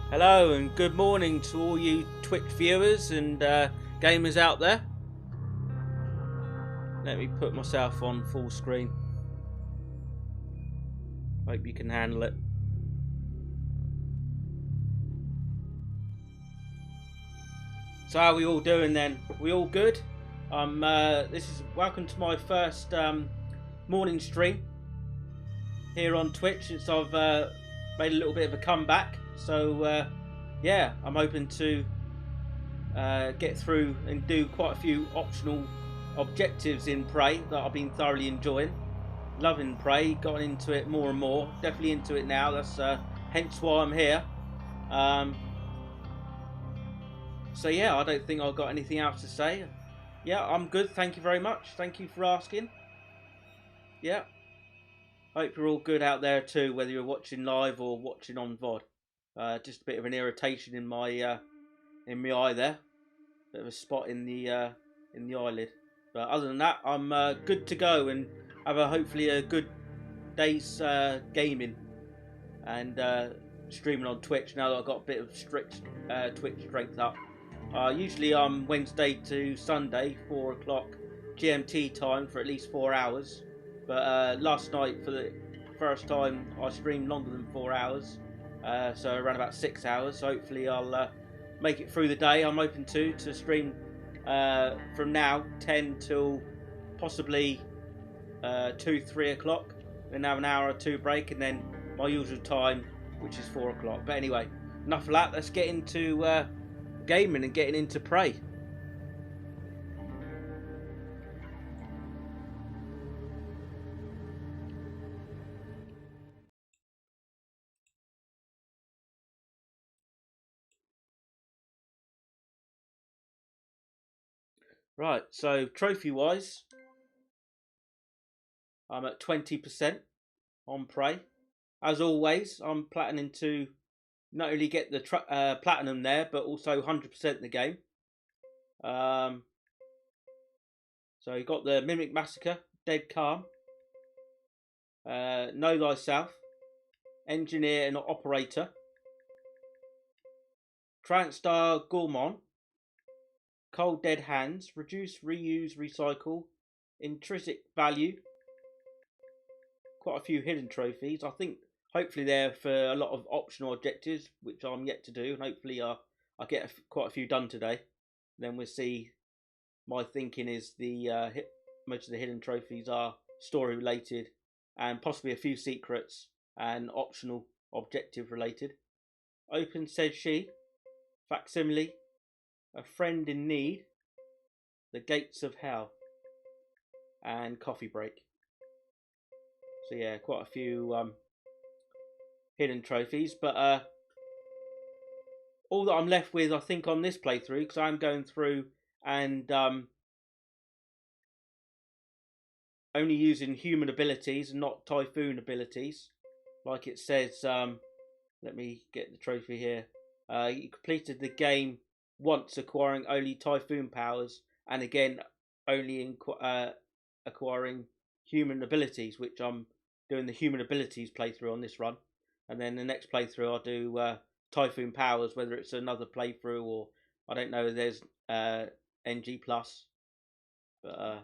Hello and good morning to all you Twitch viewers and gamers out there. Let me put myself on full screen. Hope you can handle it. So how are we all doing then? We all good? This is welcome to my first morning stream here on Twitch since I've made a little bit of a comeback. So yeah, I'm hoping to get through and do quite a few optional objectives in Prey that I've been thoroughly enjoying. Loving Prey, gotten into it more and more. Definitely into it now. That's hence why I'm here. So yeah, I don't think I've got anything else to say. Yeah, I'm good. Thank you very much. Thank you for asking. Yeah, hope you're all good out there too, whether you're watching live or watching on VOD. Just a bit of an irritation in my eye there. Bit of a spot in the eyelid. But other than that, I'm good to go and have hopefully a good day's gaming and streaming on Twitch now that I've got a bit of strict Twitch strength up. Usually I'm Wednesday to Sunday, 4 o'clock GMT time for at least 4 hours. But last night, for the first time, I streamed longer than 4 hours. So around about 6 hours. So hopefully I'll make it through the day. I'm open to stream from now 10 till possibly 2, 3 o'clock. Then have an hour or two break, and then my usual time, which is 4 o'clock. But anyway, enough of that. Let's get into gaming and getting into Prey. Right, so trophy wise, I'm at 20% on Prey. As always, I'm planning to not only get the platinum there, but also 100% the game. So you got the Mimic Massacre, Dead Calm, Know Thyself, Engineer and Operator, Transstar Gourmand, Cold Dead Hands, Reduce, Reuse, Recycle, Intrinsic Value. Quite a few hidden trophies. I think hopefully they're for a lot of optional objectives, which I'm yet to do, and hopefully I get quite a few done today. Then we'll see. My thinking is most of the hidden trophies are story related, and possibly a few secrets and optional objective related. Open said she, facsimile, a friend in need, the gates of hell, and coffee break. So yeah, quite a few hidden trophies, but all that I'm left with, I think, on this playthrough, because I'm going through and only using human abilities and not typhoon abilities, like it says. Let me get the trophy here. You completed the game once, acquiring only typhoon powers, and again only acquiring human abilities, which I'm doing the human abilities playthrough on this run, and then the next playthrough I'll do typhoon powers, whether it's another playthrough or I don't know. There's NG plus, but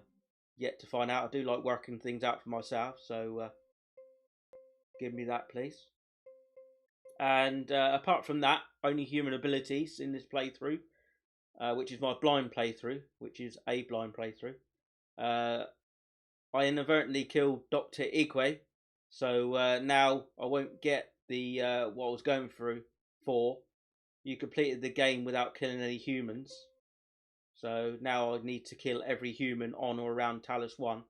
yet to find out. I do like working things out for myself, so give me that, please. And apart from that, only human abilities in this playthrough, which is my blind playthrough, which is a blind playthrough. I inadvertently killed Dr. Igwe, so now I won't get the what I was going through for. You completed the game without killing any humans, so now I need to kill every human on or around Talus 1.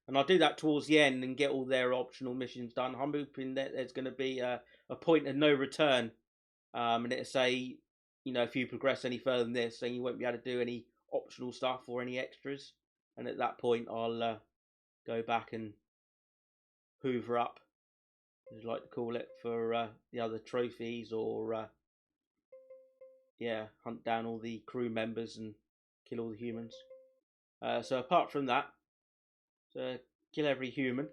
And I'll do that towards the end and get all their optional missions done. I'm hoping that there's going to be a point of no return, and it'll say, you know, if you progress any further than this, then you won't be able to do any optional stuff or any extras. And at that point, I'll go back and hoover up, as you like to call it, for the other trophies, or yeah, hunt down all the crew members and kill all the humans. So apart from that, to kill every human.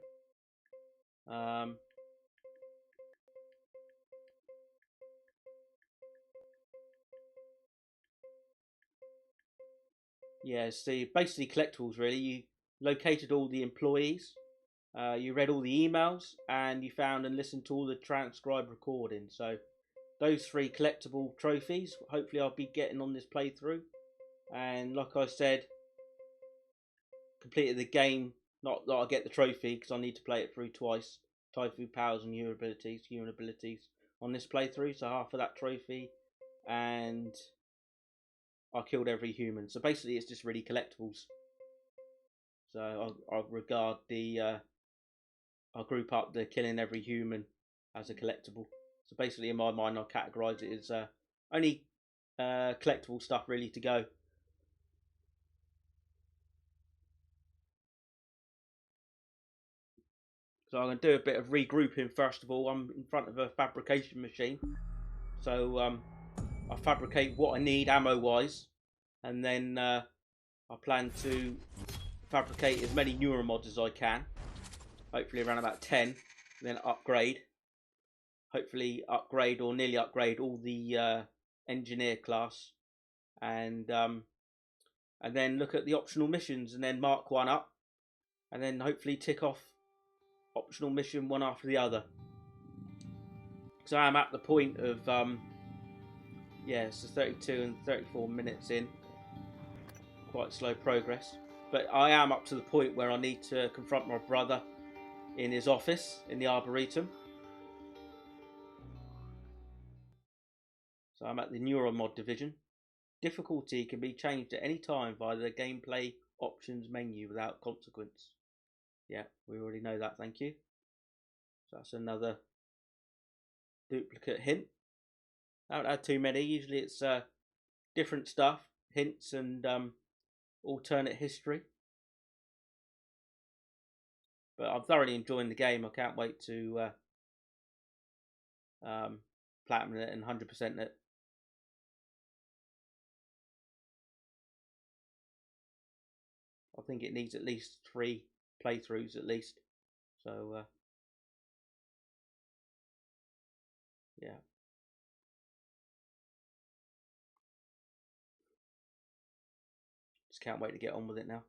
Yeah, it's the basically collectibles really. You located all the employees, you read all the emails, and you found and listened to all the transcribed recordings. So those 3 collectible trophies, hopefully I'll be getting on this playthrough. And like I said, completed the game. Not that I get the trophy because I need to play it through twice. Typhoon powers and human abilities on this playthrough. So half of that trophy, and I killed every human. So basically, it's just really collectibles. So I regard the I'll group up the killing every human as a collectible. So basically, in my mind, I'll categorise it as only collectible stuff really to go. So I'm going to do a bit of regrouping first of all. I'm in front of a fabrication machine. So I fabricate what I need ammo-wise. And then I plan to fabricate as many neuromods as I can. Hopefully around about 10. Then upgrade. Hopefully upgrade or nearly upgrade all the engineer class. And then look at the optional missions and then mark one up. And then hopefully tick off optional mission one after the other. Because I am at the point of yeah, so 32 and 34 minutes in, quite slow progress, but I am up to the point where I need to confront my brother in his office in the Arboretum. So I'm at the Neuromod division. Difficulty can be changed at any time via the gameplay options menu without consequence. Yeah, we already know that, thank you. So that's another duplicate hint. I haven't had too many. Usually it's different stuff, hints and alternate history. But I'm thoroughly enjoying the game. I can't wait to platinum it and 100% it. I think it needs at least 3 playthroughs at least. So yeah. Just can't wait to get on with it now.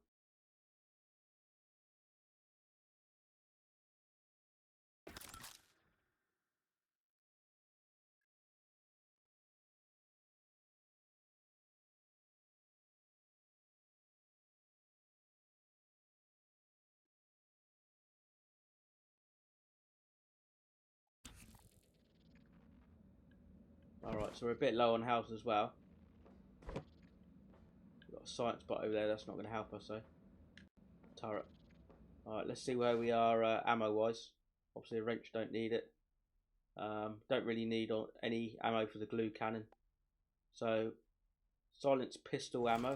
Alright, so we're a bit low on health as well. We've got a science bot over there, that's not going to help us though. Turret. Alright, let's see where we are ammo wise. Obviously a wrench, don't need it. Don't really need any ammo for the glue cannon. So, silence pistol ammo.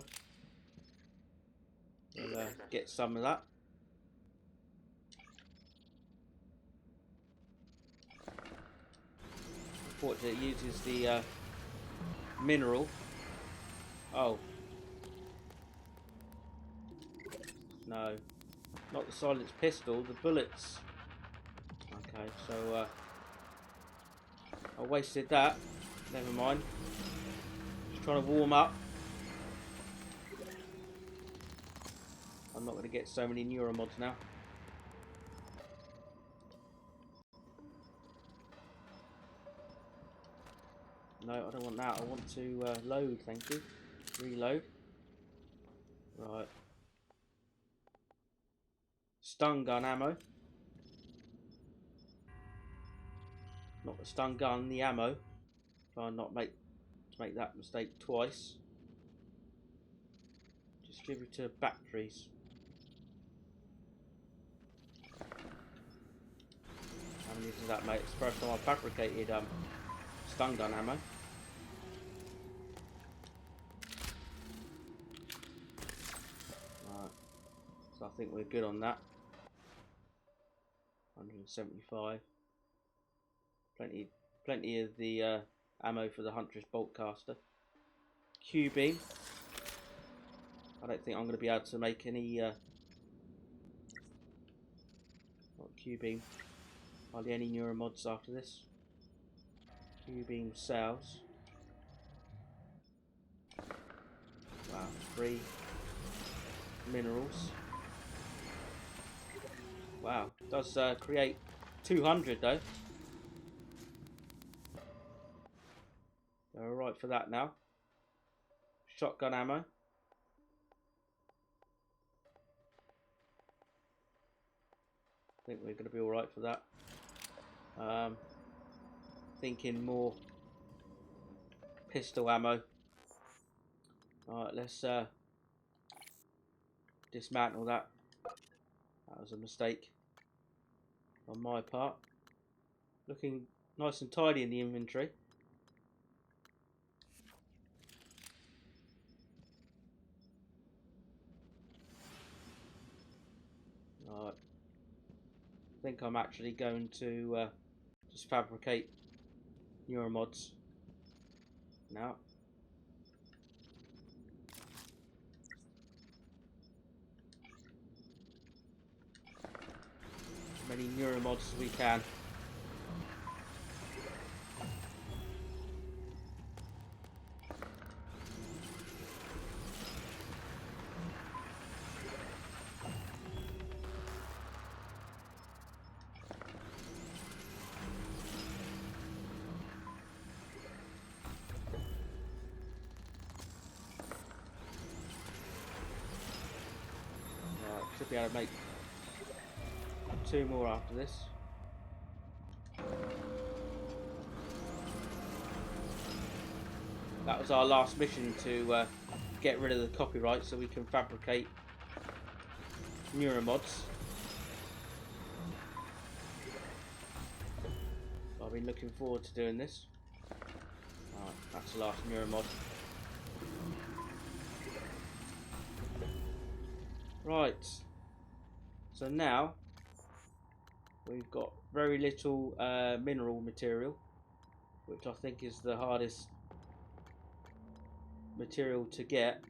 We'll get some of that. Unfortunately, it uses the mineral. Oh. No. Not the silenced pistol, the bullets. Okay, so I wasted that. Never mind. Just trying to warm up. I'm not going to get so many neuromods now. No, I don't want that. I want to load, thank you. Reload. Right. Stun gun ammo. Not the stun gun, the ammo. Try and not make that mistake twice. Distributor batteries. How many is that, mate? It's the first time I fabricated stun gun ammo. Right. So I think we're good on that. 175. Plenty of the ammo for the Huntress bolt caster. Q-beam. I don't think I'm going to be able to make any Q-beam. Hardly any neuromods after this. Q-beam cells. Wow, 3. minerals. Wow, does create 200 though. All right for that now. Shotgun ammo. I think we're going to be all right for that. Thinking more pistol ammo. All right, let's dismantle that. That was a mistake on my part. Looking nice and tidy in the inventory. Alright. I think I'm actually going to just fabricate neuromods now. As many neuromods as we can. Should be able to make 2 more after this. That was our last mission, to get rid of the copyright so we can fabricate neuromods. I've been looking forward to doing this. Alright, that's the last neuromod. Right, so now we've got very little mineral material, which I think is the hardest material to get.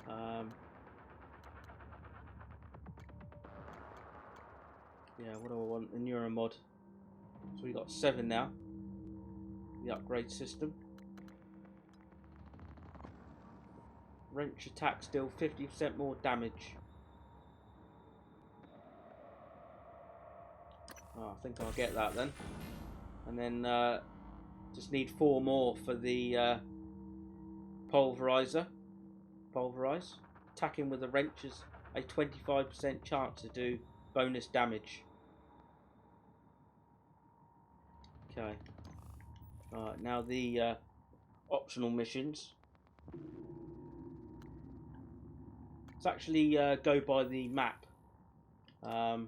Yeah, what do I want? The neuromod. So we got 7 now. The upgrade system. Wrench attack still 50% more damage. Oh, I think I'll get that then. And then just need 4 more for the pulverizer. Pulverize. Attacking with the wrench is a 25% chance to do bonus damage. Okay. Alright, now the optional missions. Let's actually go by the map. Let's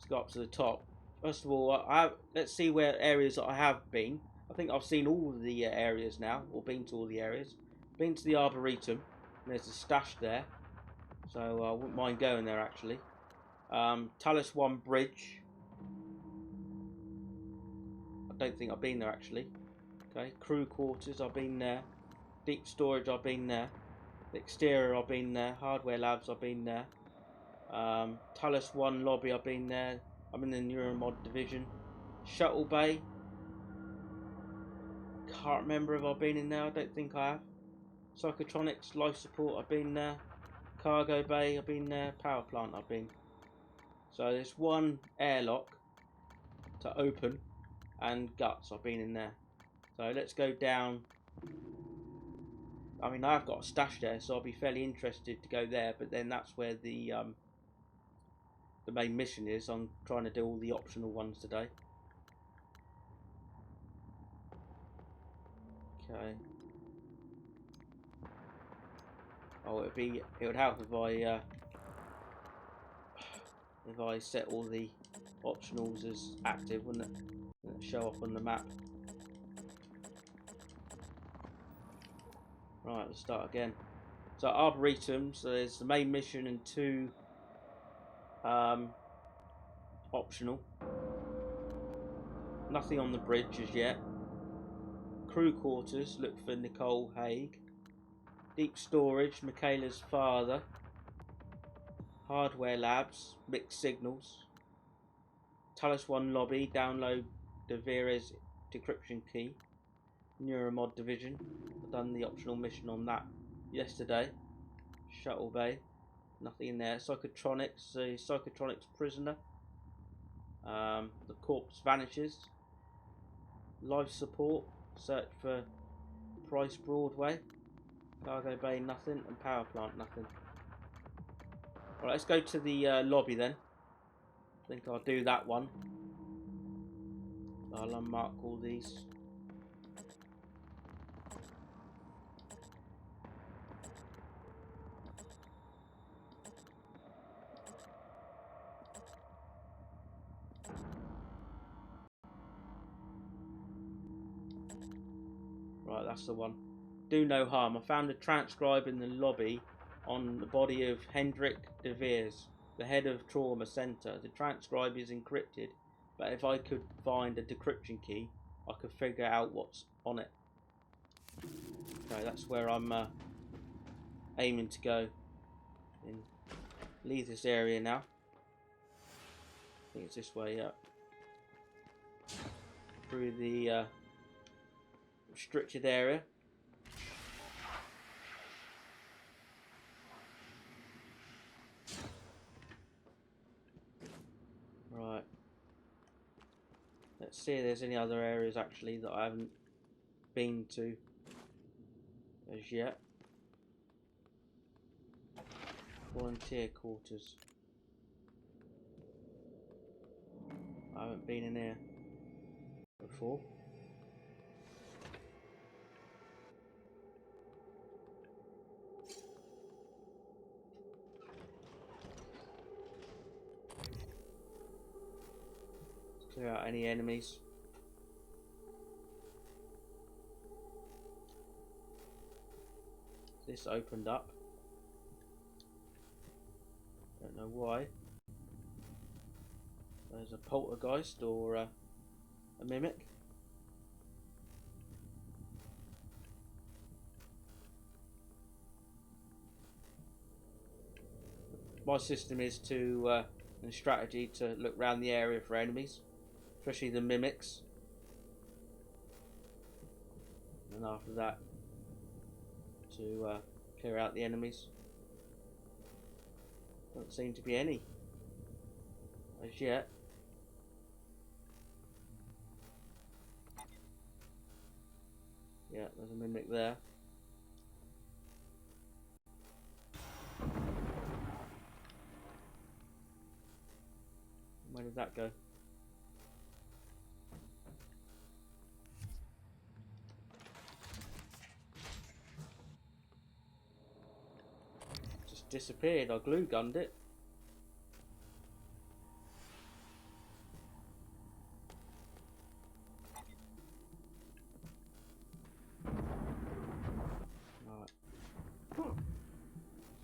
go up to the top. First of all, let's see where areas that I have been. I think I've seen all of the areas now, or been to all the areas. Been to the Arboretum. There's a stash there, so I wouldn't mind going there actually. Talus 1 Bridge. I don't think I've been there actually. Okay, crew quarters, I've been there. Deep storage, I've been there. The exterior, I've been there. Hardware labs, I've been there. Talus 1 lobby, I've been there. I'm in the Neuromod division. Shuttle bay. Can't remember if I've been in there. I don't think I have. Psychotronics, life support, I've been there. Cargo bay, I've been there. Power plant, I've been. So there's 1 airlock to open, and guts, I've been in there. So let's go down. I mean, I've got a stash there, so I'll be fairly interested to go there. But then that's where the main mission is. I'm trying to do all the optional ones today. Okay. Oh, it would help if I set all the optionals as active, wouldn't it? It'd show up on the map. Right, let's start again. So Arboretum, so there's the main mission and 2 optional. Nothing on the bridge as yet. Crew quarters, look for Nicole Haig. Deep storage, Michaela's father. Hardware labs, mixed signals. Talus 1 lobby, download De Vere's decryption key. Neuromod division, I've done the optional mission on that yesterday. Shuttle bay. Nothing in there. Psychotronics. The psychotronics prisoner. The corpse vanishes. Life support. Search for Price Broadway. Cargo bay, nothing. And power plant, nothing. Alright, let's go to the lobby then. I think I'll do that one. I'll unmark all these. Right, that's the one. Do no harm. I found a transcribe in the lobby on the body of Hendrik de Veers, the head of Trauma Centre. The transcribe is encrypted, but if I could find a decryption key, I could figure out what's on it. Okay, that's where I'm aiming to go. And leave this area now. I think it's this way up. Through the restricted area. Right. Let's see if there's any other areas actually that I haven't been to as yet. Volunteer quarters. I haven't been in here before. Let's clear out any enemies. This opened up. Don't know why. There's a poltergeist or a mimic. My system is to, and strategy, to look around the area for enemies, especially the mimics. And after that, to clear out the enemies. Don't seem to be any as yet. Yeah, there's a mimic there. Where did that go? Just disappeared. I glue gunned it.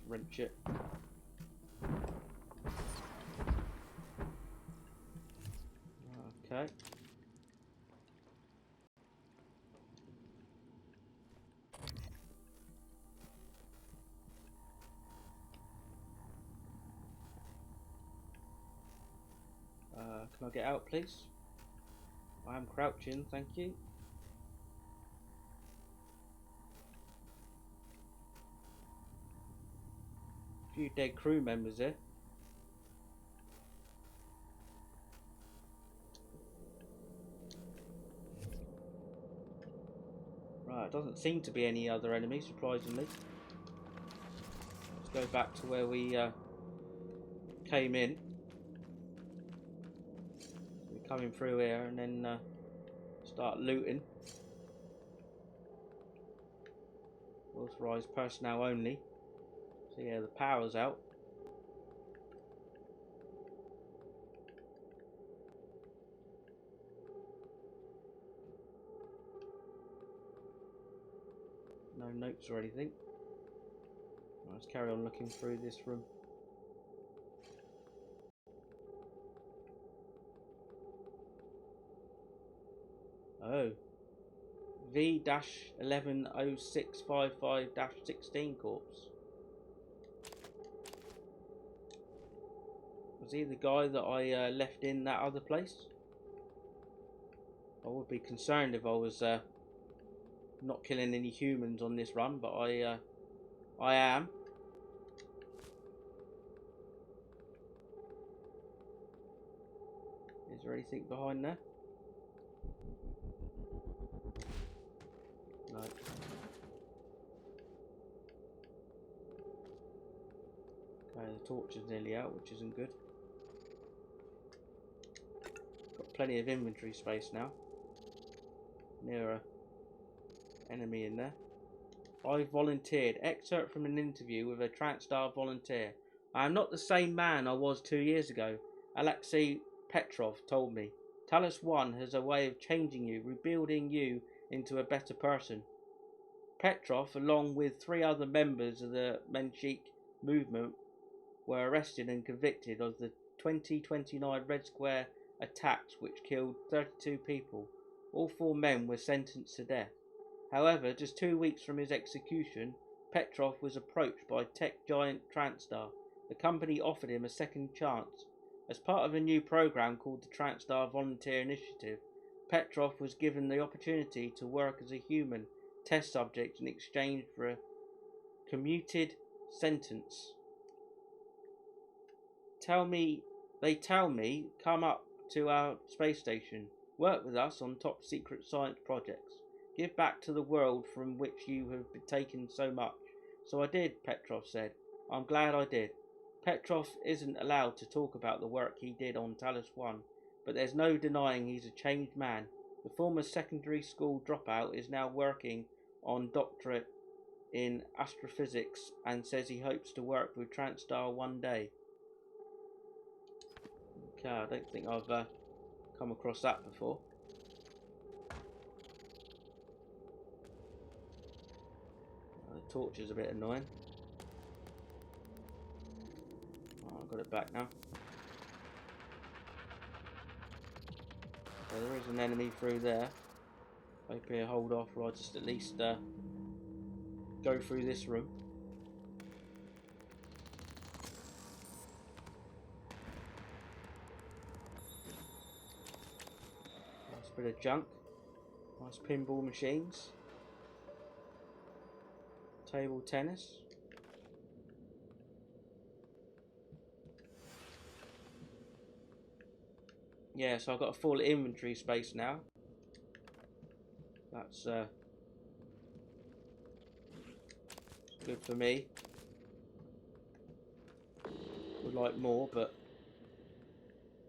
Wrench it. Okay. Can I get out, please? I am crouching, thank you. A few dead crew members here. Right, doesn't seem to be any other enemies, surprisingly. Let's go back to where we came in. We're coming through here and then start looting. Authorised personnel only. So yeah, the power's out. No notes or anything. Let's carry on looking through this room. Oh. V-110655-16 corpse. Was he the guy that I left in that other place? I would be concerned if I was not killing any humans on this run, but I am. there anything behind there? No. Okay, the torch is nearly out, which isn't good. Got plenty of inventory space now. Near a enemy in there. I volunteered. Excerpt from an interview with a TranStar volunteer. I am not the same man I was 2 years ago. Alexei Petrov told me. Talos 1 has a way of changing you, rebuilding you into a better person. Petrov, along with 3 other members of the Menshik movement, were arrested and convicted of the 2029 Red Square attacks which killed 32 people. All 4 men were sentenced to death. However, just 2 weeks from his execution, Petrov was approached by tech giant TranStar. The company offered him a second chance. As part of a new program called the TranStar Volunteer Initiative, Petrov was given the opportunity to work as a human test subject in exchange for a commuted sentence. They tell me, come up to our space station, work with us on top secret science projects. Give back to the world from which you have been taken so much. So I did, Petrov said. I'm glad I did. Petrov isn't allowed to talk about the work he did on Talos 1, but there's no denying he's a changed man. The former secondary school dropout is now working on doctorate in astrophysics and says he hopes to work with TranStar one day. Okay, I don't think I've come across that before. The torch is a bit annoying. Oh, I've got it back now. So there is an enemy through there. Hope he'll hold off, or I'll just at least go through this room. Nice bit of junk. Nice pinball machines. Table tennis. Yeah, so I've got a full inventory space now. That's good for me. Would like more, but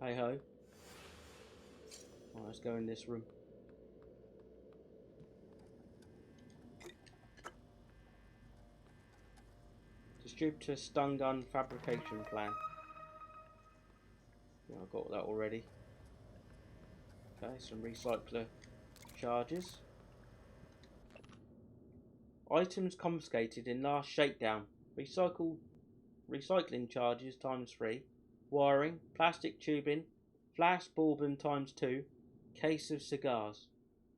hey ho. Right, let's go in this room. Distributor stun gun fabrication plan. Yeah, I've got that already. Okay, some recycler charges. Items confiscated in last shakedown. Recycling charges ×3. Wiring, plastic tubing, flash bourbon ×2. Case of cigars.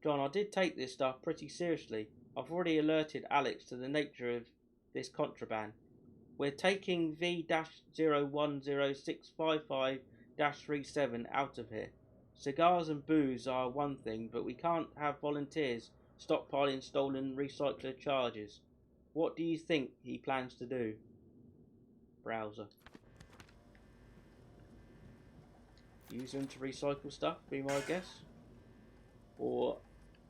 John, I did take this stuff pretty seriously. I've already alerted Alex to the nature of this contraband. We're taking V-010655-37 out of here. Cigars and booze are one thing, but we can't have volunteers stockpiling stolen recycler charges. What do you think he plans to do? Browser. Use them to recycle stuff, be my guess. Or,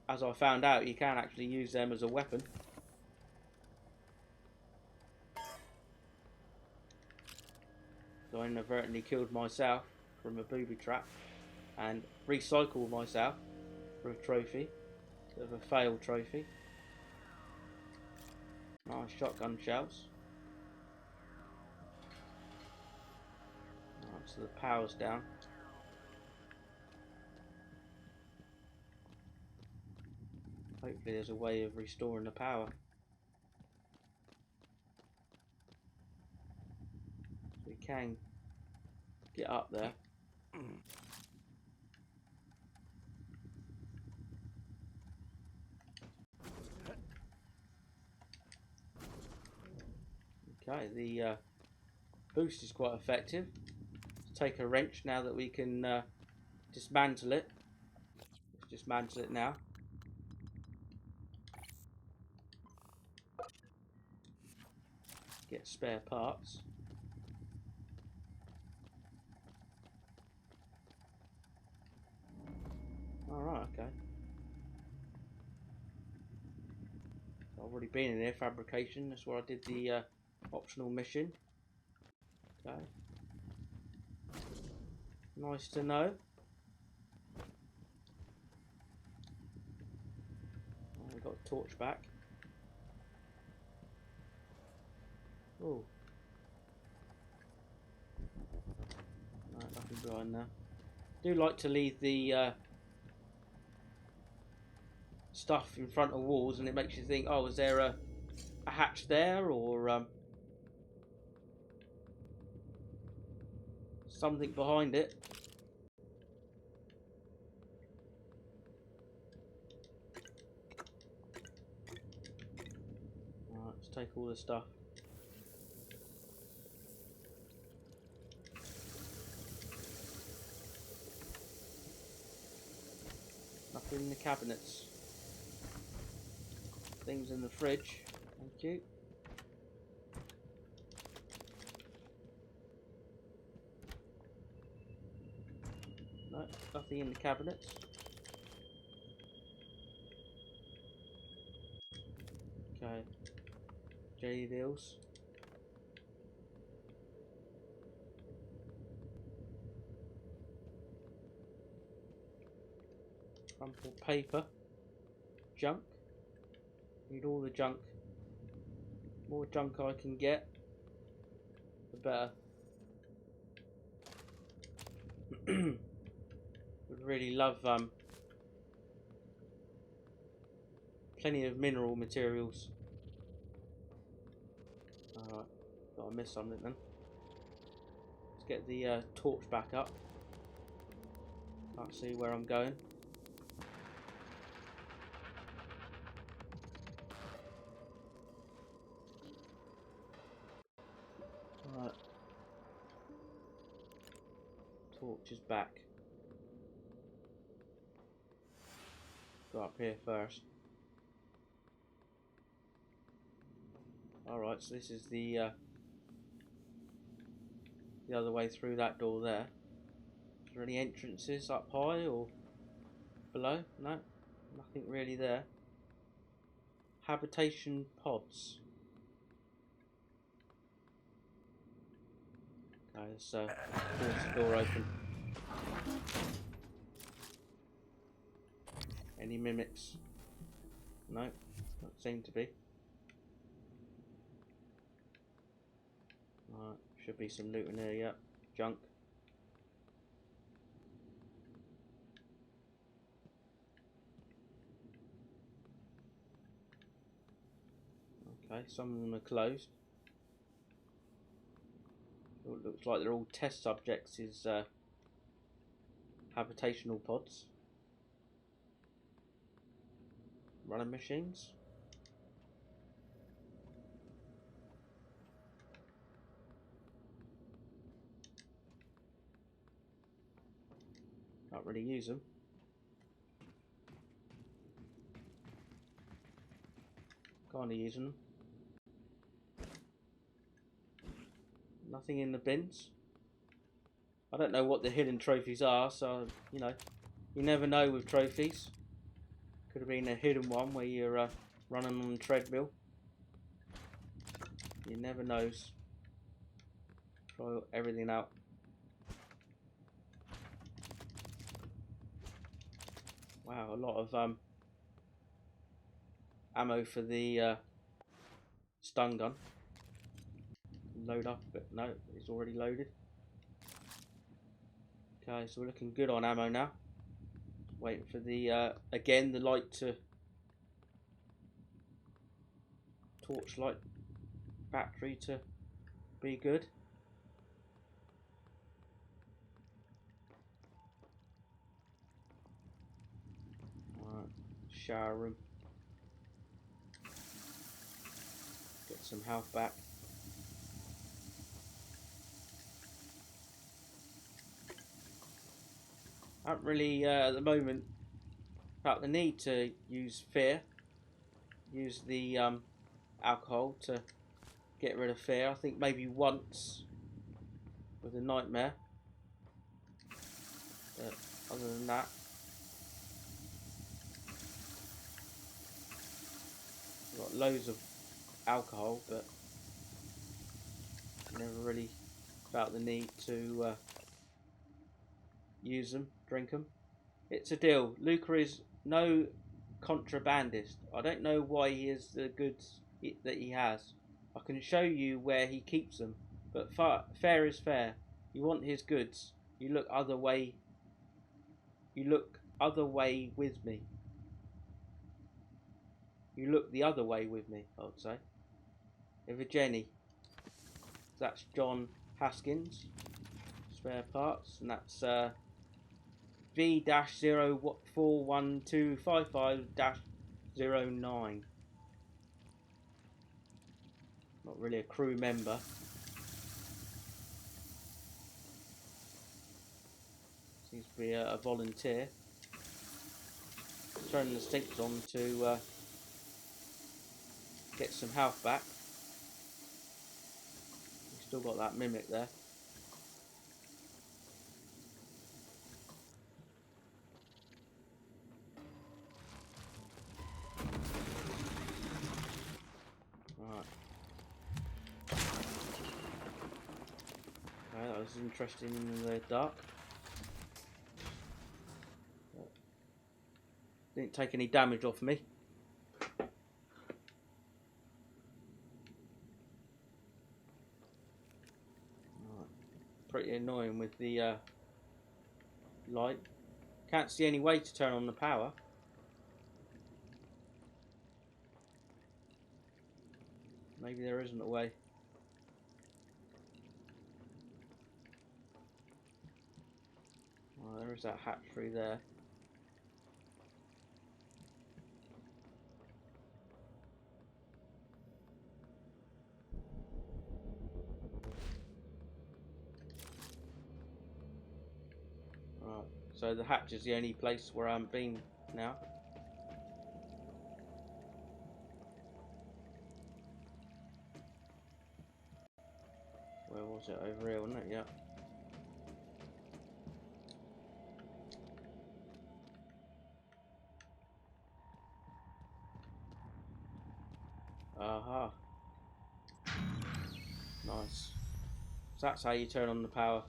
as I found out, you can actually use them as a weapon. So I inadvertently killed myself from a booby trap and recycled myself for a trophy. Bit of a failed trophy. Nice shotgun shells. Right, so the power's down. Hopefully there's a way of restoring the power. We can get up there. Okay, the boost is quite effective. Let's take a wrench now that we can dismantle it. Let's dismantle it now. Get spare parts. Okay. So I've already been in here, fabrication. That's where I did the optional mission. Okay. Nice to know. Oh, we got a torch back. Oh. No, nothing behind there. I do like to leave the stuff in front of walls, and it makes you think, oh, is there a hatch there, or something behind it? Alright, let's take all this stuff. Nothing in the cabinets. Things in the fridge. Thank you. No, nothing in the cabinets. Okay. Jelly deals. Crumpled paper. Junk. Need all the junk. More junk I can get, the better. Would really love plenty of mineral materials. Alright, thought I missed something then. Let's get the torch back up. Can't see where I'm going. Alright. Torch is back. Go up here first. Alright, so this is the other way through that door there. Is there any entrances up high or below? No, nothing really there. Habitation pods. Okay, let's force the door open. Any mimics? No, don't seem to be. Alright, should be some loot in here, yeah. Junk. Okay, some of them are closed. It looks like they're all test subjects, is habitational pods. Running machines. Can't really use them. Kinda using them. Nothing in the bins. I don't know what the hidden trophies are, so, you know, you never know with trophies. Could have been a hidden one where you're running on a treadmill. You never knows. Try everything out. Wow, a lot of ammo for the stun gun. Load up, but no, it's already loaded. Okay, so we're looking good on ammo now. Waiting for the again the light to torchlight battery to be good. Alright, shower room. Get some health back. I haven't really at the moment felt the need to use fear. Use the alcohol to get rid of fear. I think maybe once with a nightmare. But other than that, got loads of alcohol, but never really felt the need to use them, drink them. It's a deal. Luca is no contrabandist. I don't know why he has the goods that he has. I can show you where he keeps them, but fair is fair. You want his goods. You look other way. You look other way with me. You look the other way with me, I would say. Evgeny. That's John Haskins. Spare parts. And that's V-41255-09. Not really a crew member. Seems to be a volunteer. Turning the stinks on to get some health back. We've still got that mimic there. Right. Okay, that was interesting in the dark. Didn't take any damage off me. Pretty annoying with the light. Can't see any way to turn on the power. Maybe there isn't a way. Oh, there is that hatch through there. Right, so the hatch is the only place where I'm been now. Where was it? Over here, wasn't it? Yeah. Aha. Nice. So that's how you turn on the power.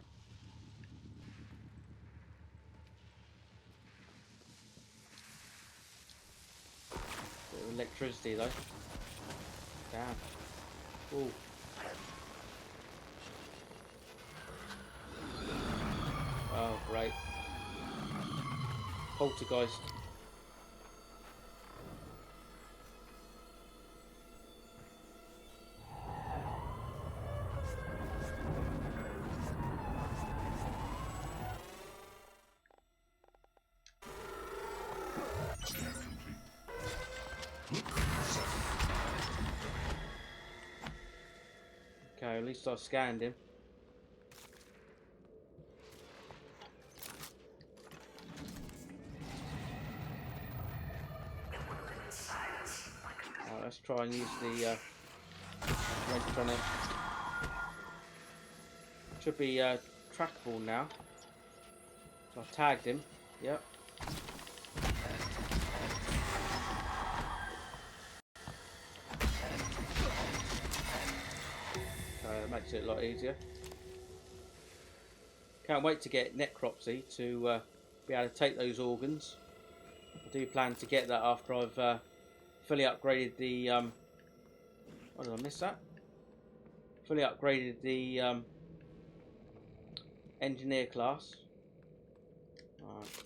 Bit of electricity though. Damn. Ooh. Oh, great. Poltergeist. Okay, at least I scanned him. Let's try and use the wrench on him. Should be trackable now. So I've tagged him. Yep. That makes it a lot easier. Can't wait to get necropsy to be able to take those organs. I do plan to get that after I've fully upgraded the oh, did I miss that? Fully upgraded the engineer class. Alright.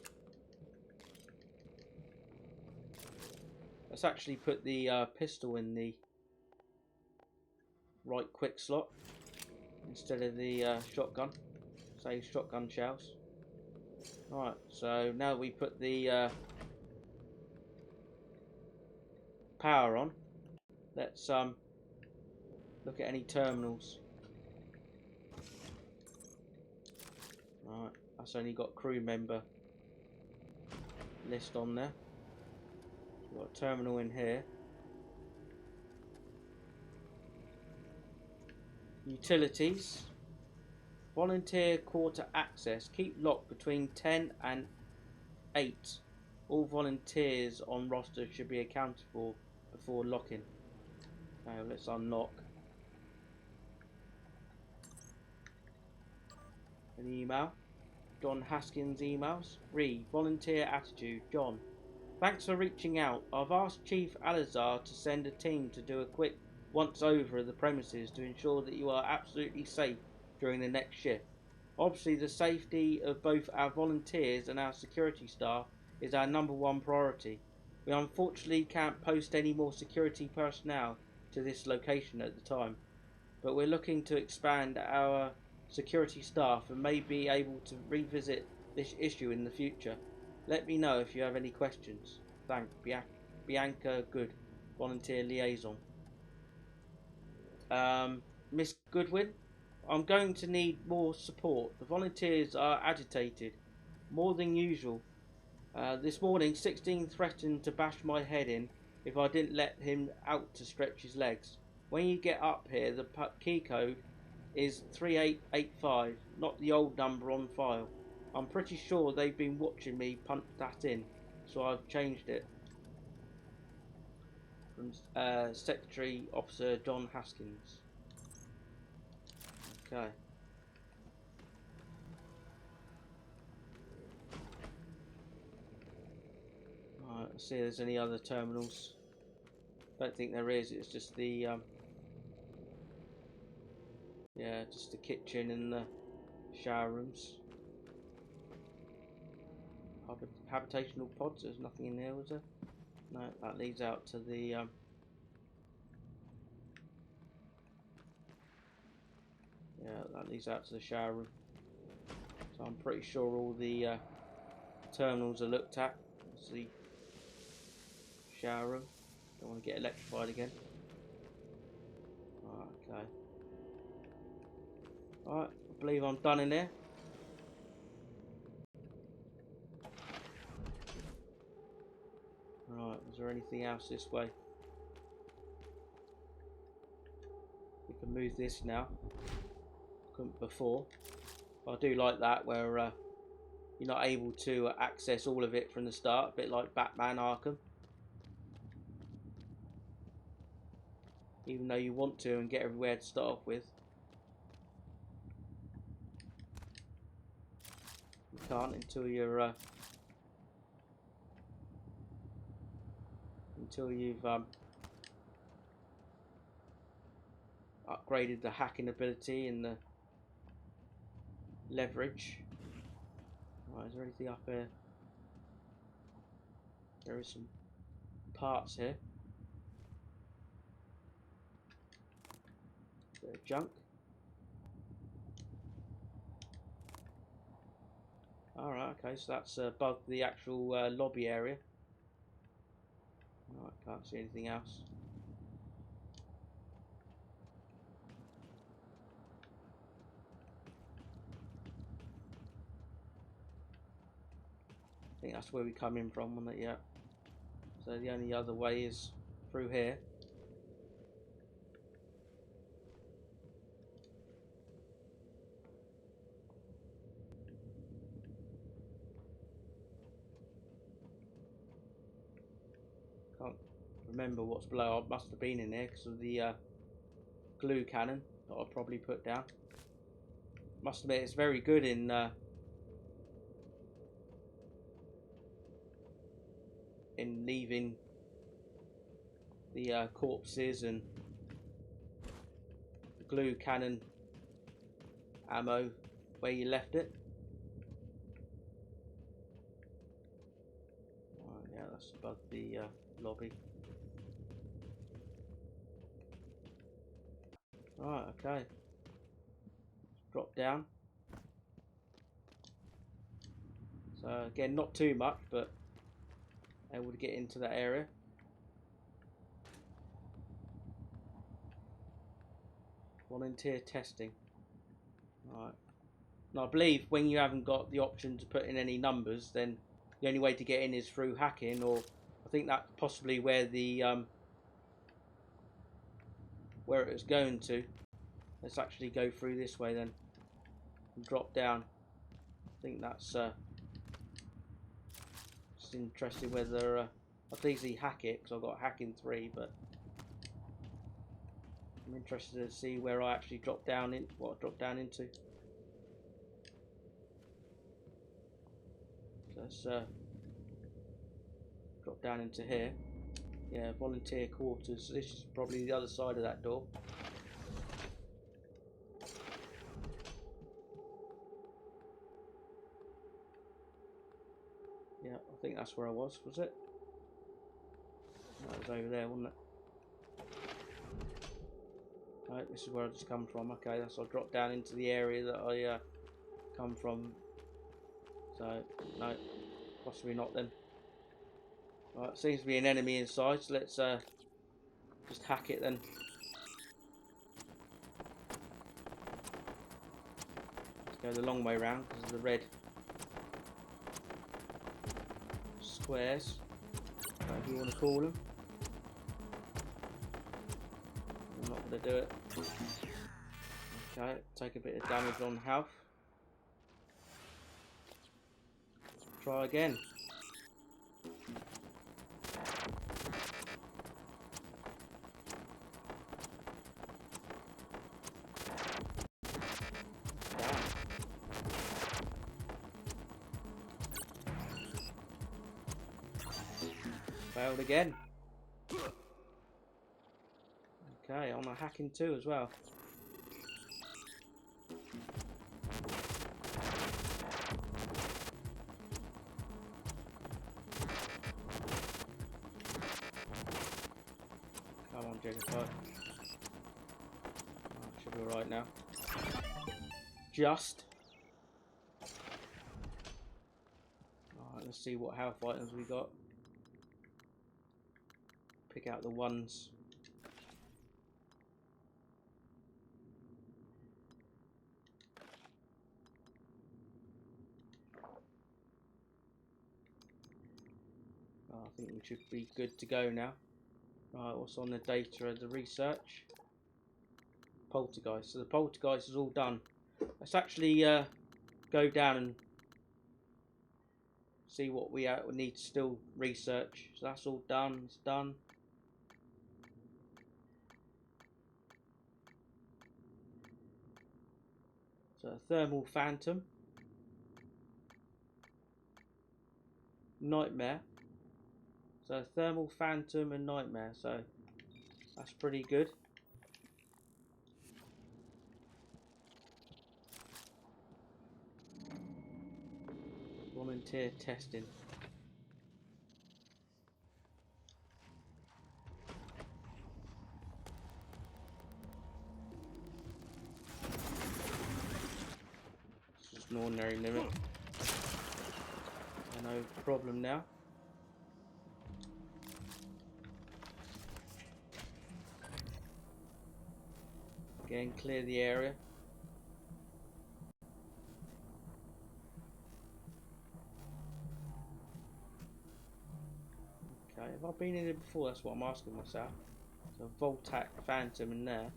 Let's actually put the pistol in the right quick slot instead of the shotgun. Save shotgun shells. Alright, so now we put the power on. Let's look at any terminals. Alright, that's only got crew member list on there. We've got a terminal in here. Utilities. Volunteer quarter access. Keep locked between 10 and 8. All volunteers on roster should be accounted for before locking. Okay, let's unlock an email. John Haskins emails. Read. Volunteer attitude. John. Thanks for reaching out. I've asked Chief Alizar to send a team to do a quick once over of the premises to ensure that you are absolutely safe during the next shift. Obviously, the safety of both our volunteers and our security staff is our #1 priority. We unfortunately can't post any more security personnel to this location at the time, but we're looking to expand our security staff and may be able to revisit this issue in the future. Let me know if you have any questions. Thanks, Bianca Good, Volunteer Liaison. Miss Goodwin, I'm going to need more support. The volunteers are agitated, more than usual. This morning, 16 threatened to bash my head in if I didn't let him out to stretch his legs. When you get up here, the key code is 3885, not the old number on file. I'm pretty sure they've been watching me punch that in, so I've changed it. From Secretary Officer John Haskins. Okay. Alright, let's see if there's any other terminals. Don't think there is, it's just the yeah, just the kitchen and the shower rooms. Habitational pods, there's nothing in there, was there? No, that leads out to the yeah, that leads out to the shower room. So I'm pretty sure all the terminals are looked at. That's the shower room. Don't want to get electrified again. Okay. Alright, I believe I'm done in there. Right, is there anything else this way? We can move this now. Couldn't before. I do like that where you're not able to access all of it from the start, a bit like Batman Arkham. Even though you want to and get everywhere to start off with. You can't until you're until you've upgraded the hacking ability and the leverage. Right, is there anything up here? There is some parts here. Bit of junk. Alright, okay, so that's above the actual lobby area. Alright, can't see anything else. I think that's where we come in from, wasn't it? Yeah. So the only other way is through here. Can't remember what's below. I must have been in there because of the glue cannon that I probably put down. Must admit, it's very good in leaving the corpses and the glue cannon ammo where you left it. Oh, yeah, that's above the lobby. Right, okay. Drop down. So again, not too much, but able to get into that area. Volunteer testing. Right. Now I believe when you haven't got the option to put in any numbers, then the only way to get in is through hacking, or I think that's possibly where the where it was going to. Let's actually go through this way then and drop down. I think that's just interesting whether I'd easily hack it because I've got hacking 3, but I'm interested to see where I actually drop down in, what I drop down into. So let's drop down into here. Yeah, volunteer quarters. This is probably the other side of that door. Yeah, I think that's where I was it? That was over there, wasn't it? Right, this is where I just come from. Okay, so I'll drop down into the area that I come from. So, no, possibly not then. Right, seems to be an enemy inside, so let's just hack it then. Let's go the long way round because of the red squares, whatever you want to call them. I'm not going to do it. Okay, take a bit of damage on health. Try again. Failed again. Okay, on a hacking 2 as well. Come on, Jennifer. Oh, should be alright now. Just. Alright, let's see what health items we got. Pick out the ones. Oh, I think we should be good to go now. Right, what's on the data of the research? Poltergeist. So the poltergeist is all done. Let's actually go down and see what we need to still research. So that's all done. It's done. So thermal phantom, nightmare. So thermal phantom and nightmare. So that's pretty good. Volunteer testing. It's just an ordinary limit. No problem now. Again, clear the area. Okay, have I been in here before? That's what I'm asking myself. So Voltac Phantom in there.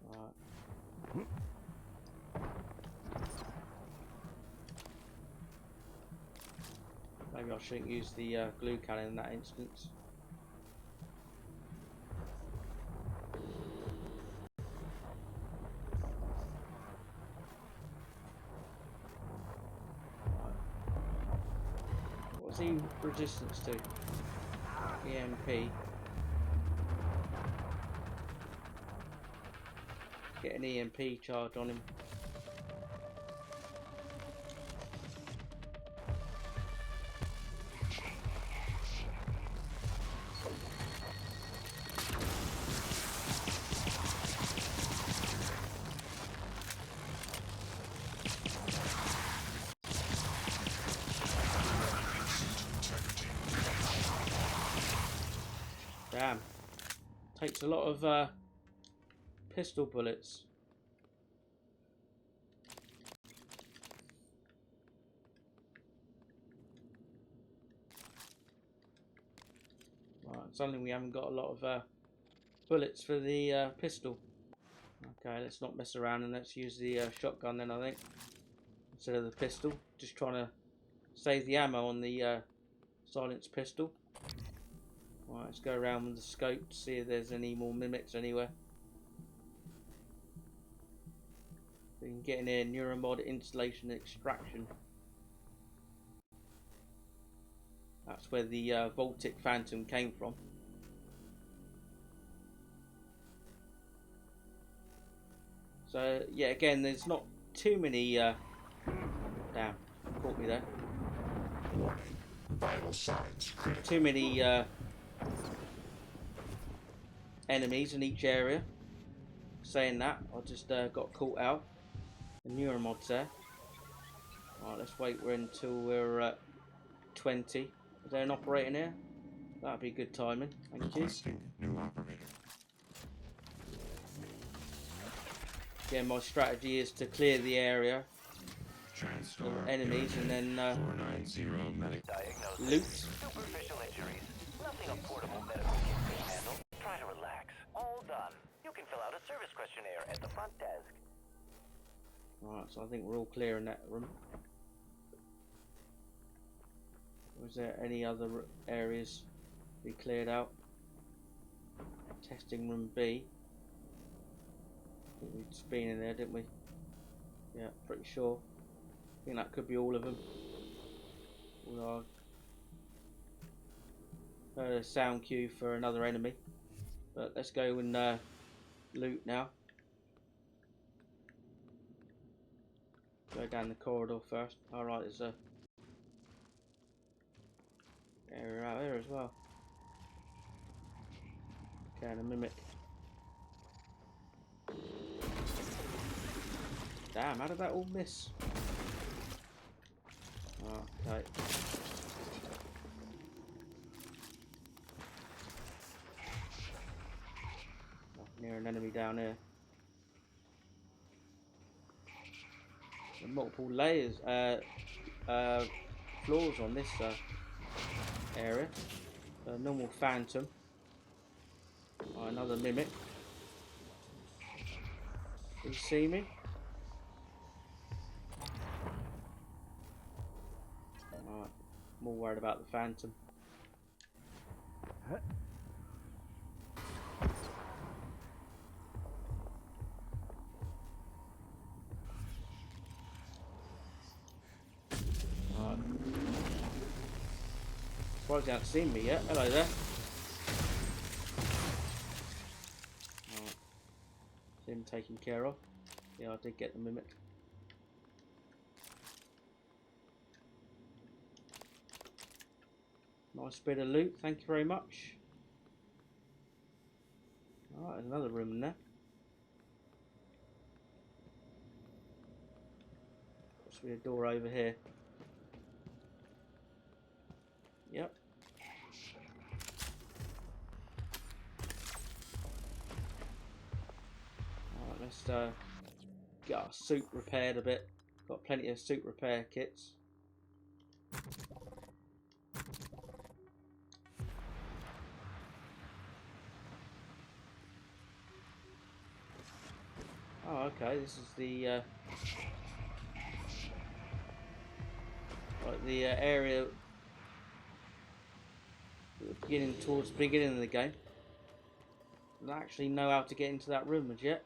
Right. Maybe I shouldn't use the glue cannon in that instance. What's he resistance to? EMP. Get an EMP charge on him. Damn. Takes a lot of pistol bullets. Right, it's only we haven't got a lot of bullets for the pistol. Okay, let's not mess around and let's use the shotgun then, I think, instead of the pistol. Just trying to save the ammo on the silenced pistol. Right, let's go around with the scope to see if there's any more mimics anywhere. We can get in here, Neuromod installation extraction. That's where the Voltic Phantom came from. So yeah, again, there's not too many. Damn, caught me there. Vital signs critical. Too many enemies in each area. Saying that, I just got caught out. The Neuromod's there. Right, let's wait until we're at 20. Is there an operator in here? That'd be good timing. Thank you. Requesting new operator. Yeah, my strategy is to clear the area of enemies and then 490 medic. loot. Superficial injuries. Nothing a portable medical kit can handle. Try to relax. All done. You can fill out a service questionnaire at the front desk. Right, so I think we're all clear in that room. Was there any other areas we cleared out? Testing room B. I think we'd just been in there, didn't we? Yeah, pretty sure. I think that could be all of them. We are. Heard a sound cue for another enemy. But let's go and loot now. Go down the corridor first. Alright, there's a area out here as well. Okay, and a mimic. Damn, how did that all miss? Oh, okay. Oh, near an enemy down here. There are multiple layers, floors on this area. A normal phantom. Oh, another mimic. Did you see me? Alright, more worried about the phantom. Surprised you haven't seen me yet. Hello there. Alright. Him taken care of. Yeah, I did get the mimic. Nice bit of loot, thank you very much. Alright, there's another room in there. Possibly a door over here. Yep. Alright, let's get our suit repaired a bit. Got plenty of suit repair kits. Oh, okay, this is the like the area beginning towards the beginning of the game. I don't actually know how to get into that room as yet.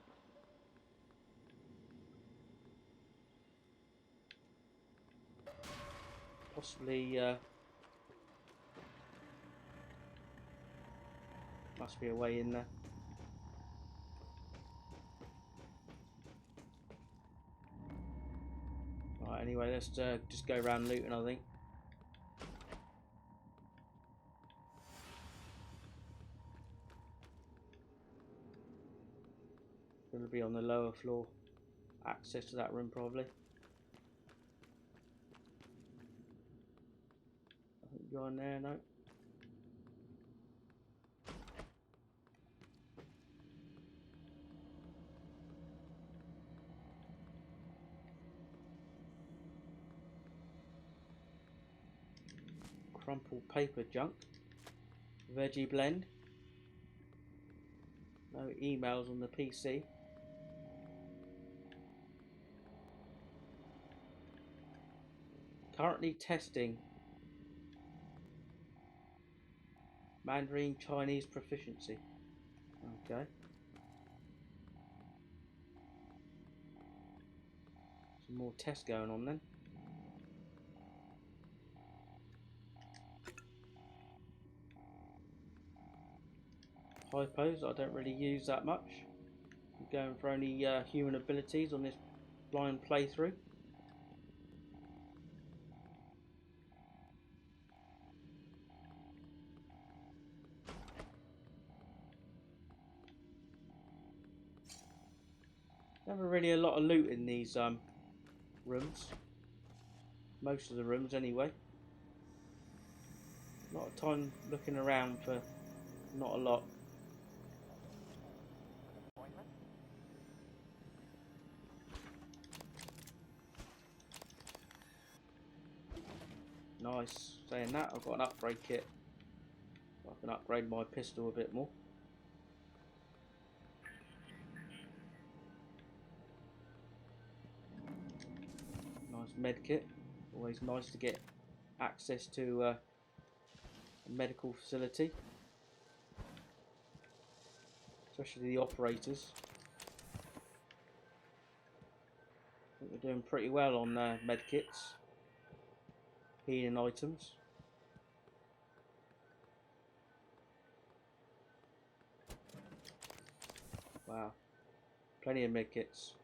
Possibly must be a way in there. Right, anyway, let's just go around looting, I think. Gonna be on the lower floor. Access to that room probably. I think you're in there, no? Crumpled paper junk. Veggie blend. No emails on the PC. Currently testing Mandarin Chinese proficiency. Okay. Some more tests going on then. Hypos, I don't really use that much. I'm going for only human abilities on this blind playthrough. Never really a lot of loot in these rooms. Most of the rooms anyway. A lot of time looking around for not a lot. Appointment? Nice. Saying that, I've got an upgrade kit. I can upgrade my pistol a bit more. Nice med kit. Always nice to get access to a medical facility. Especially the operators. I think we're doing pretty well on med kits. Healing items. Wow. Plenty of med kits.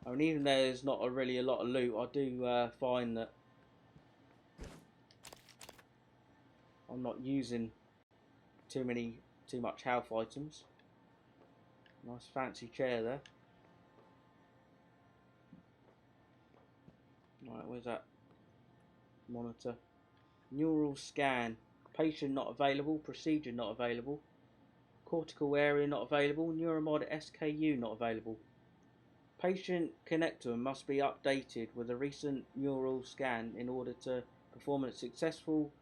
I mean, even though there's not really a lot of loot, I do find that I'm not using too much health items. Nice fancy chair there. Right, where's that monitor? Neural scan. Patient not available. Procedure not available. Cortical area not available. Neuromod SKU not available. Patient connector must be updated with a recent neural scan in order to perform a successful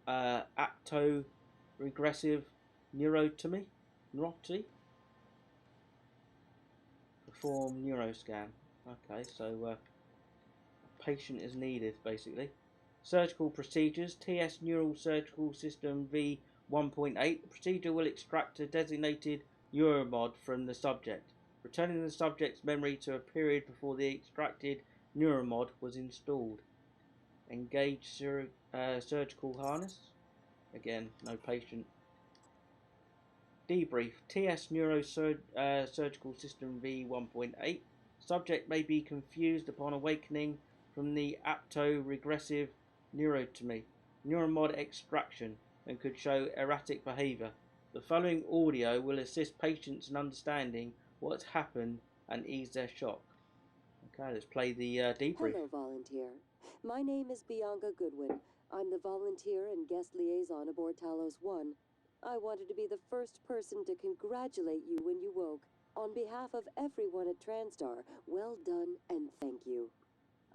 apto-regressive neurotomy. Perform neuroscan. Okay, so patient is needed basically. Surgical procedures. TS Neural Surgical System V1.8. The procedure will extract a designated neuromod from the subject, returning the subject's memory to a period before the extracted neuromod was installed. Engage surgical harness. Again, no patient. Debrief. TS Neuro Surgical System V1.8. Subject may be confused upon awakening from the apto-regressive neurotomy, neuromod extraction, and could show erratic behaviour. The following audio will assist patients in understanding what's happened and ease their shock. Okay, let's play the debrief. Hello, volunteer. My name is Bianca Goodwin. I'm the volunteer and guest liaison aboard Talos 1. I wanted to be the first person to congratulate you when you woke. On behalf of everyone at TranStar, well done and thank you.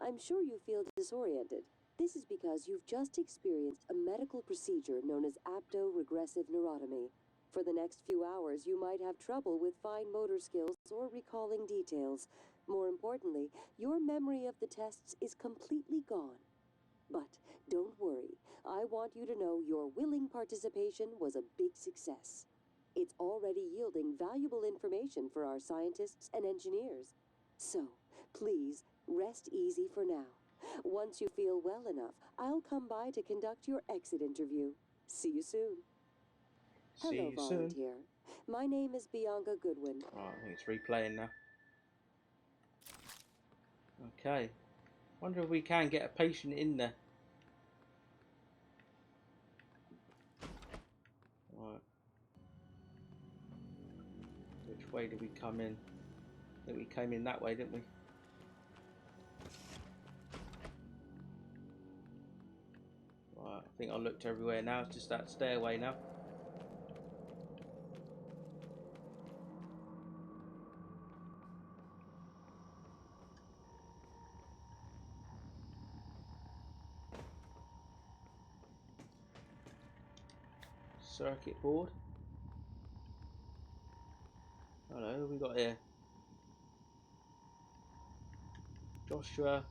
I'm sure you feel disoriented. This is because you've just experienced a medical procedure known as apto-regressive neurotomy. For the next few hours, you might have trouble with fine motor skills or recalling details. More importantly, your memory of the tests is completely gone. But don't worry, I want you to know your willing participation was a big success. It's already yielding valuable information for our scientists and engineers. So, please, rest easy for now. Once you feel well enough, I'll come by to conduct your exit interview. See you soon. See Hello, you soon. volunteer. My name is Bianca Goodwin. Right, I think it's replaying now. Okay. Wonder if we can get a patient in there. Right. Which way did we come in? I think we came in that way, didn't we? Right, I think I looked everywhere now. It's just that stairway now. Circuit board. Hello, who we got here? Joshua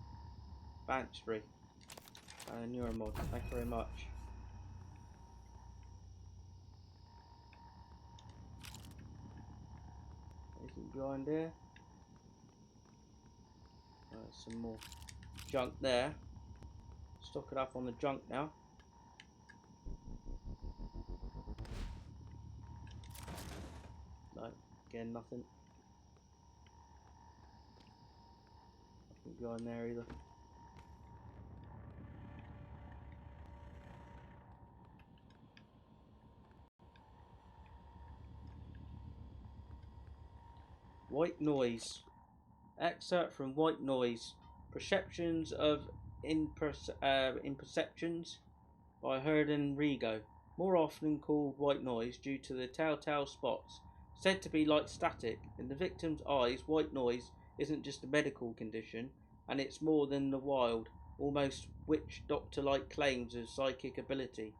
Banchbury. Neuromod. Thank you very much. Anything behind there? Some more junk there. Stock it up on the junk now. No, again nothing. Nothing behind there either. White noise. Excerpt from White Noise. Perceptions of Imperceptions by Herden Rigo. More often called white noise due to the telltale spots, said to be like static. In the victim's eyes, white noise isn't just a medical condition, and it's more than the wild, almost witch doctor-like claims of psychic ability.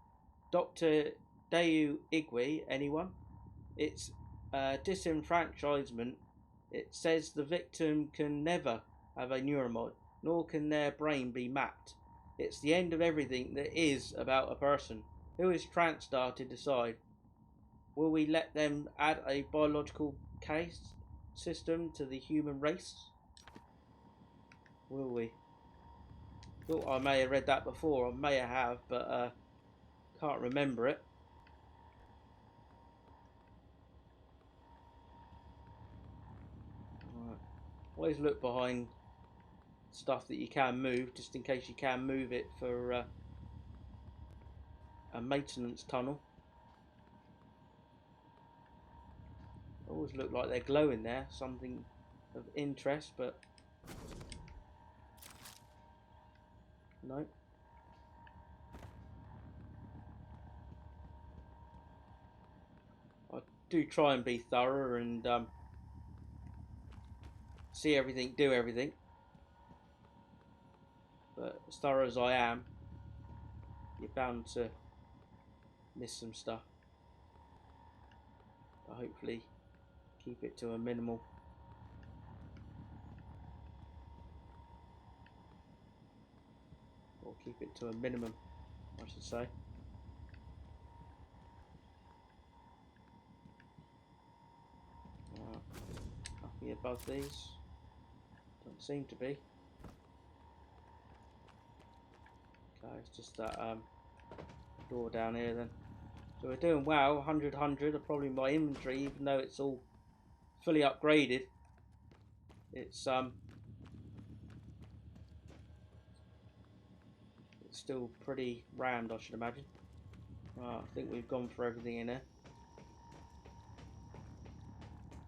Dr. Deu Igwe, anyone? It's disenfranchisement. It says the victim can never have a neuromod, nor can their brain be mapped. It's the end of everything that is about a person. Who is TranStar to decide? Will we let them add a biological case system to the human race? Will we? Thought I may have read that before, I may have, but can't remember it. Right. Always look behind stuff that you can move, just in case you can move it for a maintenance tunnel. Always look like they're glowing there, something of interest, but no. I do try and be thorough and see everything, do everything. But as thorough as I am, you're bound to miss some stuff. But hopefully keep it to a minimal. Or keep it to a minimum, I should say. Nothing above these. Don't seem to be. Okay, it's just that door down here then. So we're doing well. 100, 100 are probably my inventory, even though it's all fully upgraded. It's still pretty rammed, I should imagine. I think we've gone for everything in there.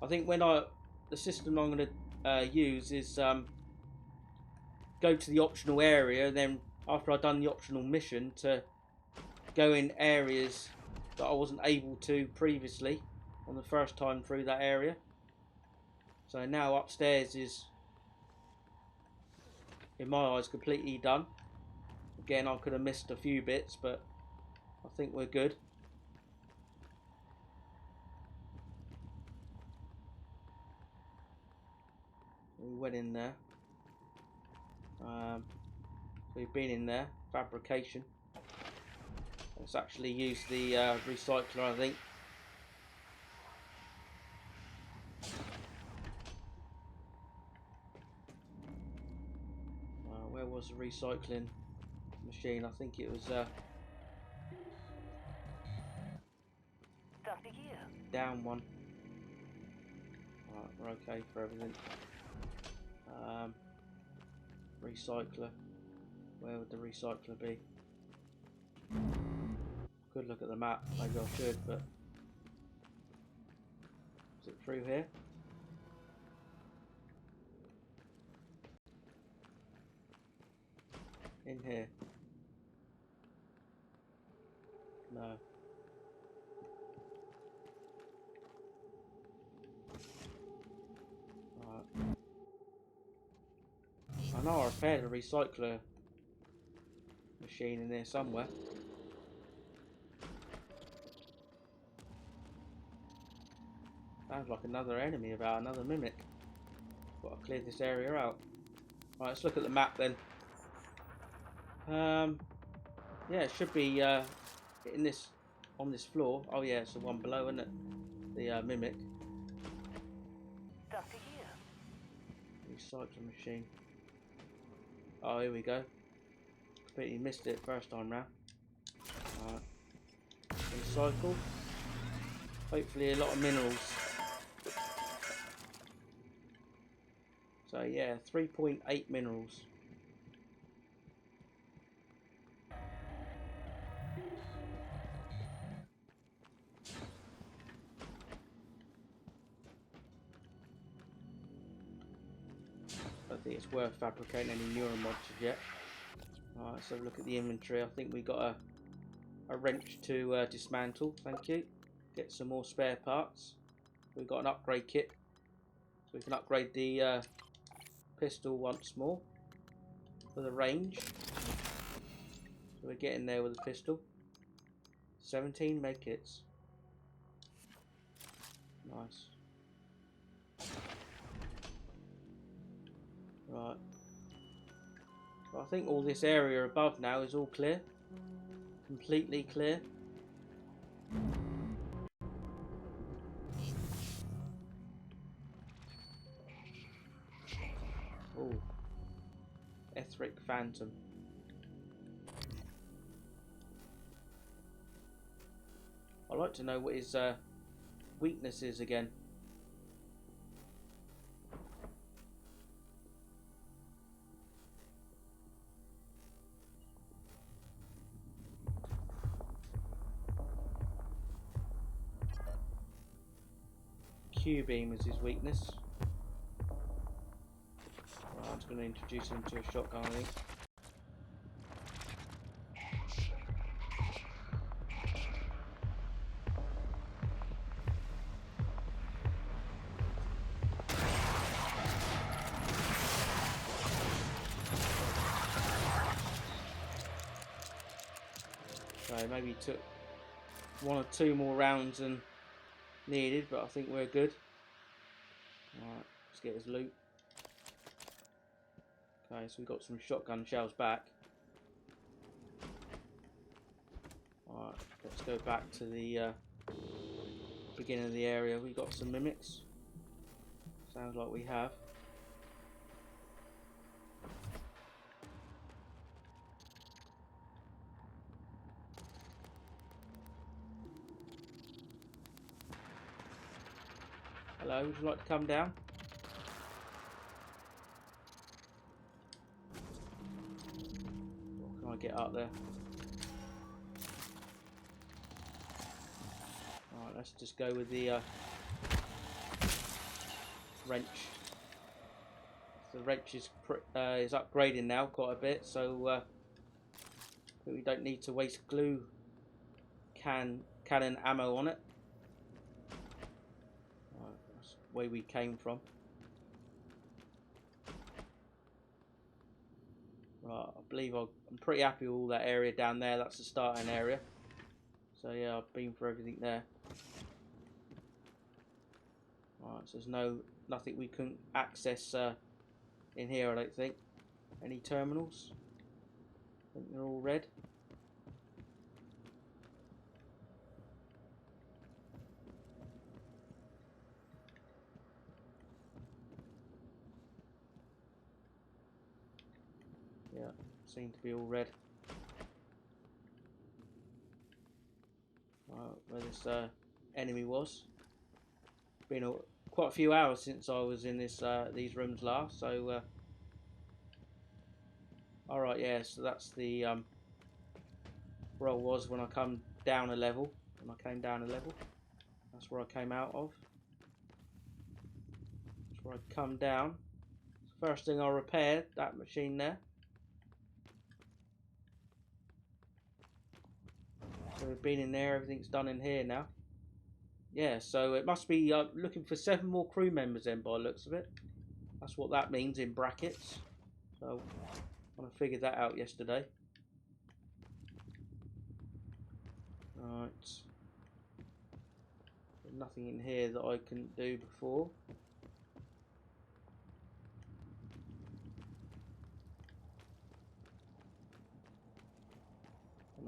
I think when the system I'm going to use is go to the optional area, then after I've done the optional mission, to go in areas that I wasn't able to previously on the first time through that area. So now upstairs is, in my eyes, completely done. Again, I could have missed a few bits, but I think we're good. We went in there. So we've been in there. Fabrication. Let's actually use the recycler, I think. Where was the recycling machine? I think it was down one. Right, we're okay for everything. Recycler. Where would the recycler be? Could look at the map, maybe I should, but is it through here? In here? No. Right. I know I repaired a recycler machine in there somewhere. Sounds like another enemy, about another mimic. Got to clear this area out. Right, let's look at the map then. Yeah, it should be in this on this floor. Oh yeah, it's the one below, isn't it? The mimic. Stuff to hear. Recycling machine. Oh, here we go. Completely missed it first time round. Alright. Recycle. Hopefully a lot of minerals. So yeah, 3.8 minerals. I don't think it's worth fabricating any newer mods yet. Alright, let's have a look at the inventory. I think we got a wrench to dismantle. Thank you. Get some more spare parts. We've got an upgrade kit, so we can upgrade the pistol once more for the range. So we're getting there with the pistol. 17 medkits. Nice. Right. I think all this area above now is all clear. Completely clear. Oh. Etheric Phantom. I'd like to know what his weakness is again. Q-beam is his weakness. Right, I'm just going to introduce him to a shotgun, I think. So maybe took 1 or 2 more rounds than needed, but I think we're good. Alright, let's get his loot. Okay, so we've got some shotgun shells back. Alright, let's go back to the beginning of the area. We got some mimics. Sounds like we have. Hello, would you like to come down? Or can I get up there? Alright, let's just go with the wrench. The wrench is upgrading now quite a bit, so we don't need to waste glue cannon ammo on it. Right, that's the way we came from. Right, I believe I'm pretty happy with all that area down there. That's the starting area. So yeah, I've been for everything there. Right, so there's nothing we couldn't access in here, I don't think. Any terminals? I think they're all red. Yeah, seem to be all red. Where this enemy was. Been quite a few hours since I was in these rooms last, so alright, yeah, so that's the where I was when I come down a level. When I came down a level. That's where I came out of. That's where I come down. First thing I repaired, that machine there. So we've been in there, everything's done in here now. Yeah, so it must be looking for 7 more crew members then by the looks of it. That's what that means in brackets. So I figured that out yesterday. Right. There's nothing in here that I couldn't do before.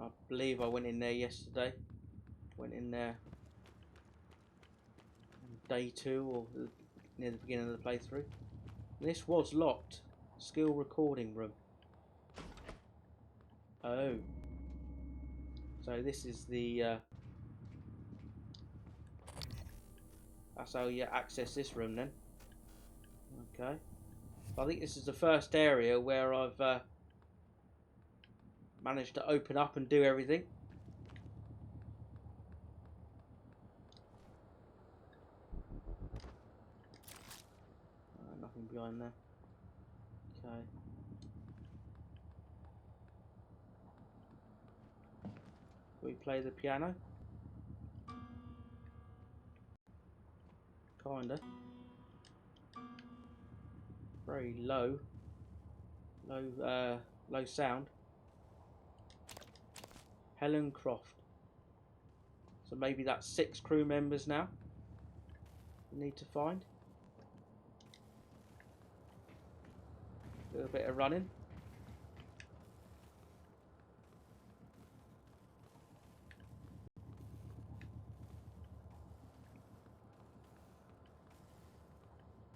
I believe I went in there yesterday. Went in there on day 2 or near the beginning of the playthrough. This was locked. Skill recording room. Oh. So this is the... that's how you access this room then. Okay. I think this is the first area where I've managed to open up and do everything. Nothing behind there. Okay. We play the piano? Kinda. Very low. Low sound. Helen Croft. So maybe that's 6 crew members now. We need to find. A little bit of running.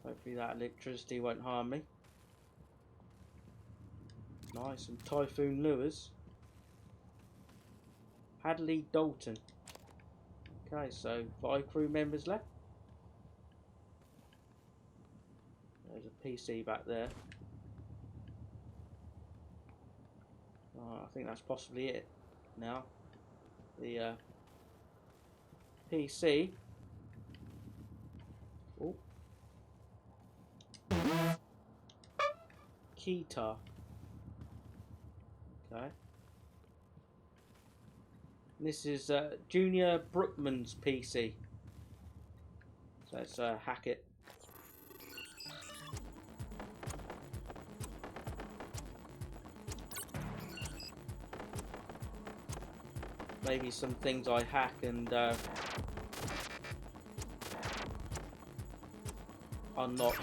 Hopefully that electricity won't harm me. Nice, some Typhoon lures. Hadley Dalton. Okay, so 5 crew members left. There's a PC back there. I think that's possibly it now. The PC. Oh. Keytar. Okay. This is Junior Brookman's PC. So let's hack it. Maybe some things I hack and unlock.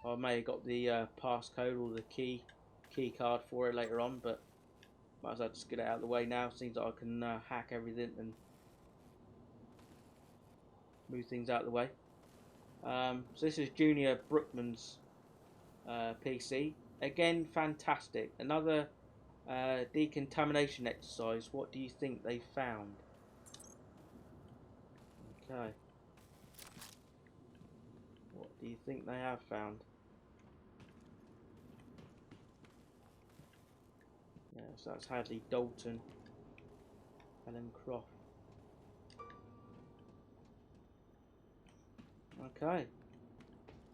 I may have got the passcode or the key card for it later on, but might as well just get it out of the way now. Seems like I can hack everything and move things out of the way. So this is Junior Brookman's PC. Again, fantastic. Another decontamination exercise. What do you think they found? Okay. What do you think they have found? Yeah, so that's Hadley Dalton, Helen Croft. Okay.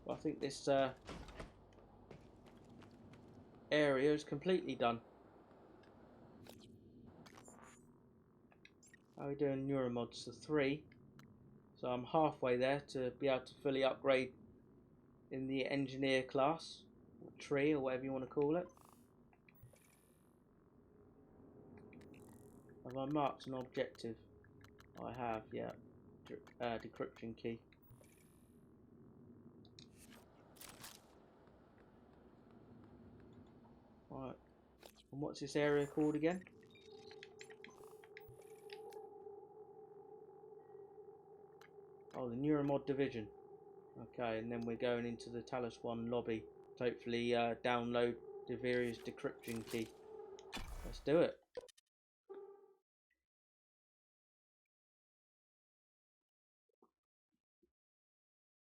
Well, I think this area is completely done. How are we doing neuromods to 3? So I'm halfway there to be able to fully upgrade in the engineer class, or tree, or whatever you want to call it. Have I marked an objective? I have, yeah. Decryption key. Right. And what's this area called again? Oh, the Neuromod division. Okay, and then we're going into the Talos 1 lobby to hopefully download the various decryption key. Let's do it.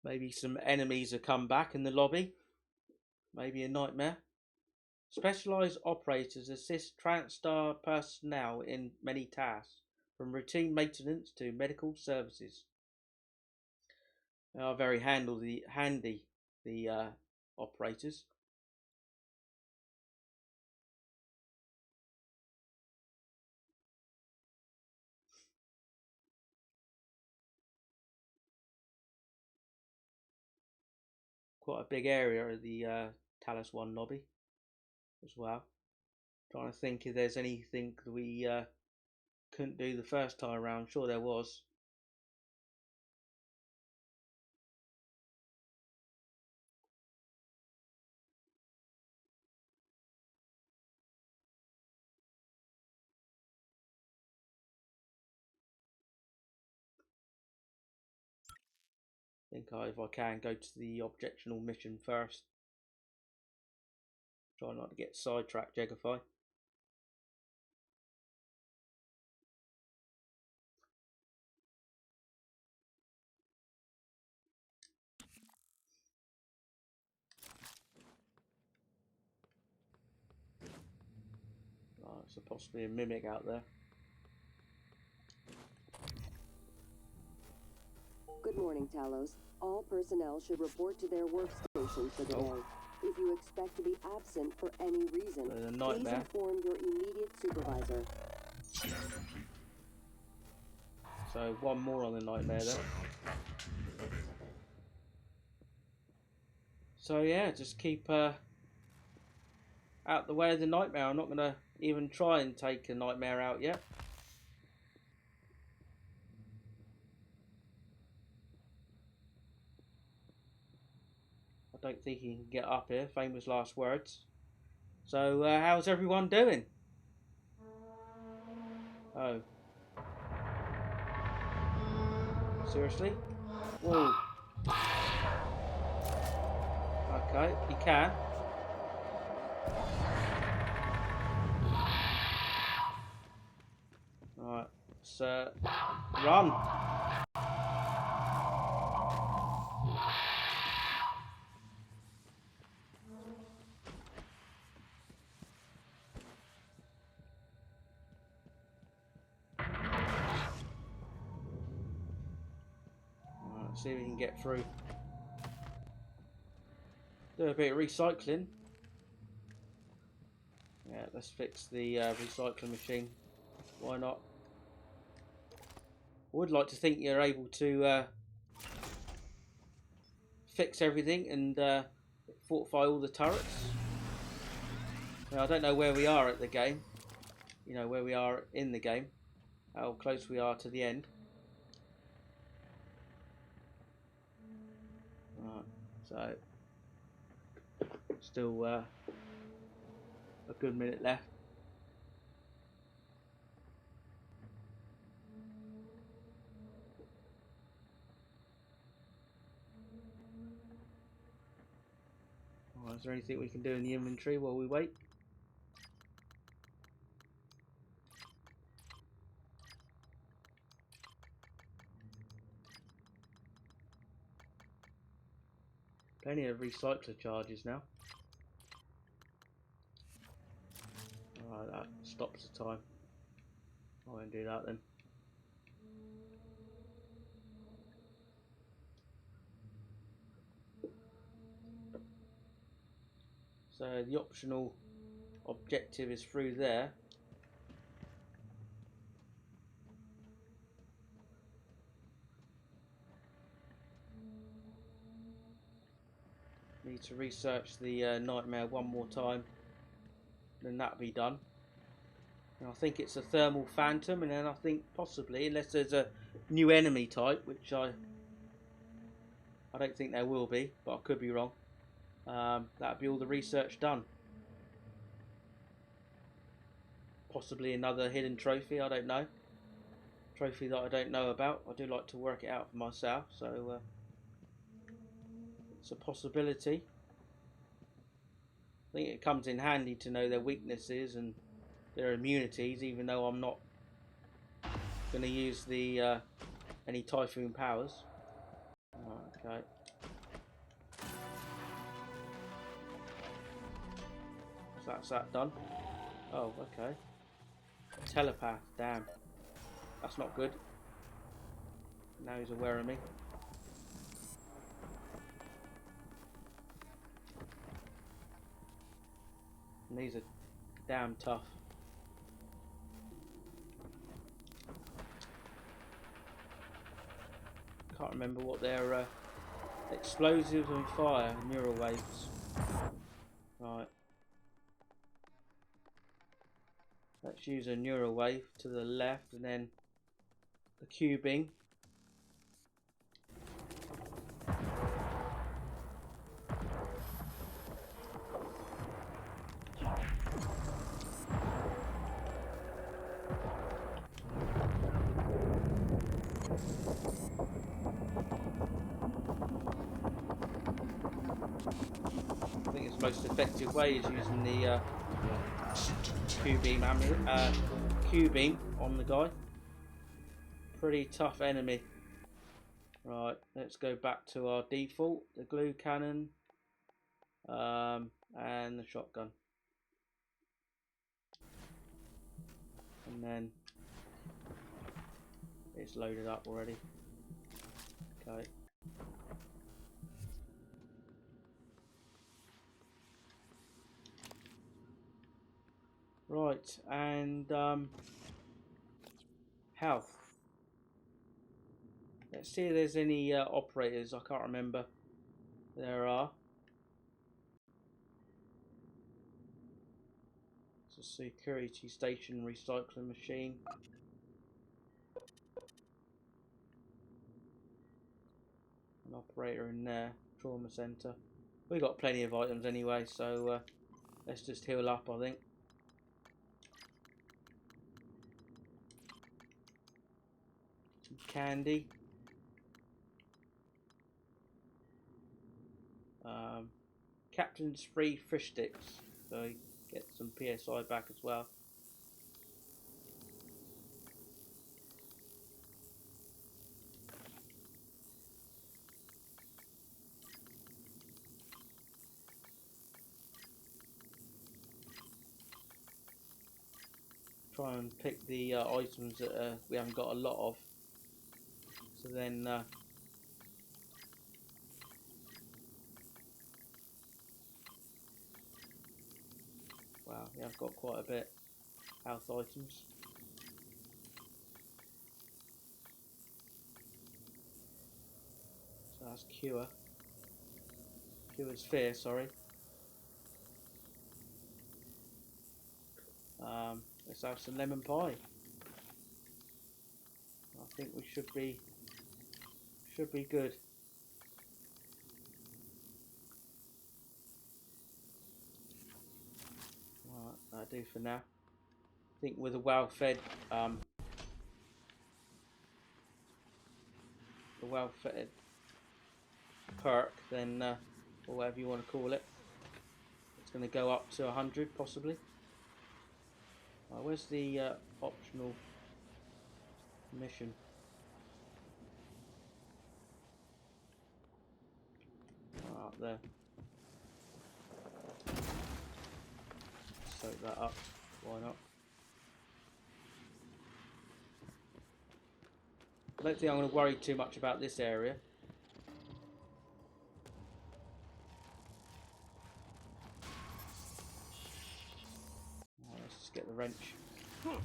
Maybe some enemies have come back in the lobby. Maybe a nightmare. Specialized operators assist Transstar personnel in many tasks, from routine maintenance to medical services. They are very handy, the operators. Quite a big area of the Talos 1 lobby as well. Trying to think if there's anything that we couldn't do the first time around. I'm sure there was. think if I can go to the objectional mission first. Try not to get sidetracked, Jegify. Oh, so possibly a mimic out there. Good morning, Talos. All personnel should report to their workstations for the day. If you expect to be absent for any reason, please inform your immediate supervisor. So one more on the nightmare then. So yeah, just keep out the way of the nightmare. I'm not going to even try and take a nightmare out yet. I don't think he can get up here. Famous last words. So how's everyone doing? Oh. Seriously? Whoa. Okay, you can. Alright, so run. Alright, see if we can get through. Do a bit of recycling. Yeah, let's fix the recycling machine. Why not? I would like to think you're able to fix everything and fortify all the turrets. Now, I don't know where we are at the game. You know, where we are in the game. How close we are to the end. Right, so still a good minute left. Right, is there anything we can do in the inventory while we wait? Plenty of recycler charges now. Alright, that stops the time. I won't do that then. So the optional objective is through there. Need to research the nightmare one more time. Then that'll be done. And I think it's a thermal phantom, and then I think possibly, unless there's a new enemy type, which I don't think there will be, but I could be wrong. That'll be all the research done. Possibly another hidden trophy, I don't know. Trophy that I don't know about. I do like to work it out for myself, so it's a possibility. I think it comes in handy to know their weaknesses and their immunities, even though I'm not going to use the any typhoon powers. Okay. So that's that done. Oh, okay. Telepath, damn. That's not good. Now he's aware of me. And these are damn tough. Can't remember what their explosives and fire neural waves. Right. Let's use a neural wave to the left and then the cubing. most effective way is using the Q-beam Q-beam on the guy. Pretty tough enemy. Right, let's go back to our default, the glue cannon, and the shotgun. And then it's loaded up already. Okay. Right, and health. Let's see if there's any operators. I can't remember. There are. It's a security station recycling machine. An operator in there. Trauma center. We got plenty of items anyway, so let's just heal up, I think. Some candy. Captain's free fish sticks, so you get some PSI back as well. Try and pick the items that we haven't got a lot of, so then wow, yeah, I've got quite a bit. Health items. So that's Cure. Cure's Fear, sorry. Let's have some lemon pie. I think we should be good. Alright, that'll do for now. I think with a well-fed perk, then or whatever you want to call it, it's going to go up to 100 possibly. Where's the optional mission? Up there. Soak that up. Why not? I don't think I'm going to worry too much about this area. Let's just get the wrench. Where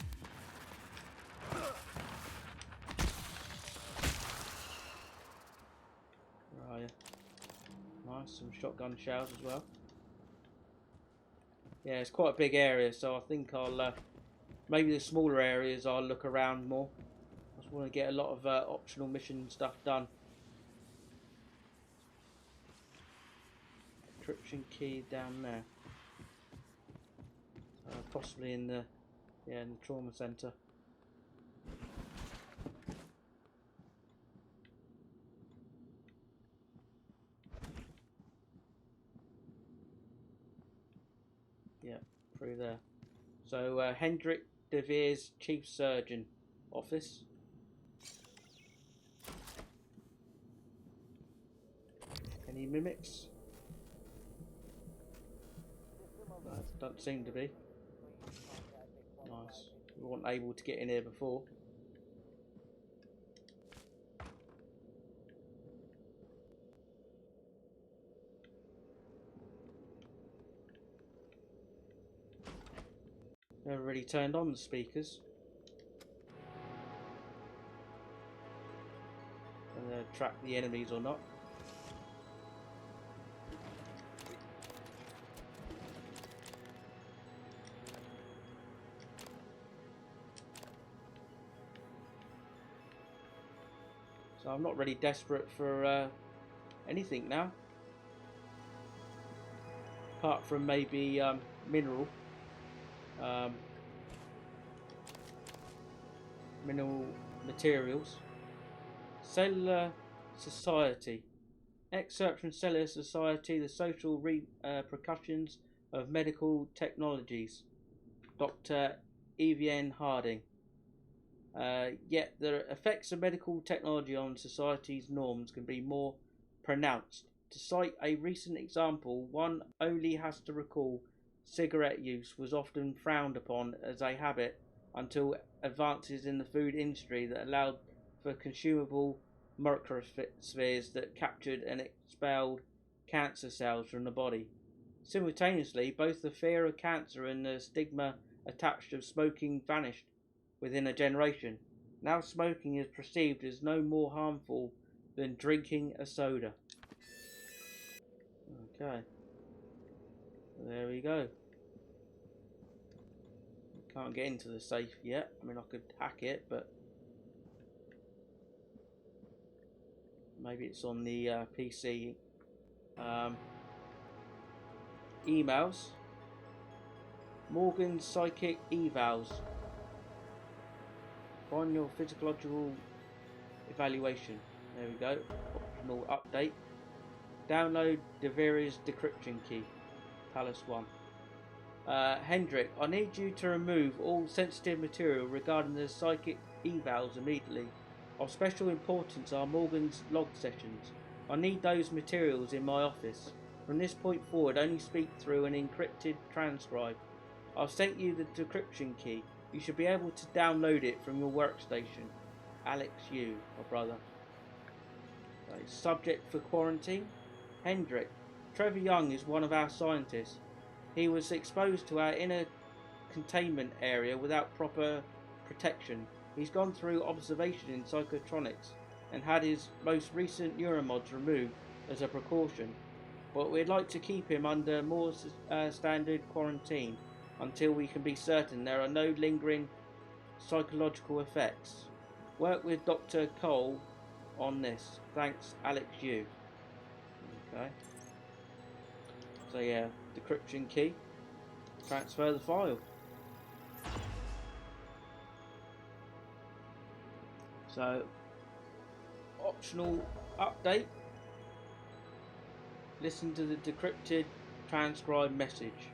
are you? Nice, some shotgun shells as well. Yeah, it's quite a big area, so I think I'll maybe the smaller areas I'll look around more. I just want to get a lot of optional mission stuff done. Encryption key down there. Possibly in the in the trauma center. Yeah, through there. So Hendrik de Veer's chief surgeon office. Any mimics? Don't seem to be. Nice. We weren't able to get in here before. Never really turned on the speakers. Whether they track the enemies or not. So I'm not really desperate for anything now. Apart from maybe mineral materials. Cellular Society. Excerpt from Cellular Society, The Social Repercussions of Medical Technologies. Dr. Evian Harding. Yet the effects of medical technology on society's norms can be more pronounced. To cite a recent example, one only has to recall cigarette use was often frowned upon as a habit until advances in the food industry that allowed for consumable microspheres that captured and expelled cancer cells from the body. Simultaneously, both the fear of cancer and the stigma attached to smoking vanished within a generation. Now smoking is perceived as no more harmful than drinking a soda. Okay. There we go. Can't get into the safe yet. I mean, I could hack it, but maybe it's on the PC. Emails. Morgan's psychic evals. Find your physiological evaluation. There we go. Optional update. Download Deveria's decryption key. Palace 1. Hendrik, I need you to remove all sensitive material regarding the psychic evals immediately. Of special importance are Morgan's log sessions. I need those materials in my office. From this point forward, only speak through an encrypted transcribe. I've sent you the decryption key. You should be able to download it from your workstation. Alex Yu, my brother. Subject for quarantine. Hendrik, Trevor Young is one of our scientists. He was exposed to our inner containment area without proper protection. He's gone through observation in psychotronics and had his most recent neuromods removed as a precaution. But we'd like to keep him under more standard quarantine until we can be certain there are no lingering psychological effects. Work with Dr. Cole on this. Thanks, Alex Yu. Okay. So yeah, decryption key. Transfer the file. So, optional update. Listen to the decrypted transcribed message.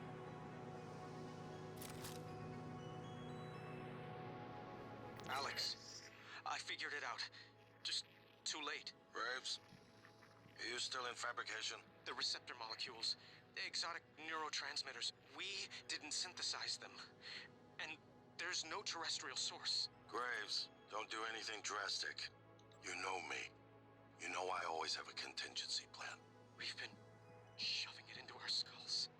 Alex, I figured it out. Just too late. Graves, are you still in fabrication? The receptor molecules, the exotic neurotransmitters, we didn't synthesize them. And there's no terrestrial source. Graves, don't do anything drastic. You know me. You know I always have a contingency plan. We've been shoving it into our skulls.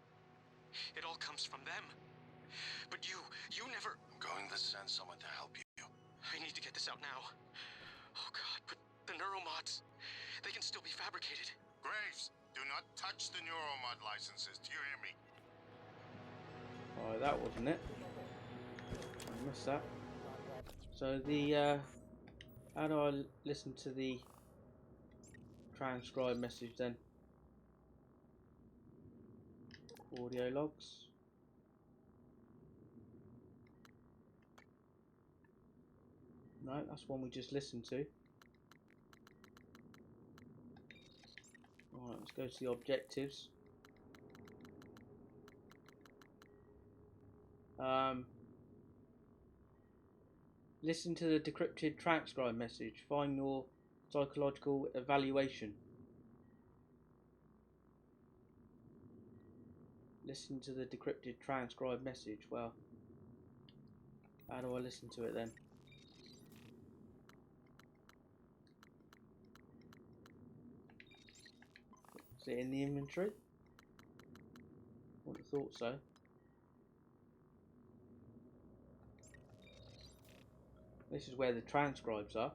It all comes from them. But you never... I'm going to send someone to help you. I need to get this out now. Oh God, but the neuromods, they can still be fabricated. Graves, do not touch the neuromod licenses. Do you hear me? Oh, that wasn't it. I missed that. So the how do I listen to the transcribed message then? Audio logs. No, that's one we just listened to. Alright, let's go to the objectives. Listen to the decrypted transcribe message. Find your psychological evaluation. Listen to the decrypted transcribe message. Well, how do I listen to it then? Is it in the inventory? Would have thought so. This is where the transcribes are.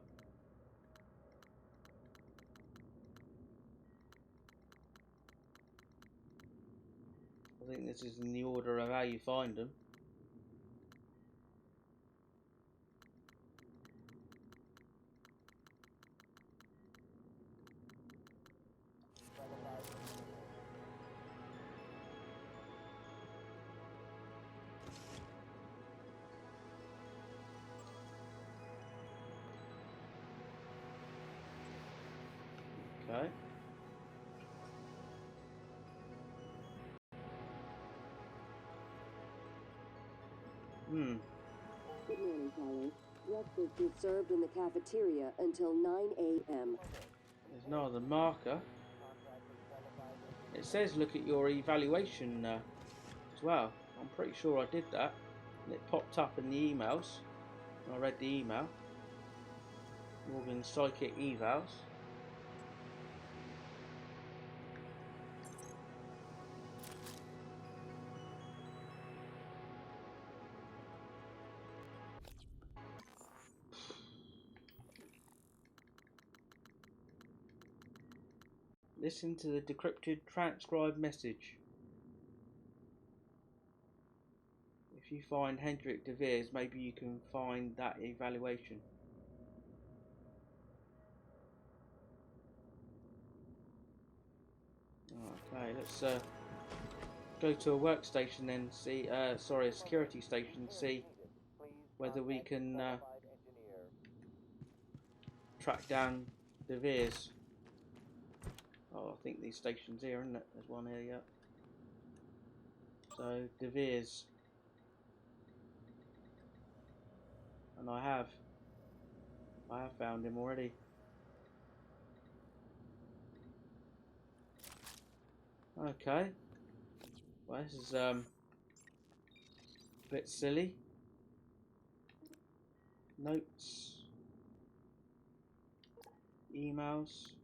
I think this is in the order of how you find them. Okay. Hmm. Good morning, Tyler. Breakfast is served in the cafeteria until 9 a.m. There's no other marker. It says look at your evaluation as well. I'm pretty sure I did that. And it popped up in the emails. And I read the email. Morgan Psychic Evals. Listen to the decrypted transcribed message. If you find Hendrik de Veers, maybe you can find that evaluation. Okay, let's go to a workstation then, see, sorry, a security station, see whether we can track down de Veers. Oh, I think these stations here, isn't it? There's one here, yeah. So, de Veers. And I have found him already. Okay. Well, this is a bit silly. Notes. Emails.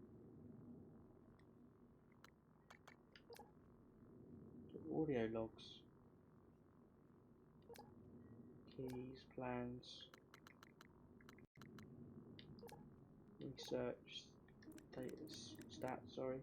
Audio logs. Keys, plans. Research. Data stats, sorry.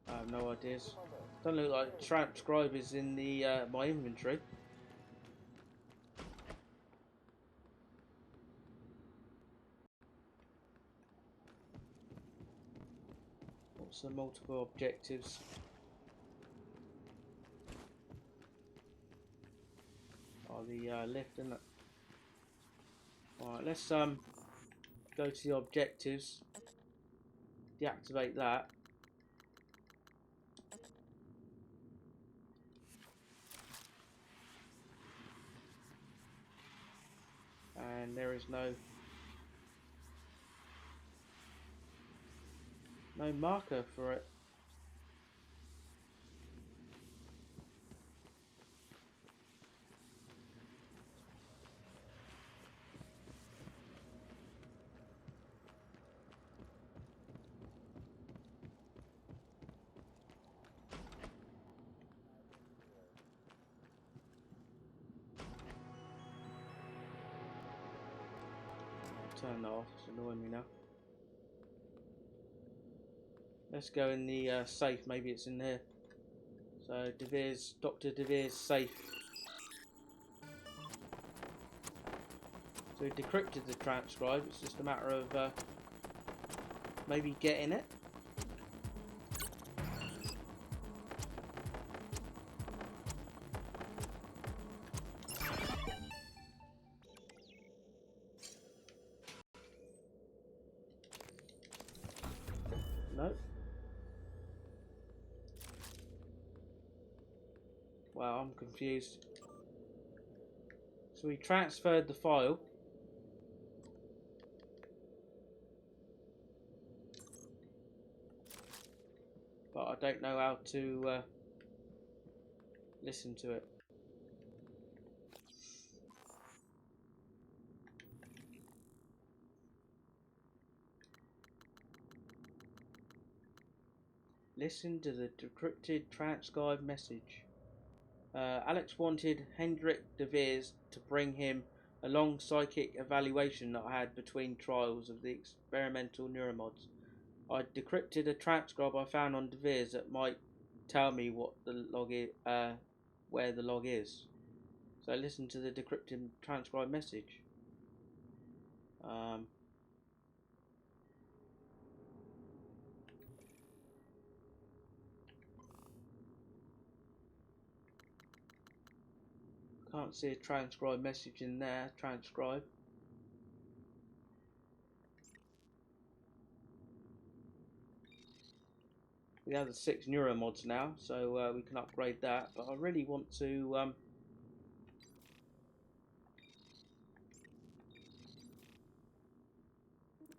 I have no ideas. Don't look like transcribe is in the my inventory. What's the multiple objectives? Oh, the lift, isn't it? Alright, let's go to the objectives. Deactivate that. And there is no marker for it. Turn that off, it's annoying me now. Let's go in the safe, maybe it's in there. So, de Veers, Dr. de Veers safe. So we decrypted the transcribe, it's just a matter of maybe getting it. No. Wow, I'm confused. So we transferred the file. But I don't know how to listen to it. Listen to the decrypted transcribed message. Alex wanted Hendrik de Veers to bring him a long psychic evaluation that I had between trials of the experimental neuromods. I decrypted a transcribe I found on de Veers that might tell me what the log is, where the log is. So listen to the decrypted transcribed message. Can't see a transcribed message in there. Transcribe. We have the 6 neuromods now, so we can upgrade that. But I really want to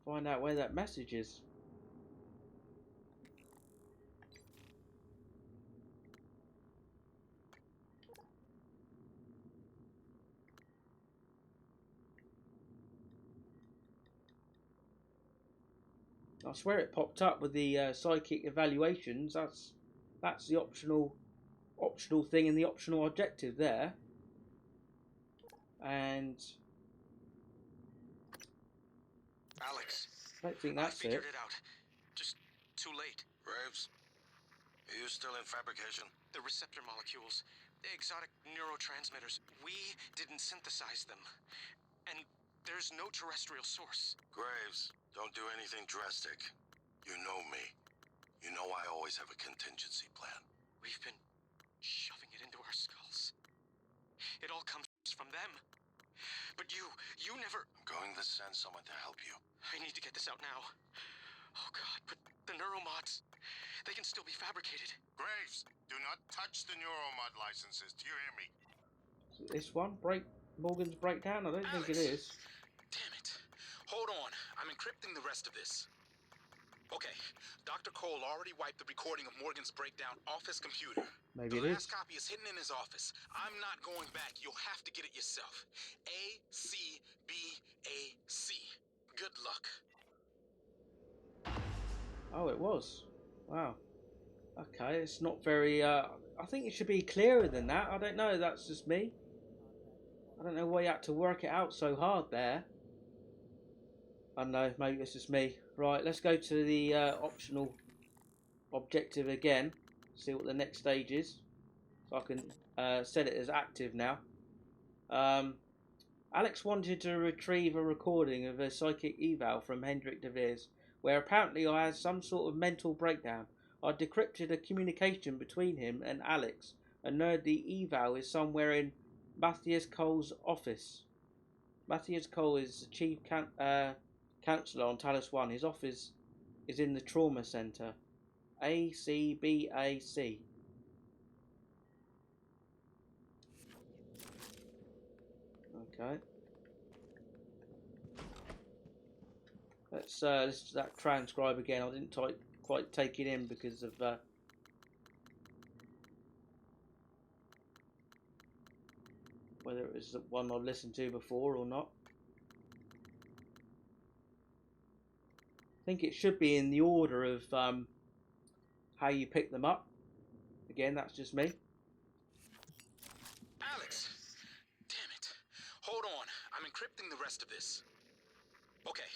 find out where that message is. I swear it popped up with the psychic evaluations. That's the optional thing in the optional objective there. And Alex, I don't think I that's figured it. it out. Just too late. Graves, are you still in fabrication? The receptor molecules, the exotic neurotransmitters, we didn't synthesize them. And there's no terrestrial source. Graves, don't do anything drastic. You know me. You know I always have a contingency plan. We've been shoving it into our skulls. It all comes from them. But you never... I'm going to send someone to help you. I need to get this out now. Oh God, but the neuromods, they can still be fabricated. Graves, do not touch the neuromod licenses. Do you hear me? This one, Morgan's breakdown. I don't think it is. Damn it. Hold on. I'm encrypting the rest of this. Okay. Dr. Cole already wiped the recording of Morgan's breakdown off his computer. Maybe The it last is. copy is hidden in his office. I'm not going back. You'll have to get it yourself. ACBAC. Good luck. Oh, it was. Wow. Okay, it's not very... I think it should be clearer than that. I don't know, that's just me. I don't know why you had to work it out so hard there. I don't know, maybe it's just me. Right, let's go to the optional objective again. See what the next stage is. So I can set it as active now. Alex wanted to retrieve a recording of a psychic eval from Hendrik de Veers, where apparently I had some sort of mental breakdown. I decrypted a communication between him and Alex and learned the eval is somewhere in Matthias Cole's office. Matthias Cole is the chief counsellor on Talos 1. His office is in the trauma centre. ACBAC. Okay. Let's that transcribe again. I didn't quite take it in because of whether it was the one I'd listened to before or not. I think it should be in the order of how you pick them up. Again, that's just me. Alex! Damn it. Hold on. I'm encrypting the rest of this. Okay.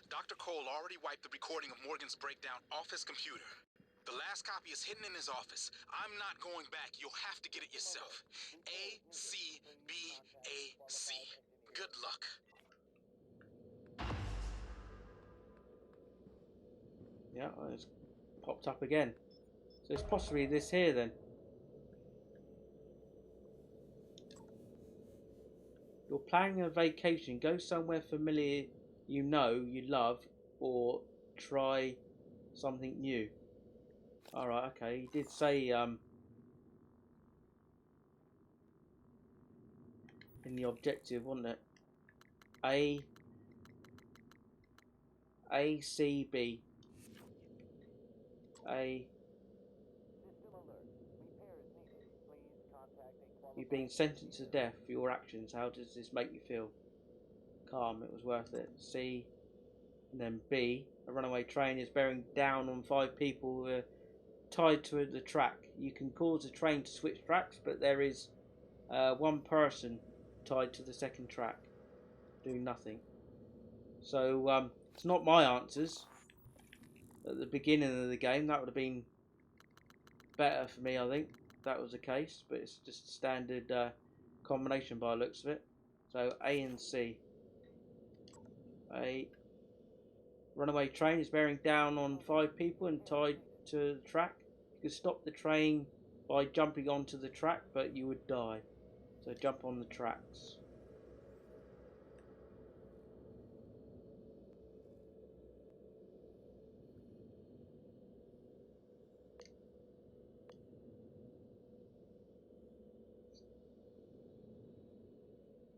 Dr. Cole already wiped the recording of Morgan's breakdown off his computer. The last copy is hidden in his office. I'm not going back. You'll have to get it yourself. ACBAC. Good luck. Yeah, it's popped up again. So it's possibly this here then. You're planning a vacation. Go somewhere familiar you know, you love, or try something new. Alright, okay. He did say in the objective, wasn't it? ACB. You've been sentenced to death for your actions. How does this make you feel? Calm, it was worth it. C, and then B, a runaway train is bearing down on 5 people who are tied to the track. You can cause the train to switch tracks, but there is 1 person tied to the second track, doing nothing. So it's not my answers at the beginning of the game. That would have been better for me, I think, if that was the case. But it's just standard combination by the looks of it. So A and C. A runaway train is bearing down on 5 people and tied to the track. You could stop the train by jumping onto the track, but you would die. So jump on the tracks.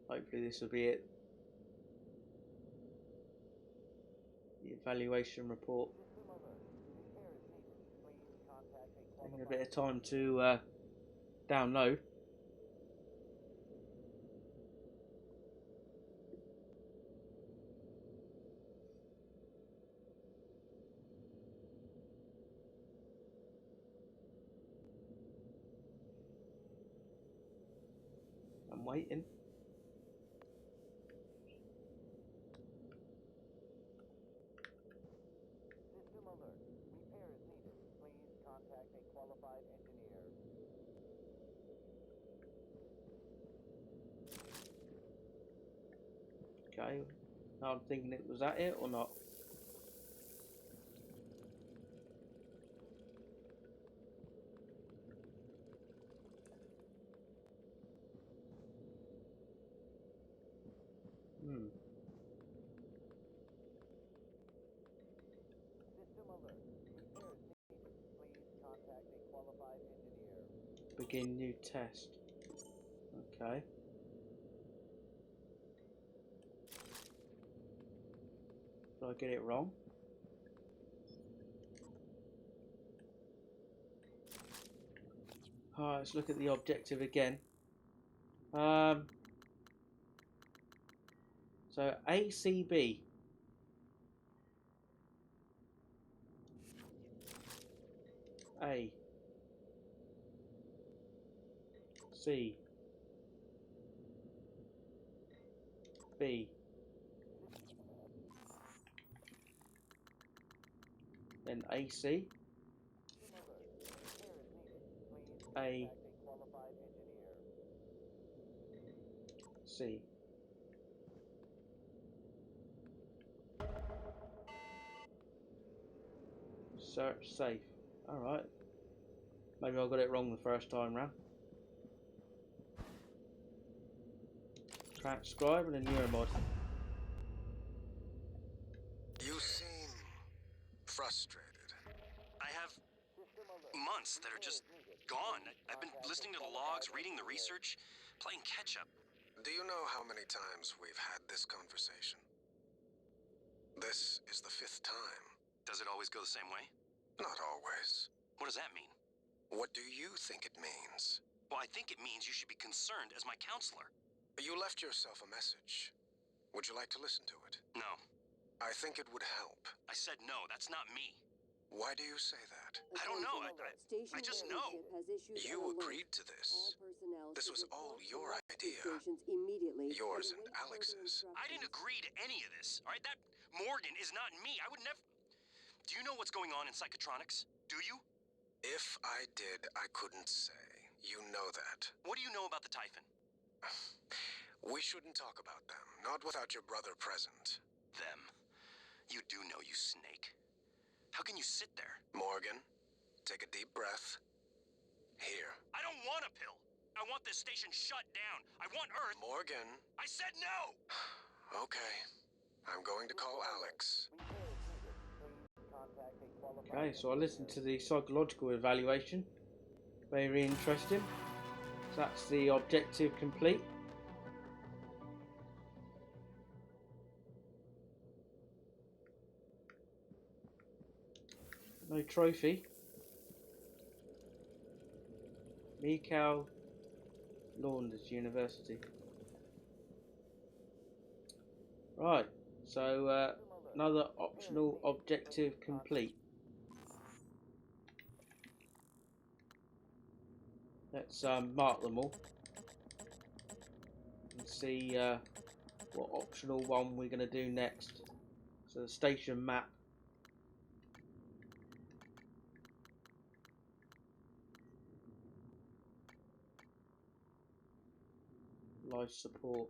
Hopefully this will be it. The evaluation report. Taking a bit of time to download. I'm waiting. System alert. Repair is needed. Please contact a qualified engineer. Okay. Now I'm thinking was that it or not? System alert. Repair is needed. Please contact a qualified engineer. Begin new test. Okay. Did I get it wrong? Alright, let's look at the objective again. So ACB. A. C. B. Then AC. A. C. Search safe. Alright. Maybe I got it wrong the first time round. Transcribe and a neuromod. You seem frustrated. I have months that are just gone. I've been listening to the logs, reading the research, playing catch up. Do you know how many times we've had this conversation? This is the 5th time. Does it always go the same way? Not always. What does that mean? What do you think it means? Well, I think it means you should be concerned as my counselor. You left yourself a message. Would you like to listen to it? No. I think it would help. I said no, that's not me. Why do you say that? I don't know. I just know. You agreed to this. This was all your idea. Yours and Alex's. I didn't agree to any of this. All right, that Morgan is not me. I would never. Do you know what's going on in psychotronics? Do you? If I did, I couldn't say. You know that. What do you know about the Typhon? We shouldn't talk about them. Not without your brother present. Them? You do know, you snake. How can you sit there? Morgan, take a deep breath. Here. I don't want a pill. I want this station shut down. I want Earth. Morgan. I said no! Okay. I'm going to call Alex. Okay, so I listened to the psychological evaluation. Very interesting. So that's the objective complete. No trophy. Mikhail Launders University. Right, so another optional objective complete. Let's mark them all and see what optional one we're going to do next. So the station map. Life support.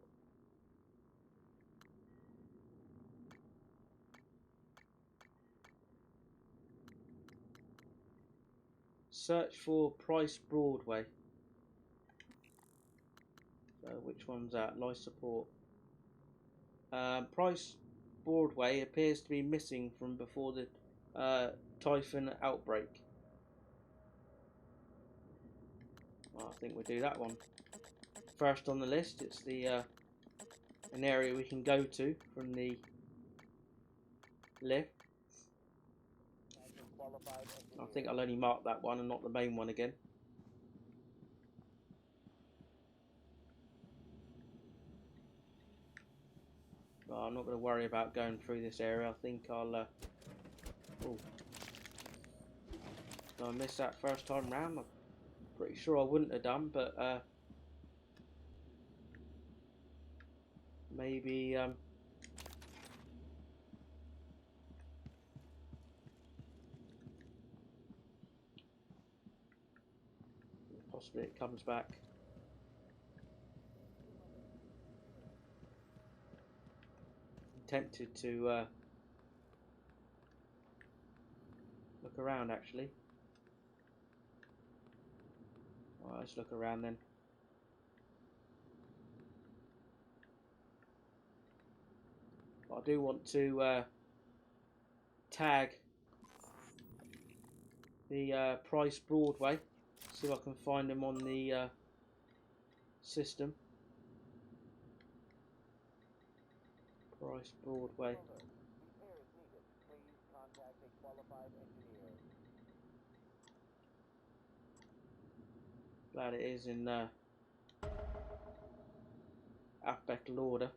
Search for Price Broadway. So which one's that? Life support. Price Broadway appears to be missing from before the typhoon outbreak. Well, I think we'll do that one first on the list. It's the an area we can go to from the lift. I think I'll only mark that one and not the main one again. Well, I'm not going to worry about going through this area. I think I'll... oh. Did I miss that first time round? I'm pretty sure I wouldn't have done, but... maybe... possibly it comes back. I'm tempted to... look around, actually. Alright, let's look around then. I do want to tag the Price Broadway, see if I can find them on the system. Price Broadway. Glad it is in alphabetical order.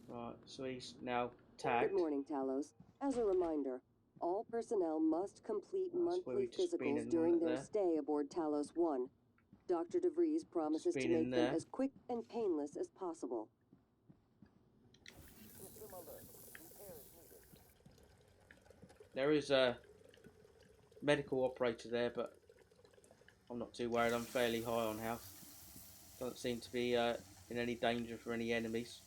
Right, so he's now tagged. Good morning, Talos. As a reminder, all personnel must complete monthly physicals during their stay aboard Talos 1. Dr. DeVries promises to make them as quick and painless as possible. There is a medical operator there, but I'm not too worried. I'm fairly high on health. Doesn't seem to be in any danger for any enemies.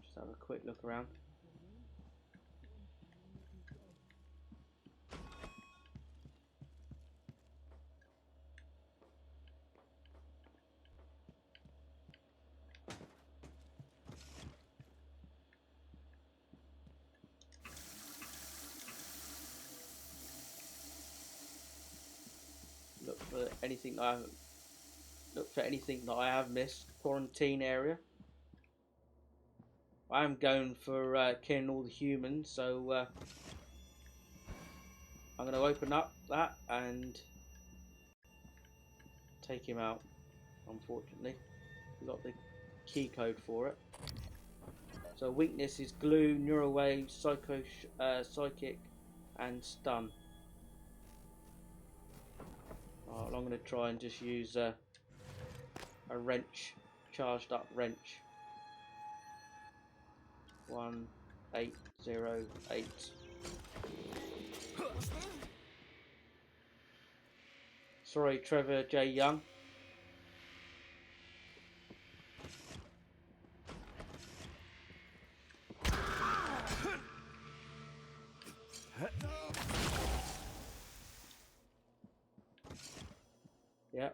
Just have a quick look around. Look for anything that I have missed. Quarantine area. I am going for killing all the humans, so I'm going to open up that and take him out. Unfortunately, we got the key code for it. So weakness is glue, neural wave, psychic, and stun. Right, I'm going to try and just use a wrench, charged up wrench. 1808. Sorry, Trevor J. Young. Yeah,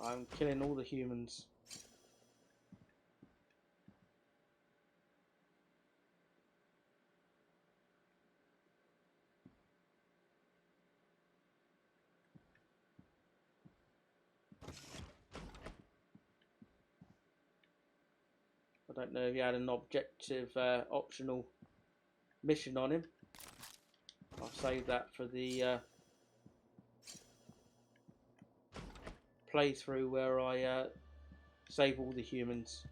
I'm killing all the humans. I don't know if he had an objective optional mission on him. I'll save that for the playthrough where I save all the humans.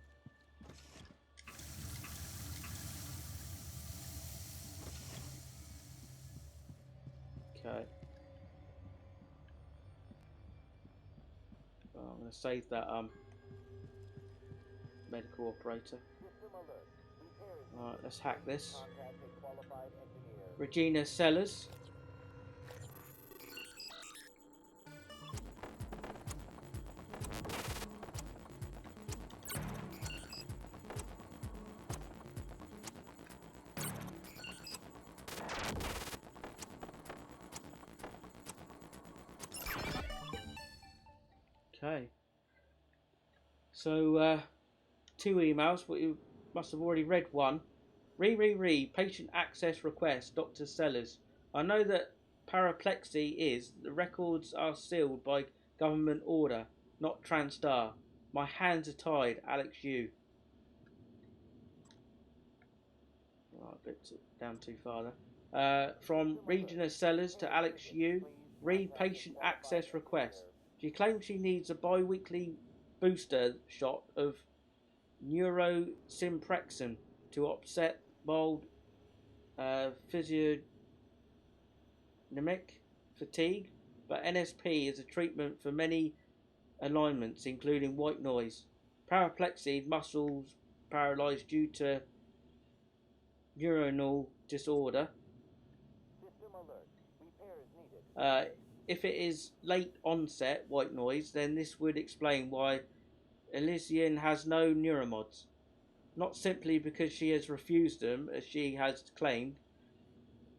Okay. Well, I'm going to save that medical operator. Alright, let's hack this. Regina Sellers. Okay. So, 2 emails, but you must have already read one. Patient access request, Dr. Sellers. I know that paraplexy is. The records are sealed by government order, not TranStar. My hands are tied, Alex Yu. Oh, a bit down too far there. From Regina Sellers to Alex Yu. Patient access request. She claims she needs a bi-weekly booster shot of neurosimprexin to offset mild physiognomic fatigue, but NSP is a treatment for many alignments, including white noise, paraplexy, muscles paralyzed due to neuronal disorder. If it is late onset white noise, then this would explain why Elysian has no neuromods. Not simply because she has refused them, as she has claimed.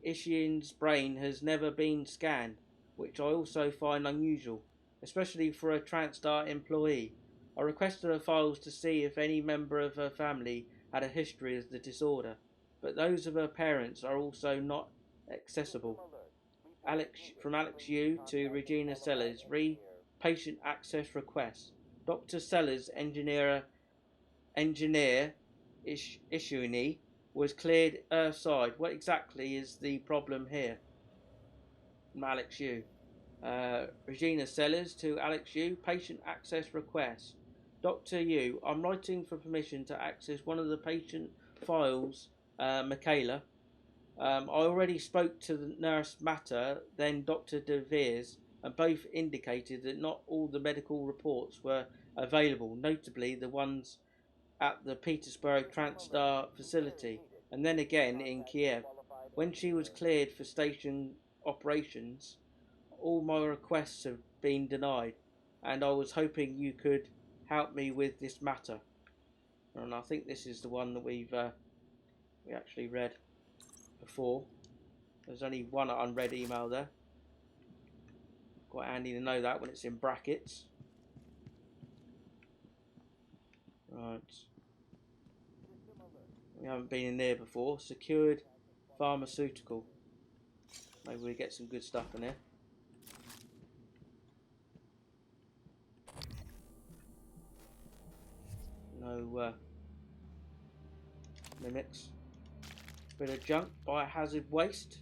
Ishian's brain has never been scanned, which I also find unusual, especially for a TranStar employee. I requested her files to see if any member of her family had a history of the disorder, but those of her parents are also not accessible. From Alex Yu to Regina Sellers, patient access request. Dr. Sellers, engineer Ishioni, was cleared Earthside. What exactly is the problem here? From Alex Yu. Regina Sellers to Alex Yu, patient access request. Dr. Yu, I'm writing for permission to access one of the patient files, Michaela. I already spoke to the nurse Matter, then Dr. De Veers, and both indicated that not all the medical reports were available, notably the ones at the Petersburg TranStar facility, and then again in Kiev. When she was cleared for station operations, all my requests have been denied, and I was hoping you could help me with this matter. And I think this is the one that we actually read before. There's only one unread email there. Quite handy to know that when it's in brackets. Right. We haven't been in there before. Secured pharmaceutical. Maybe we get some good stuff in there. No mimics. Bit of junk. Biohazard waste.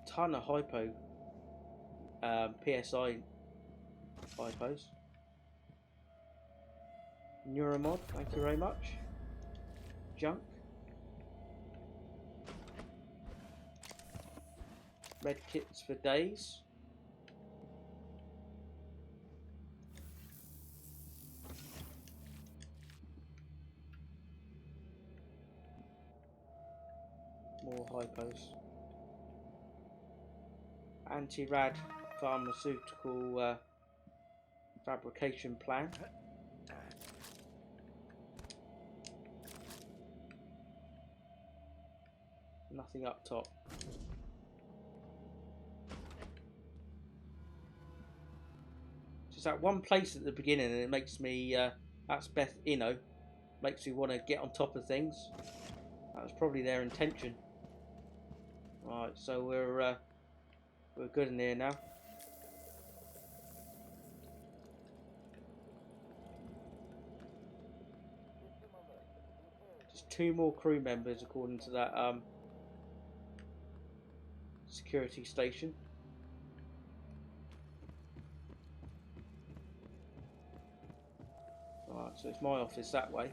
Ton of hypo. PSI hypos. Neuromod, thank you very much. Junk. Red kits for days. More hypos. Anti-rad pharmaceutical fabrication plan. Nothing up top. Just that one place at the beginning, and it makes me. That's Beth Inno. Makes me want to get on top of things. That was probably their intention. Right, so we're good in here now. Just 2 more crew members according to that security station. Right, so it's my office that way.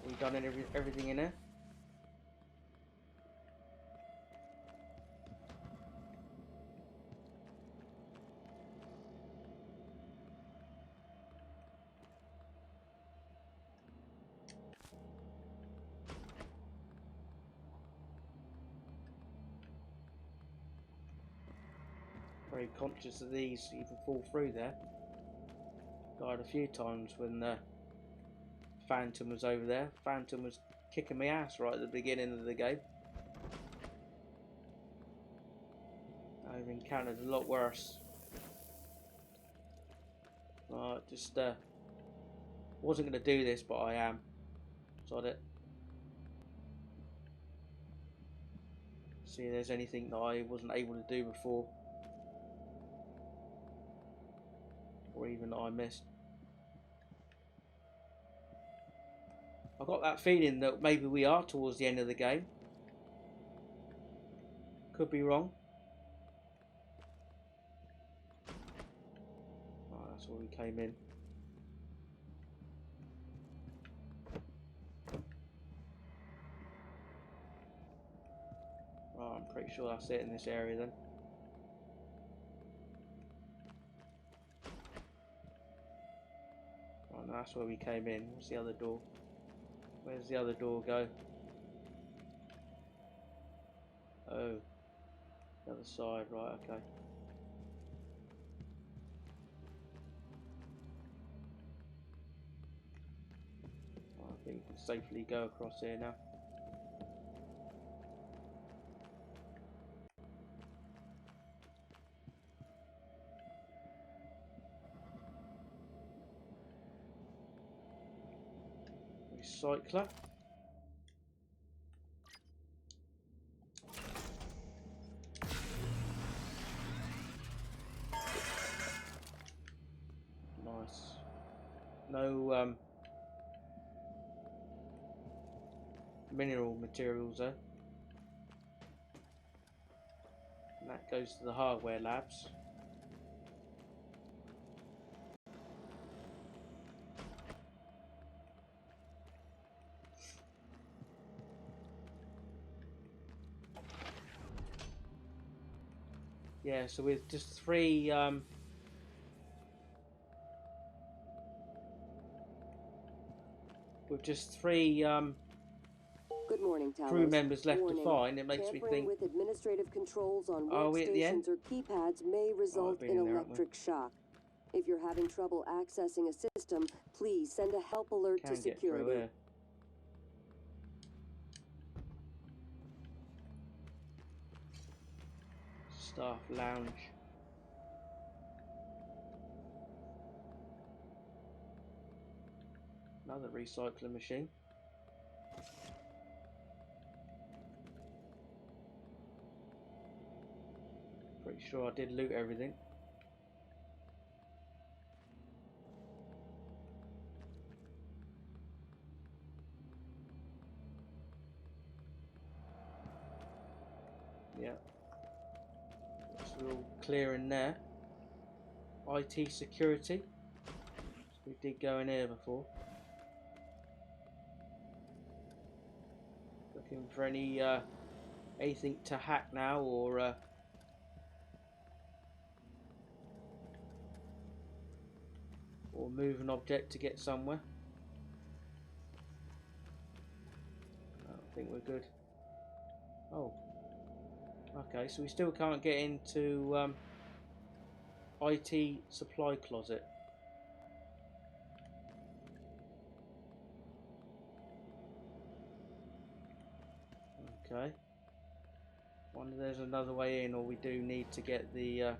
We've done everything in there. Very conscious of these even fall through there. Died a few times when the Phantom was over there. Phantom was kicking my ass right at the beginning of the game. I've encountered a lot worse. Just wasn't going to do this, but I am. Sod it. See if there's anything that I wasn't able to do before, or even that I missed. I got that feeling that maybe we are towards the end of the game. Could be wrong. Oh, that's where we came in. Oh, I'm pretty sure that's it in this area then. Oh, no, that's where we came in. What's the other door? Where's the other door go? Oh, the other side, right, okay. I think we can safely go across here now. Recycler. Nice. No mineral materials there. And that goes to the hardware labs. Yeah, so with just three Good morning, Talos. crew members left Warning. to find, it makes me Tampering think, with administrative controls on are we at the end? workstations or keypads may result been in in there, haven't we? electric shock. If you're having trouble accessing a system, please send a help alert to Can get through security. here. Staff lounge. Another recycling machine. Pretty sure I did loot everything. Yeah. Looks all clear in there. IT security. We did go in here before. Looking for any anything to hack now, or move an object to get somewhere. I think we're good. Oh, okay. So we still can't get into IT supply closet. Okay. Wonder there's another way in, or we do need to get the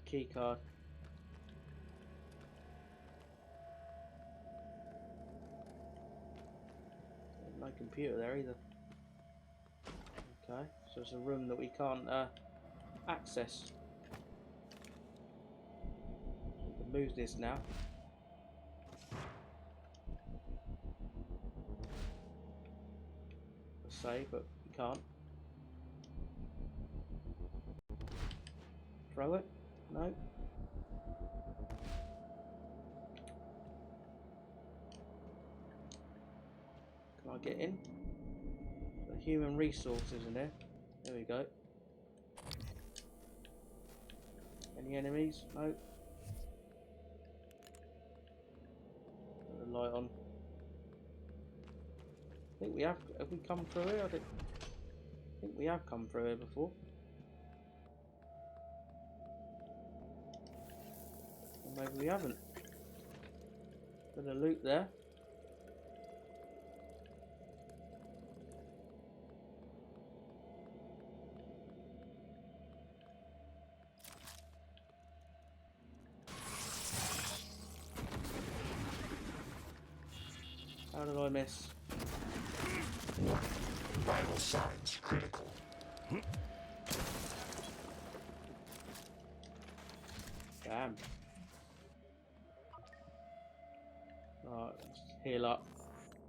key card. No computer there either. Okay, so it's a room that we can't access. So we can move this now. Say, but we can't. Throw it? No. Can I get in? The human resources in there. There we go. Any enemies? No. Put the light on. I think we have we come through here? I think think we have come through here before. Or maybe we haven't. Bit of loot there. How did I miss? Vital signs critical. Damn. Right, let's heal up.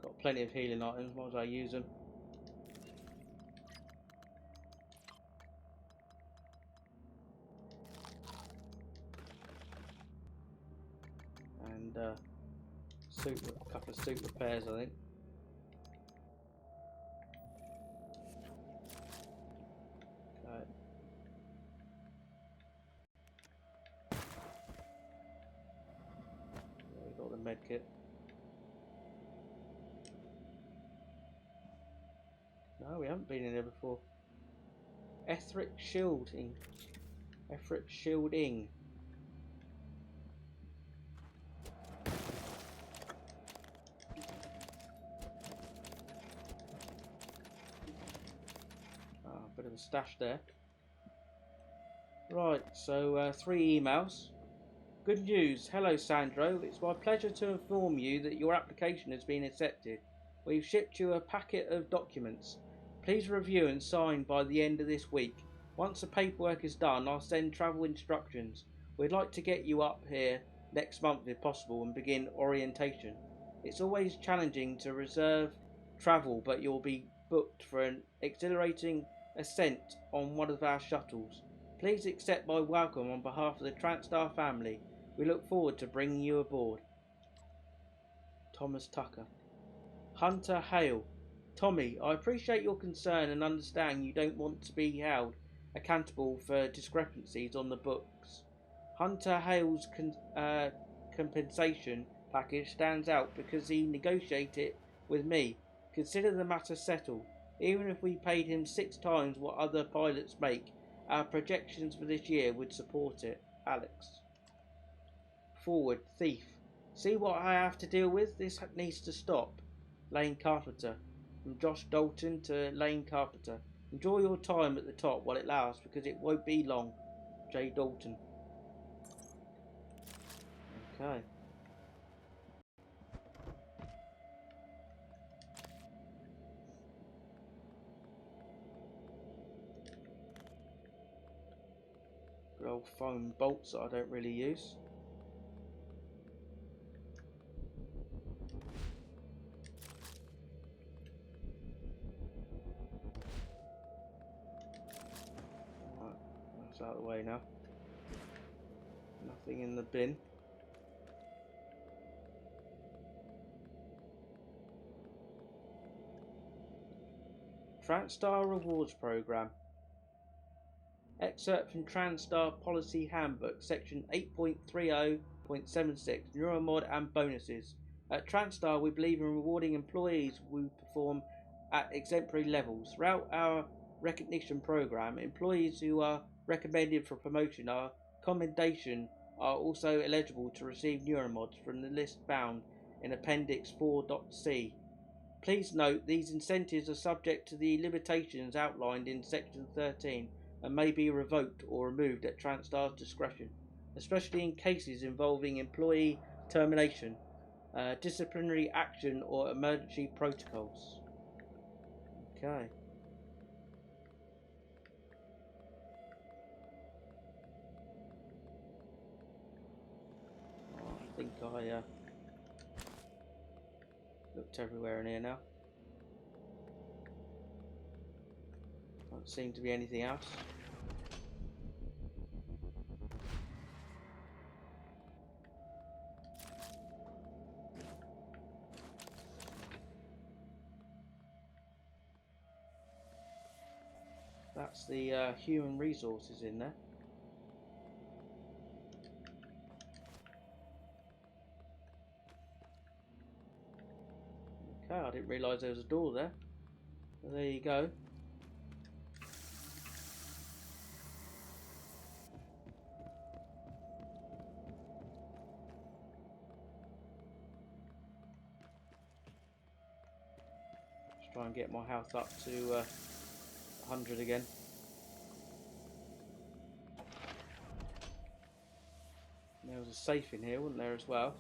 Got plenty of healing items, might as well use them. And a couple of suit repairs, I think. Okay. We got the med kit. No, we haven't been in there before. Etheric shielding. Etheric shielding. Bit of a stash there. Right, so 3 emails. Good news. Hello, Sandro. It's my pleasure to inform you that your application has been accepted. We've shipped you a packet of documents. Please review and sign by the end of this week. Once the paperwork is done, I'll send travel instructions. We'd like to get you up here next month if possible and begin orientation. It's always challenging to reserve travel, but you'll be booked for an exhilarating ascent on one of our shuttles. Please accept my welcome on behalf of the TransStar family. We look forward to bringing you aboard. Thomas Tucker. Hunter Hale. Tommy, I appreciate your concern and understand you don't want to be held accountable for discrepancies on the books. Hunter Hale's compensation package stands out because he negotiated it with me. Consider the matter settled. Even if we paid him 6 times what other pilots make, our projections for this year would support it. Alex. Forward, thief. See what I have to deal with? This needs to stop. Lane Carpenter. From Josh Dalton to Lane Carpenter. Enjoy your time at the top while it lasts, because it won't be long. J. Dalton. Okay. Good old foam bolts that I don't really use. Right, that's out of the way now. Nothing in the bin. TransStar Rewards Program. Excerpt from TransStar Policy Handbook, Section 8.30.76, Neuromod and Bonuses. At TransStar, we believe in rewarding employees who perform at exemplary levels. Throughout our recognition program, employees who are recommended for promotion or commendation are also eligible to receive Neuromods from the list found in Appendix 4.c. Please note these incentives are subject to the limitations outlined in Section 13 and may be revoked or removed at TransStar's discretion, especially in cases involving employee termination, disciplinary action or emergency protocols. Okay. I think I looked everywhere in here now. Don't seem to be anything else. That's the human resources in there. Okay, I didn't realise there was a door there. Well, there you go. Try and get my health up to 100 again. There was a safe in here, wasn't there, as well?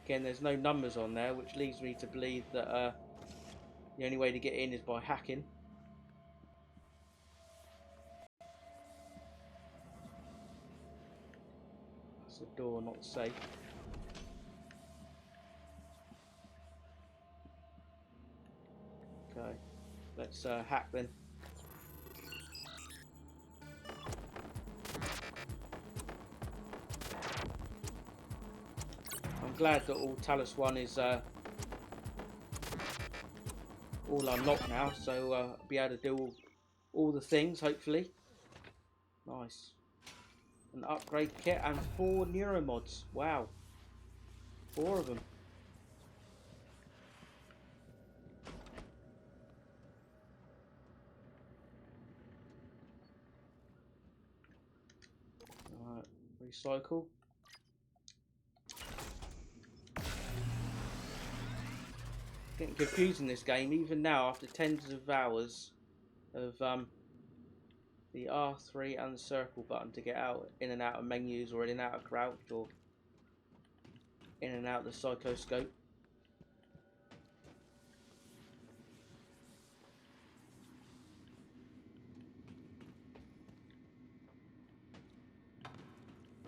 Again, there's no numbers on there, which leads me to believe that the only way to get in is by hacking. That's the door, not the safe. Okay, let's hack then. I'm glad that all Talos 1 is all unlocked now, so I'll be able to do all the things, hopefully. Nice. An upgrade kit and 4 neuromods. Wow. 4 of them. Alright, recycle. Getting confused in this game, even now after tens of hours of the R3 and the circle button to get out in and out of menus, or in and out of crouch, or in and out of the psychoscope.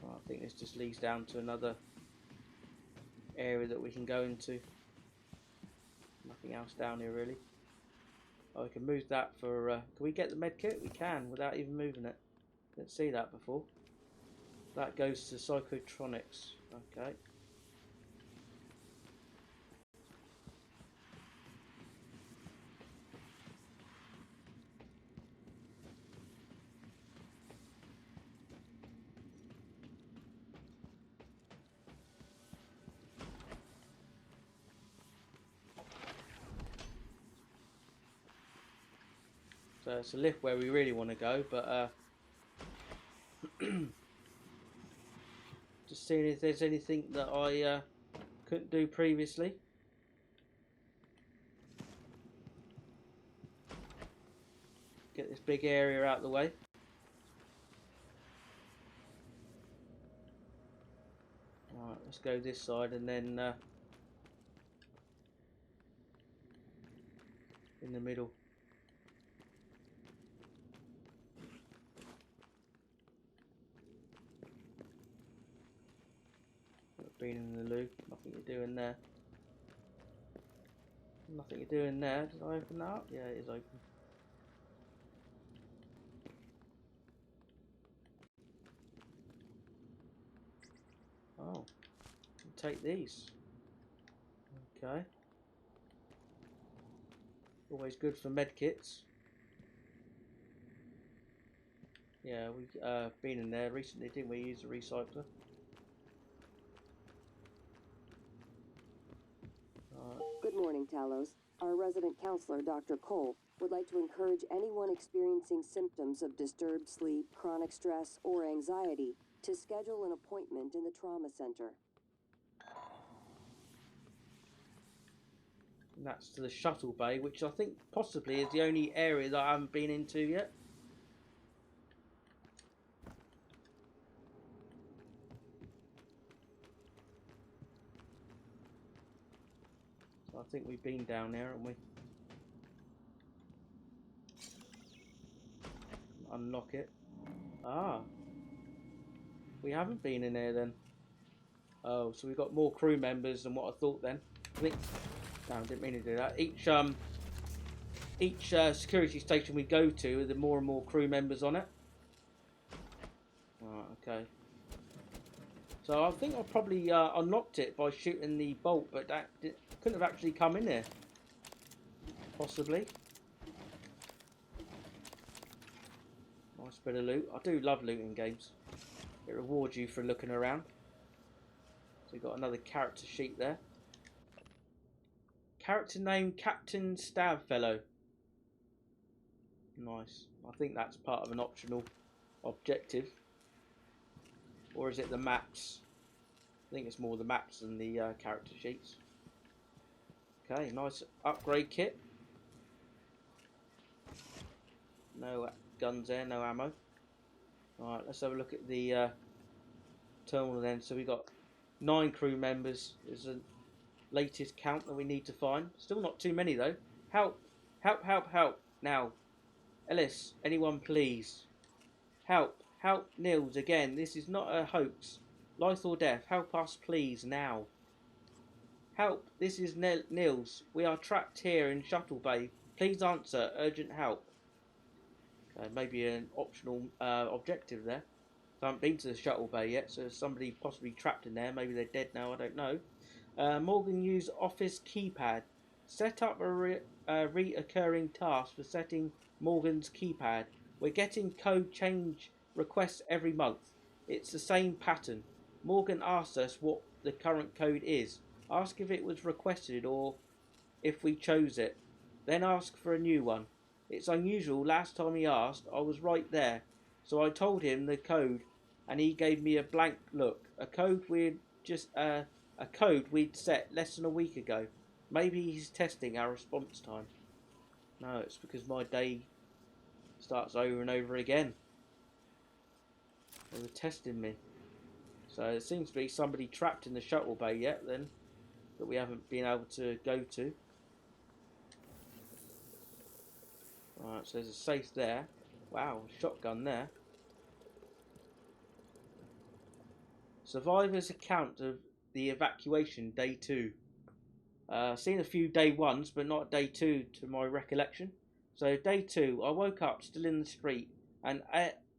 Well, I think this just leads down to another area that we can go into. Nothing else down here really. Oh, we can move that for... can we get the med kit? We can, without even moving it. Didn't see that before. That goes to psychotronics. Okay. So it's a lift where we really want to go, but just seeing if there's anything that I couldn't do previously. Get this big area out of the way. Alright, let's go this side and then in the middle. Been in the loo, nothing to do in there. Nothing to do in there. Did I open that up? Yeah, it is open. Oh, take these. Okay. Always good for med kits. Yeah, we've been in there recently, didn't we? Use a recycler. Good morning, Talos. Our resident counselor, Dr. Cole, would like to encourage anyone experiencing symptoms of disturbed sleep, chronic stress, or anxiety to schedule an appointment in the trauma center. And that's to the shuttle bay, which I think possibly is the only area that I haven't been into yet. So I think we've been down there, haven't we? Unlock it. Ah. We haven't been in there then. Oh, so we've got more crew members than what I thought then. I think... No, I didn't mean to do that. Each security station we go to, there are more and more crew members on it. Right, okay. So I think I probably unlocked it by shooting the bolt, but that couldn't have actually come in there. Possibly. Nice bit of loot. I do love looting games. It rewards you for looking around. So we've got another character sheet there. Character name Captain Stabfellow. Nice. I think that's part of an optional objective. Or is it the maps? I think it's more the maps than the character sheets. Okay, nice upgrade kit. No guns there, no ammo. Alright, let's have a look at the terminal then. So we got 9 crew members. Is the latest count that we need to find. Still not too many though. Help! Help! Help! Help! Now, Ellis, anyone please? Help! Help! Nils, again. This is not a hoax. Life or death. Help us please now. Help! This is Nils. We are trapped here in Shuttle Bay. Please answer. Urgent help. Maybe an optional objective there. I haven't been to the Shuttle Bay yet, so there's somebody possibly trapped in there. Maybe they're dead now, I don't know. Morgan used office keypad. Set up a reoccurring task for setting Morgan's keypad. We're getting code change requests every month. It's the same pattern. Morgan asked us what the current code is. Ask if it was requested or if we chose it. Then ask for a new one. It's unusual. Last time he asked, I was right there. So I told him the code and he gave me a blank look. A code we'd set less than a week ago. Maybe he's testing our response time. No, it's because my day starts over and over again. They were testing me. So there seems to be somebody trapped in the shuttle bay yet then, that we haven't been able to go to. Alright, so there's a safe there. Wow, shotgun there. Survivor's account of the evacuation, day 2. Seen a few day 1s, but not day 2 to my recollection. So day 2, I woke up still in the street, and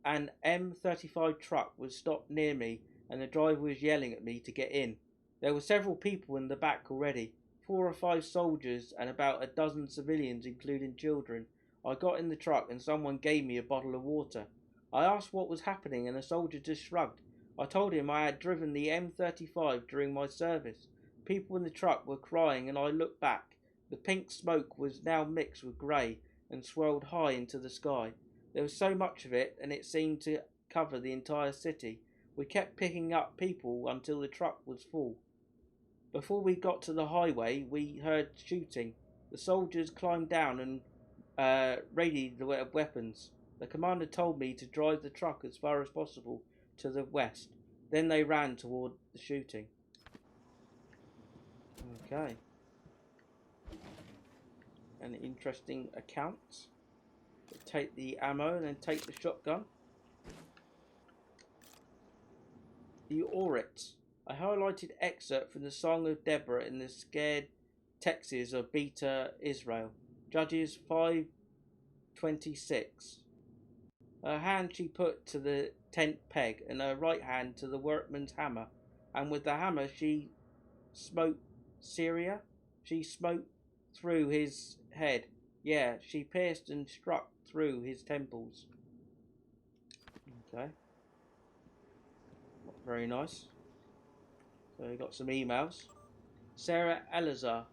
an M35 truck was stopped near me, and the driver was yelling at me to get in. There were several people in the back already, 4 or 5 soldiers and about a dozen civilians, including children. I got in the truck and someone gave me a bottle of water. I asked what was happening and the soldier just shrugged. I told him I had driven the M35 during my service. People in the truck were crying and I looked back. The pink smoke was now mixed with grey and swirled high into the sky. There was so much of it and it seemed to cover the entire city. We kept picking up people until the truck was full. Before we got to the highway, we heard shooting. The soldiers climbed down and readied the weapons. The commander told me to drive the truck as far as possible to the west. Then they ran toward the shooting. Okay. An interesting account. Take the ammo and then take the shotgun. The Orit. I highlighted excerpt from the Song of Deborah in the scared Texas of Beta Israel. Judges 5:26. Her hand she put to the tent peg and her right hand to the workman's hammer, and with the hammer she smote Syria. She smote through his head. Yeah, she pierced and struck through his temples. Okay. Very nice. So we got some emails. Sarah Elazar.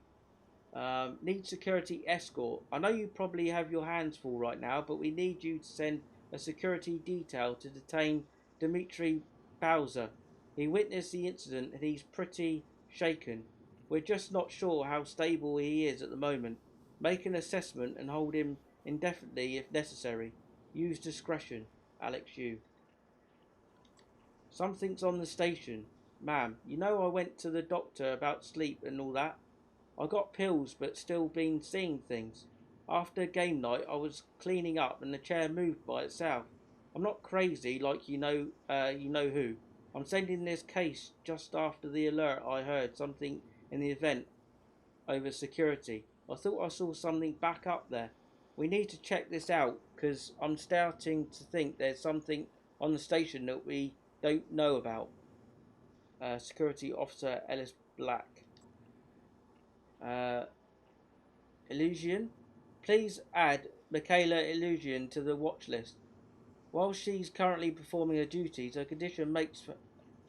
Need security escort. I know you probably have your hands full right now, but we need you to send a security detail to detain Dmitry Bowser. He witnessed the incident and he's pretty shaken. We're just not sure how stable he is at the moment. Make an assessment and hold him indefinitely if necessary. Use discretion. Alex Yu. Something's on the station. Ma'am, you know I went to the doctor about sleep and all that. I got pills but still been seeing things. After game night I was cleaning up and the chair moved by itself. I'm not crazy like you know who. I'm sending this case just after the alert I heard something in the event over security. I thought I saw something back up there. We need to check this out because I'm starting to think there's something on the station that we don't know about. Security Officer Ellis Black. Illusion. Please add Michaela Illusion to the watch list. While she's currently performing her duties, her condition makes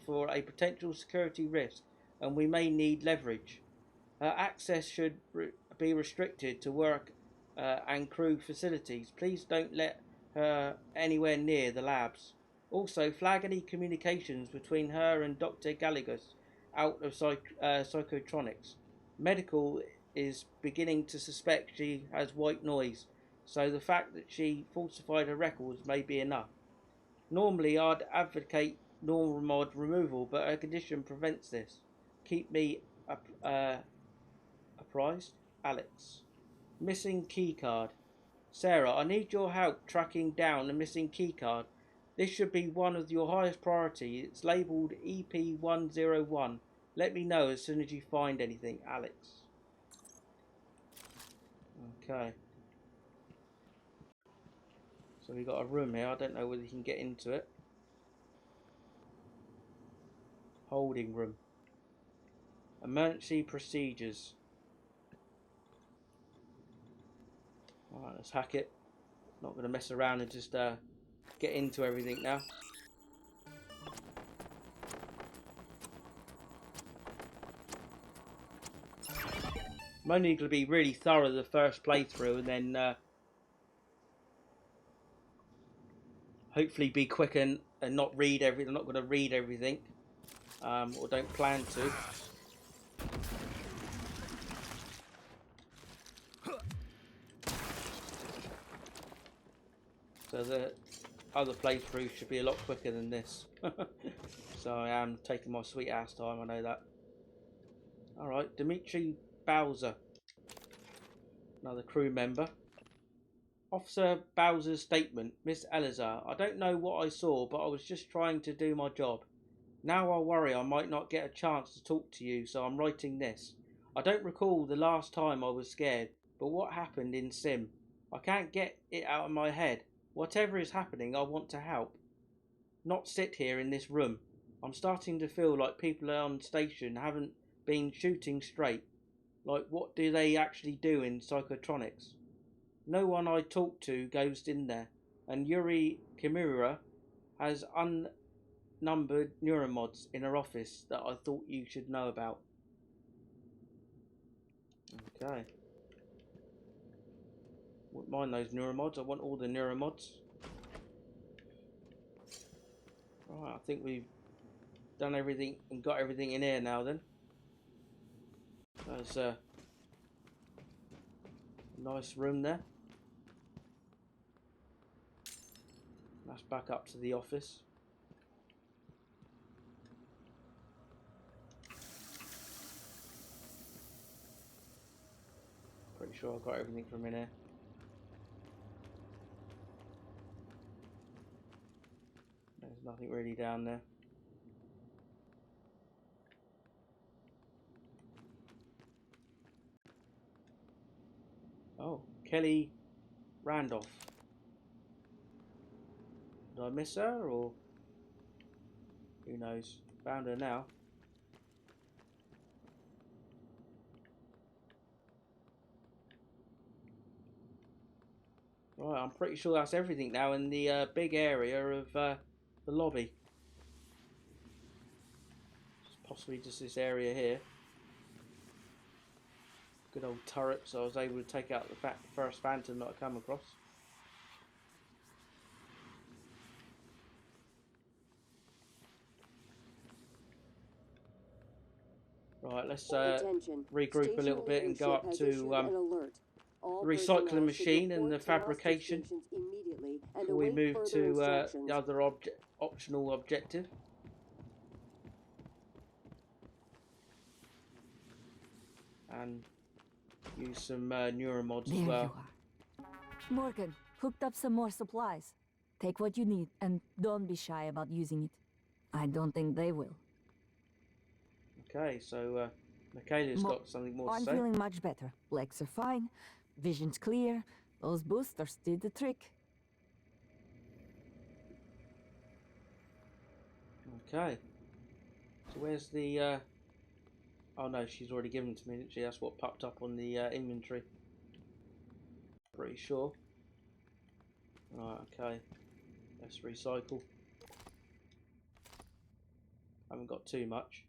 for a potential security risk and we may need leverage. Her access should be restricted to work and crew facilities. Please don't let her anywhere near the labs. Also, flag any communications between her and Dr. Gallegos out of psychotronics. Medical is beginning to suspect she has white noise, so the fact that she falsified her records may be enough. Normally, I'd advocate neuromod removal, but her condition prevents this. Keep me apprised. Alex. Missing keycard. Sarah, I need your help tracking down the missing keycard. This should be one of your highest priority. It's labelled EP101. Let me know as soon as you find anything, Alex. Okay. So we got a room here. I don't know whether you can get into it. Holding room. Emergency procedures. Alright, let's hack it. Not going to mess around and just get into everything now. I'm only going to be really thorough the first playthrough and then hopefully be quick and not read everything. I'm not going to read everything, or don't plan to. So the other playthrough should be a lot quicker than this. So I am taking my sweet ass time, I know that. Alright, Dimitri Bowser. Another crew member. Officer Bowser's statement. Miss Elazar, I don't know what I saw, but I was just trying to do my job. Now I worry I might not get a chance to talk to you, so I'm writing this. I don't recall the last time I was scared, but what happened in Sim? I can't get it out of my head. Whatever is happening, I want to help. Not sit here in this room. I'm starting to feel like people on station haven't been shooting straight. Like, what do they actually do in psychotronics? No one I talk to goes in there, and Yuri Kimura has unnumbered neuromods in her office that I thought you should know about. Okay. Wouldn't mind those neuromods. I want all the neuromods. Right, I think we've done everything and got everything in here now then. There's a nice room there. That's back up to the office. Pretty sure I've got everything from in here. There's nothing really down there. Oh, Kelly Randolph. Did I miss her, or who knows? Found her now. Right, I'm pretty sure that's everything now in the big area of the lobby. Possibly just this area here. Good old turret, so I was able to take out the first phantom that I come across. Right, let's regroup a little bit and go up to the recycling machine and the fabrication before we move to the other optional objective. And use some neuromods as well. You are. Morgan, hooked up some more supplies. Take what you need and don't be shy about using it. I don't think they will. Okay, so Michaela's got something more to say. I'm feeling much better. Legs are fine. Vision's clear. Those boosters did the trick. Okay. So where's the... Oh no, she's already given it to me, didn't she? That's what popped up on the inventory. Pretty sure. Right, okay. Let's recycle. Haven't got too much.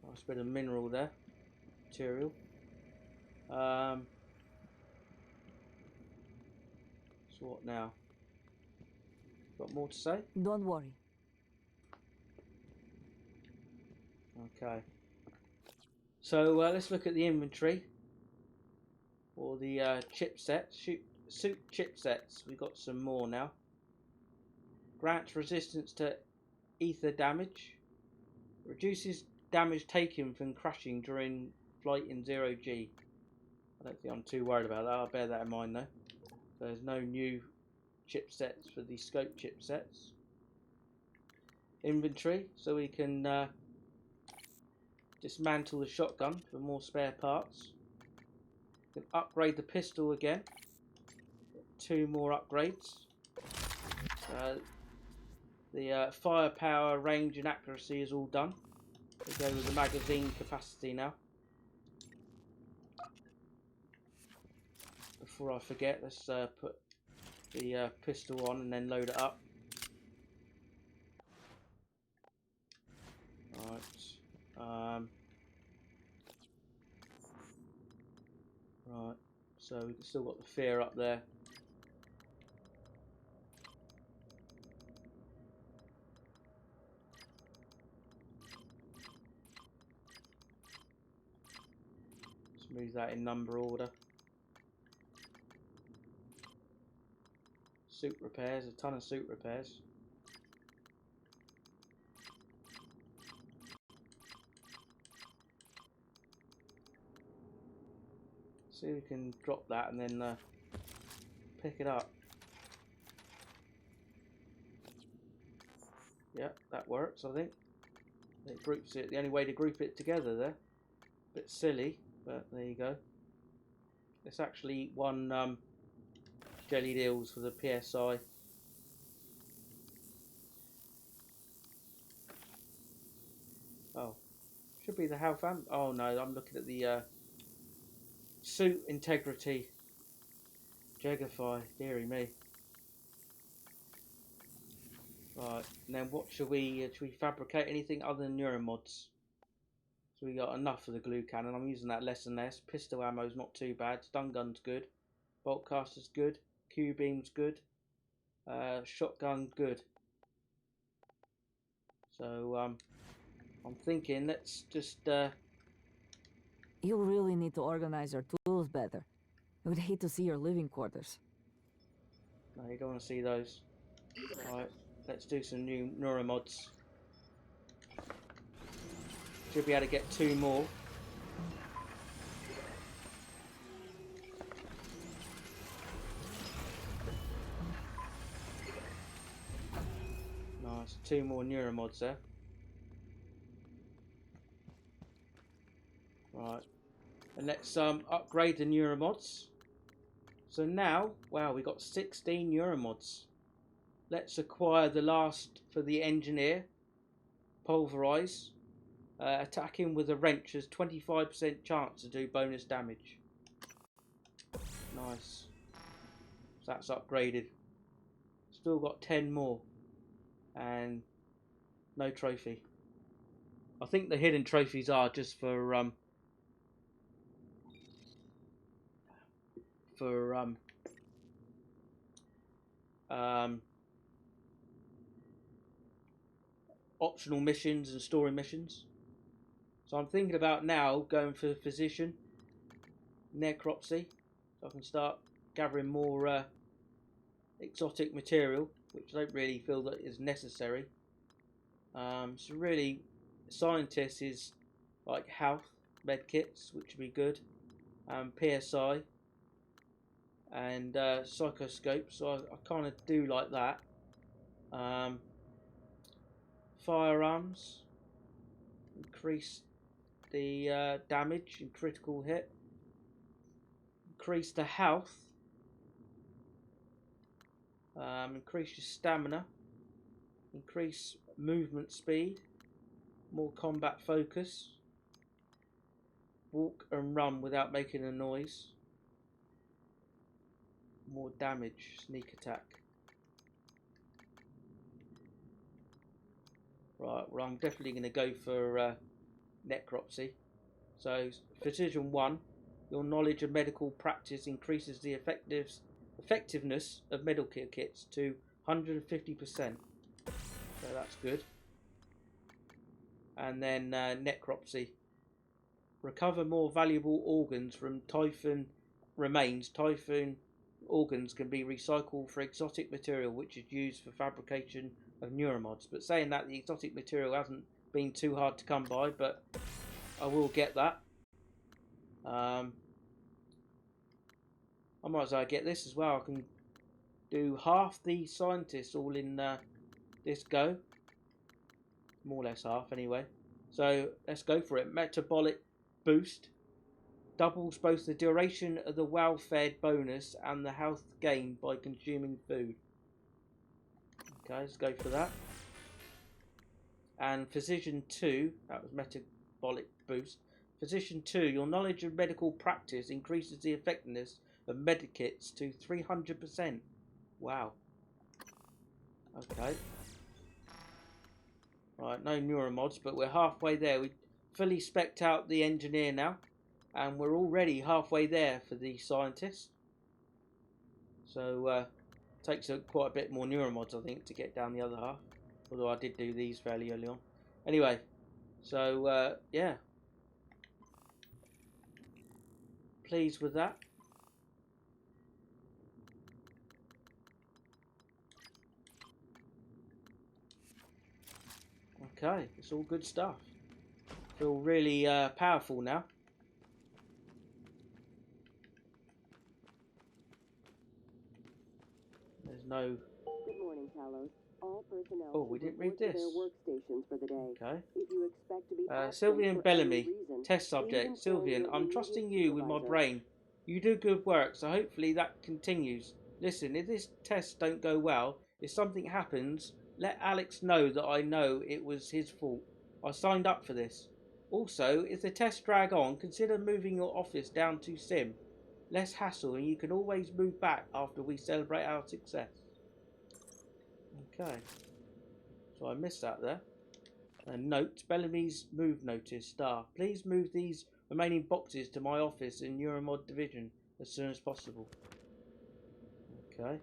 Nice bit of mineral there. Material. So what now? Got more to say? Don't worry. Okay. So let's look at the inventory or the chipsets. Suit chipsets. We've got some more now. Grants resistance to ether damage. Reduces damage taken from crashing during flight in 0G. I don't think I'm too worried about that. I'll bear that in mind though. So there's no new chipsets for the scope chipsets. Inventory, so we can dismantle the shotgun for more spare parts. We can upgrade the pistol again. 2 more upgrades. The firepower, range and accuracy is all done. We go with the magazine capacity now. Before I forget, let's put the pistol on and then load it up. Right. Right. So we've still got the fear up there. Let's move that in number order. Suit repairs, a ton of suit repairs. See if we can drop that and then pick it up. Yeah, that works, I think. It groups it. The only way to group it together there. Bit silly, but there you go. Let's actually eat one jellied eels for the PSI. Oh, should be the health and... Oh no, I'm looking at the suit integrity. Jegify, dearie me. Right, and then what should we fabricate anything other than neuromods? So we got enough for the glue cannon. I'm using that less and less. Pistol ammo's not too bad. Stun gun's good. Bolt caster's good. Q beam's good. Shotgun good. So I'm thinking let's just You really need to organize your tools better. I would hate to see your living quarters. no, you don't want to see those. Right, let's do some new neuromods. Should be able to get 2 more. Nice, 2 more neuromods there. Right, and let's upgrade the neuromods. So now, wow, we got 16 neuromods. Let's acquire the last for the engineer. Pulverize. Attacking with a wrench has 25% chance to do bonus damage. Nice. So that's upgraded. Still got 10 more. And no trophy. I think the hidden trophies are just for optional missions and story missions. So I'm thinking about now going for physician, necropsy, so I can start gathering more exotic material, which I don't really feel that is necessary. So really, scientist is like health medkits, which would be good, PSI, and psychoscope. So I kind of do like that. Firearms, increase the damage and critical hit, increase the health, increase your stamina, increase movement speed, more combat focus, walk and run without making a noise, more damage, sneak attack. Right, well I'm definitely going to go for necropsy. So physician 1, your knowledge of medical practice increases the effectiveness of medical kits to 150%. So that's good. And then necropsy. Recover more valuable organs from typhoon remains. Typhoon organs can be recycled for exotic material which is used for fabrication of neuromods. But saying that, the exotic material hasn't been too hard to come by, but I will get that. I might as well get this as well. I can do half the scientists all in this go. More or less half anyway. So let's go for it. Metabolic boost. Doubles both the duration of the well-fed bonus and the health gain by consuming food. Okay, let's go for that. And Physician 2, that was metabolic boost. Physician 2, your knowledge of medical practice increases the effectiveness of medikits to 300%. Wow. Okay. Right, no neuromods, but we're halfway there. We fully spec'd out the engineer now, and we're already halfway there for the scientist. So takes quite a bit more neuromods, I think, to get down the other half. Although I did do these fairly early on. Anyway, so yeah, pleased with that. Okay, it's all good stuff. Feel really powerful now. There's no... Good morning, Talos. All personnel Oh, we didn't read report to this. their workstations for the day. Okay. If you expect to be absent Sylvian for Bellamy, any reason, test please subject. inform Sylvian, your I'm immediate trusting you with my supervisor. brain. You do good work, so hopefully that continues. Listen, if this test don't go well, if something happens, let Alex know that I know it was his fault. I signed up for this. Also, if the tests drag on, consider moving your office down to Sim. Less hassle, and you can always move back after we celebrate our success. Okay. So I missed that there. Note, Bellamy's move notice, star. Please move these remaining boxes to my office in Neuromod Division as soon as possible. Okay.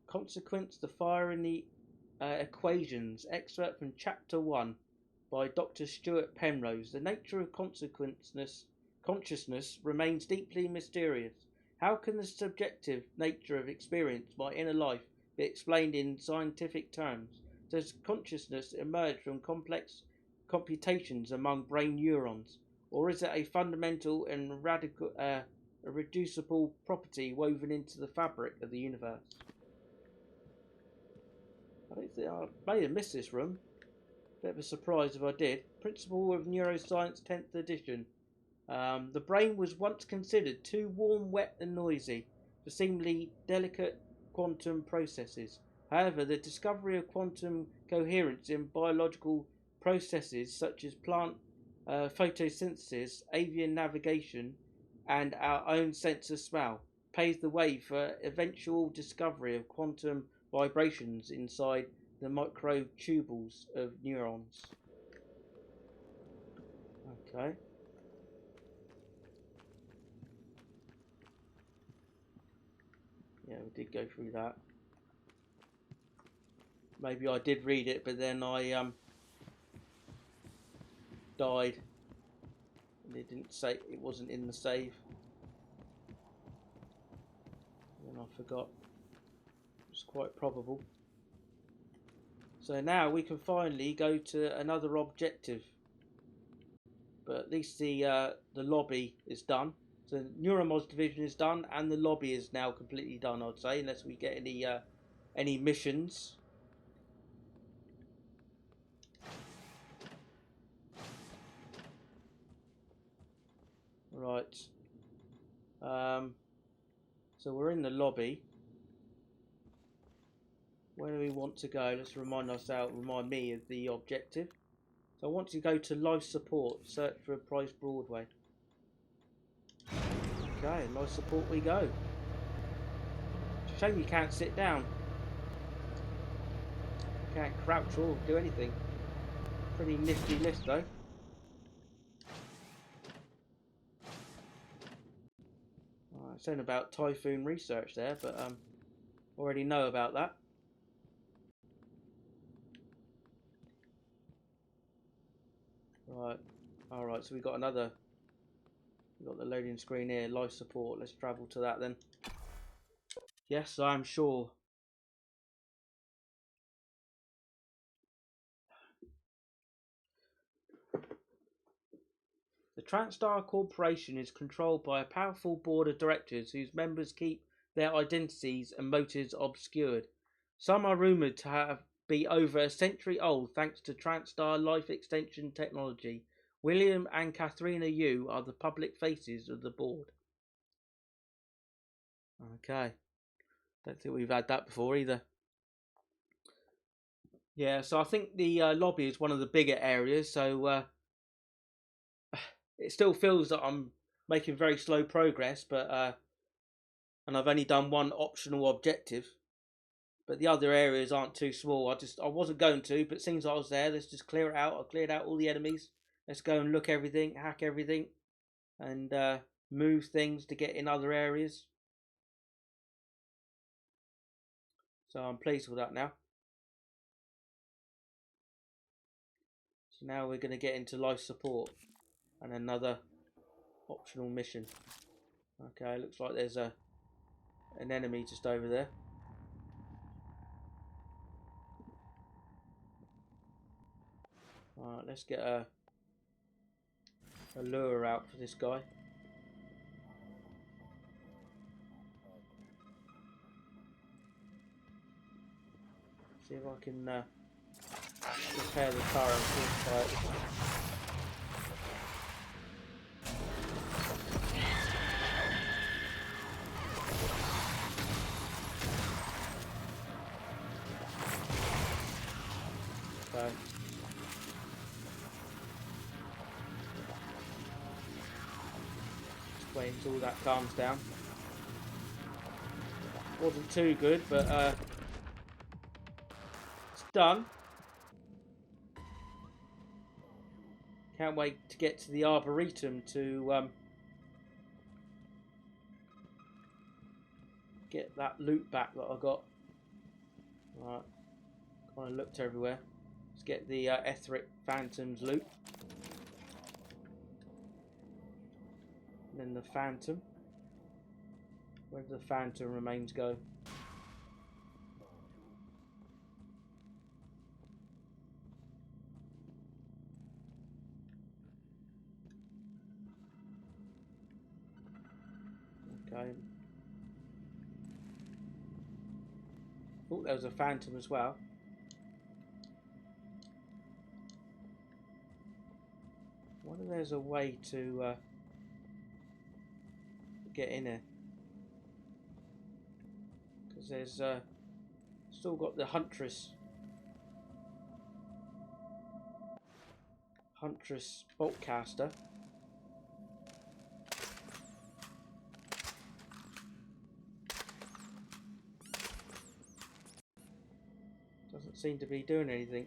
Consequence, the fire in the equations. Excerpt from Chapter 1 by Dr. Stuart Penrose. The nature of consciousness remains deeply mysterious. How can the subjective nature of experience, my inner life, be explained in scientific terms? Does consciousness emerge from complex computations among brain neurons, or is it a fundamental and irreducible property woven into the fabric of the universe? I don't think I may have missed this room. Bit of a surprise if I did. Principle of Neuroscience 10th edition. The brain was once considered too warm, wet and noisy for seemingly delicate quantum processes. However, the discovery of quantum coherence in biological processes such as plant photosynthesis, avian navigation and our own sense of smell paves the way for eventual discovery of quantum vibrations inside the microtubules of neurons. Okay. Yeah, we did go through that. Maybe I did read it, but then I died, and it didn't say, it wasn't in the save. And I forgot. It's quite probable. So now we can finally go to another objective. But at least the lobby is done. So Neuromods division is done, and the lobby is now completely done, I'd say, unless we get any missions. Right. So we're in the lobby. Where do we want to go? Let's remind me of the objective. So I want to go to life support. Search for a Price Broadway. Okay, life support we go. Shame you can't sit down. Can't crouch or do anything. Pretty nifty list though. saying about Typhoon research there, but already know about that. Right. Alright, so we got another. We've got the loading screen here, life support. Let's travel to that then. Yes, I'm sure. The TranStar Corporation is controlled by a powerful board of directors whose members keep their identities and motives obscured. Some are rumoured to be over a century old thanks to TranStar life extension technology. William and Katharina Yu are the public faces of the board. Okay. Don't think we've had that before either. Yeah, so I think the lobby is one of the bigger areas, so it still feels that I'm making very slow progress, but and I've only done one optional objective, but the other areas aren't too small. I wasn't going to, but since I was there, let's just clear it out. I cleared out all the enemies. Let's go and look everything, hack everything, and move things to get in other areas. So I'm pleased with that now. So now we're going to get into life support and another optional mission. Okay, looks like there's an enemy just over there. Alright, let's get a lure out for this guy. See if I can repair the turret and fortify it. Okay. Just wait until that calms down. Wasn't too good, but it's done. Can't wait to get to the Arboretum to get that loot back that I got. Right, kind of looked everywhere. Let's get the Etheric Phantom's loot. And then the Phantom. Where did the Phantom remains go? Okay. Thought there was a Phantom as well. I wonder if there's a way to get in here. Because there's still got the Huntress Boltcaster. Doesn't seem to be doing anything.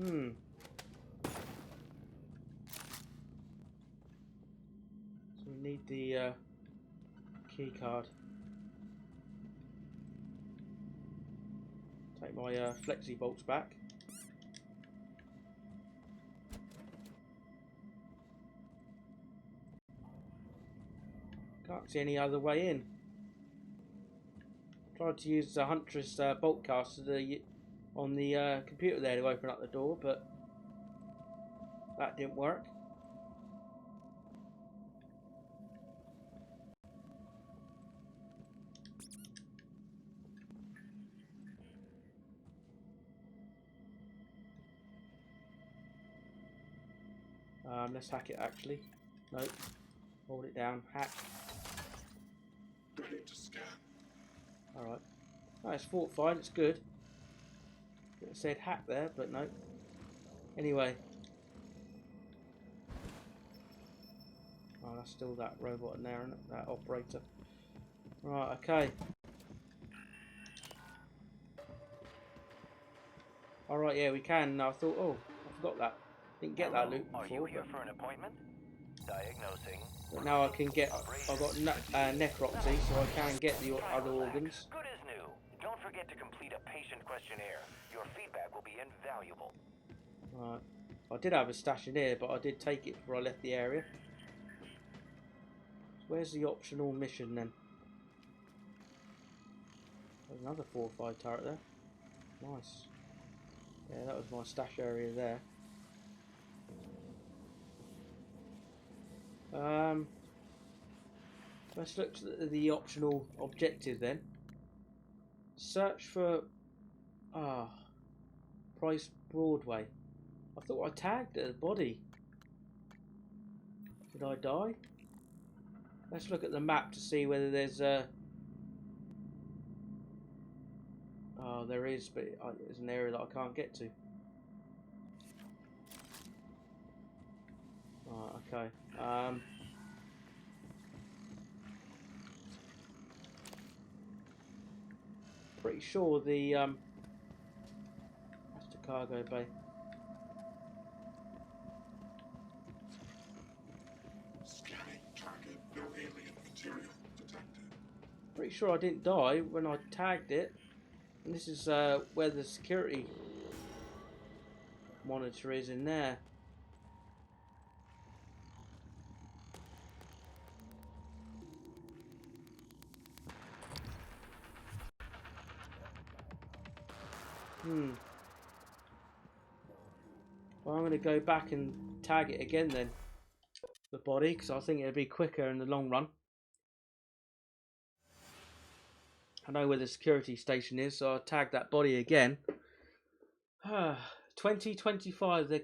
So we need the key card. Take my flexi bolts back. Can't see any other way in. Tried to use the Huntress Boltcaster on the computer there to open up the door, but that didn't work. Let's hack it actually. Nope. Hold it down. Hack. Ready to scan. Alright. Oh, it's fortified. It's good. It said hack there, but no. Anyway. Oh, that's still that robot in there, isn't it? That operator. Right, okay. Alright, yeah, we can. I thought, oh, I forgot that. Didn't get that loot Are you before, here for an appointment? Diagnosing. but now I can get. I've got necropsy, so I can get the other organs. Good as new. Don't forget to complete a patient questionnaire. Your feedback will be invaluable. Right. I did have a stash in here, but I did take it before I left the area. Where's the optional mission then? There's another fortified turret there. Nice. Yeah, that was my stash area there. Let's look at the optional objective then. Search for Price Broadway. I thought I tagged the body. Did I die? Let's look at the map to see whether there's oh, there is, but there's an area that I can't get to. Right, okay. Pretty sure the that's the cargo bay. Scanning target. No alien material detected. Pretty sure I didn't die when I tagged it. And this is where the security monitor is in there. Well, I'm going to go back and tag it again then. The body, because I think it'll be quicker in the long run. I know where the security station is, so I'll tag that body again. 2025, the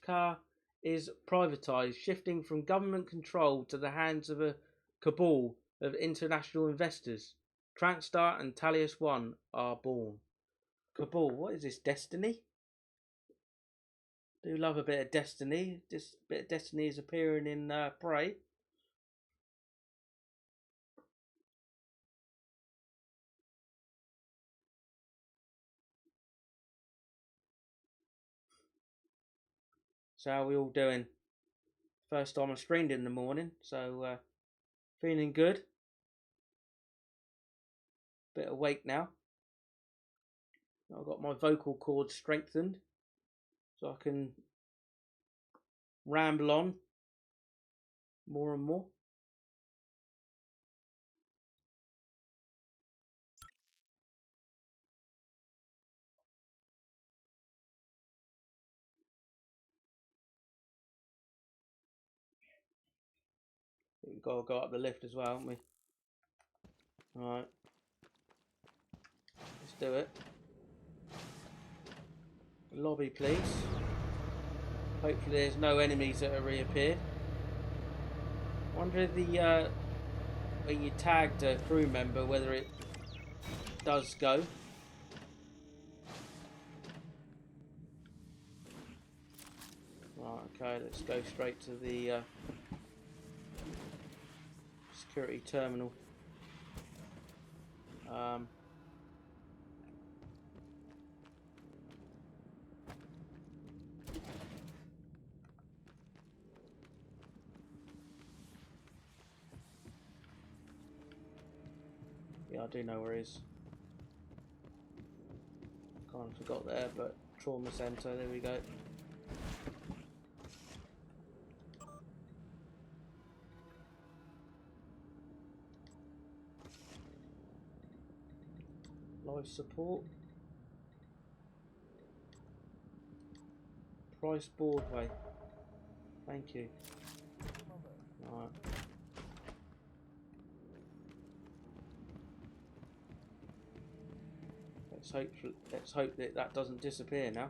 car is privatised, shifting from government control to the hands of a cabal of international investors. Trankstar and Talius 1 are born. Cabal, what is this, Destiny? Do love a bit of Destiny. This bit of Destiny is appearing in Prey. So how are we all doing? First time I streamed in the morning, so feeling good. Bit awake now. I've got my vocal cords strengthened, so I can ramble on more and more. We've got to go up the lift as well, haven't we? Alright. Let's do it. Lobby, please. Hopefully there's no enemies that have reappeared. Wonder if the when you tagged a crew member, whether it does go. Right, okay, let's go straight to the security terminal. Yeah, I do know where it is. Kind of forgot there, but trauma center, there we go. Life support. Price Broadway. Thank you. Alright. Let's hope that that doesn't disappear now.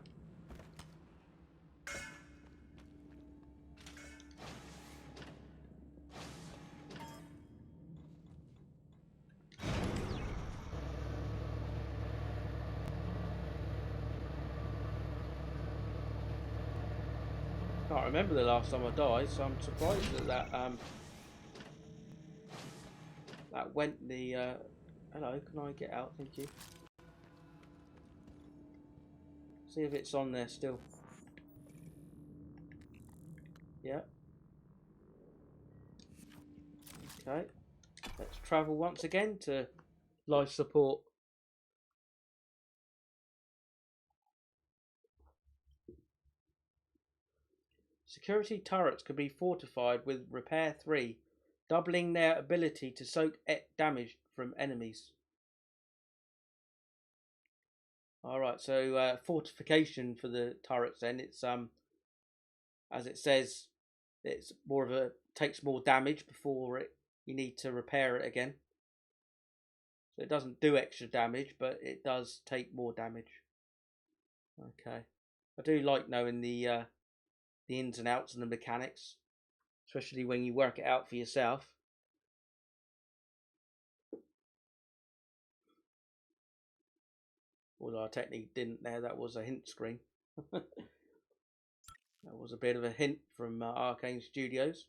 can't remember the last time I died, so I'm surprised that that went the. Hello, can I get out? Thank you. See if it's on there still. Yeah. Okay. Let's travel once again to life support. Security turrets can be fortified with repair 3, doubling their ability to soak damage from enemies. Alright, so fortification for the turrets then, it's as it says, it's more of a takes more damage before you need to repair it again. So it doesn't do extra damage, but it does take more damage. Okay. I do like knowing the ins and outs and the mechanics, especially when you work it out for yourself. Although I technically didn't there, that was a hint screen. That was a bit of a hint from Arcane Studios.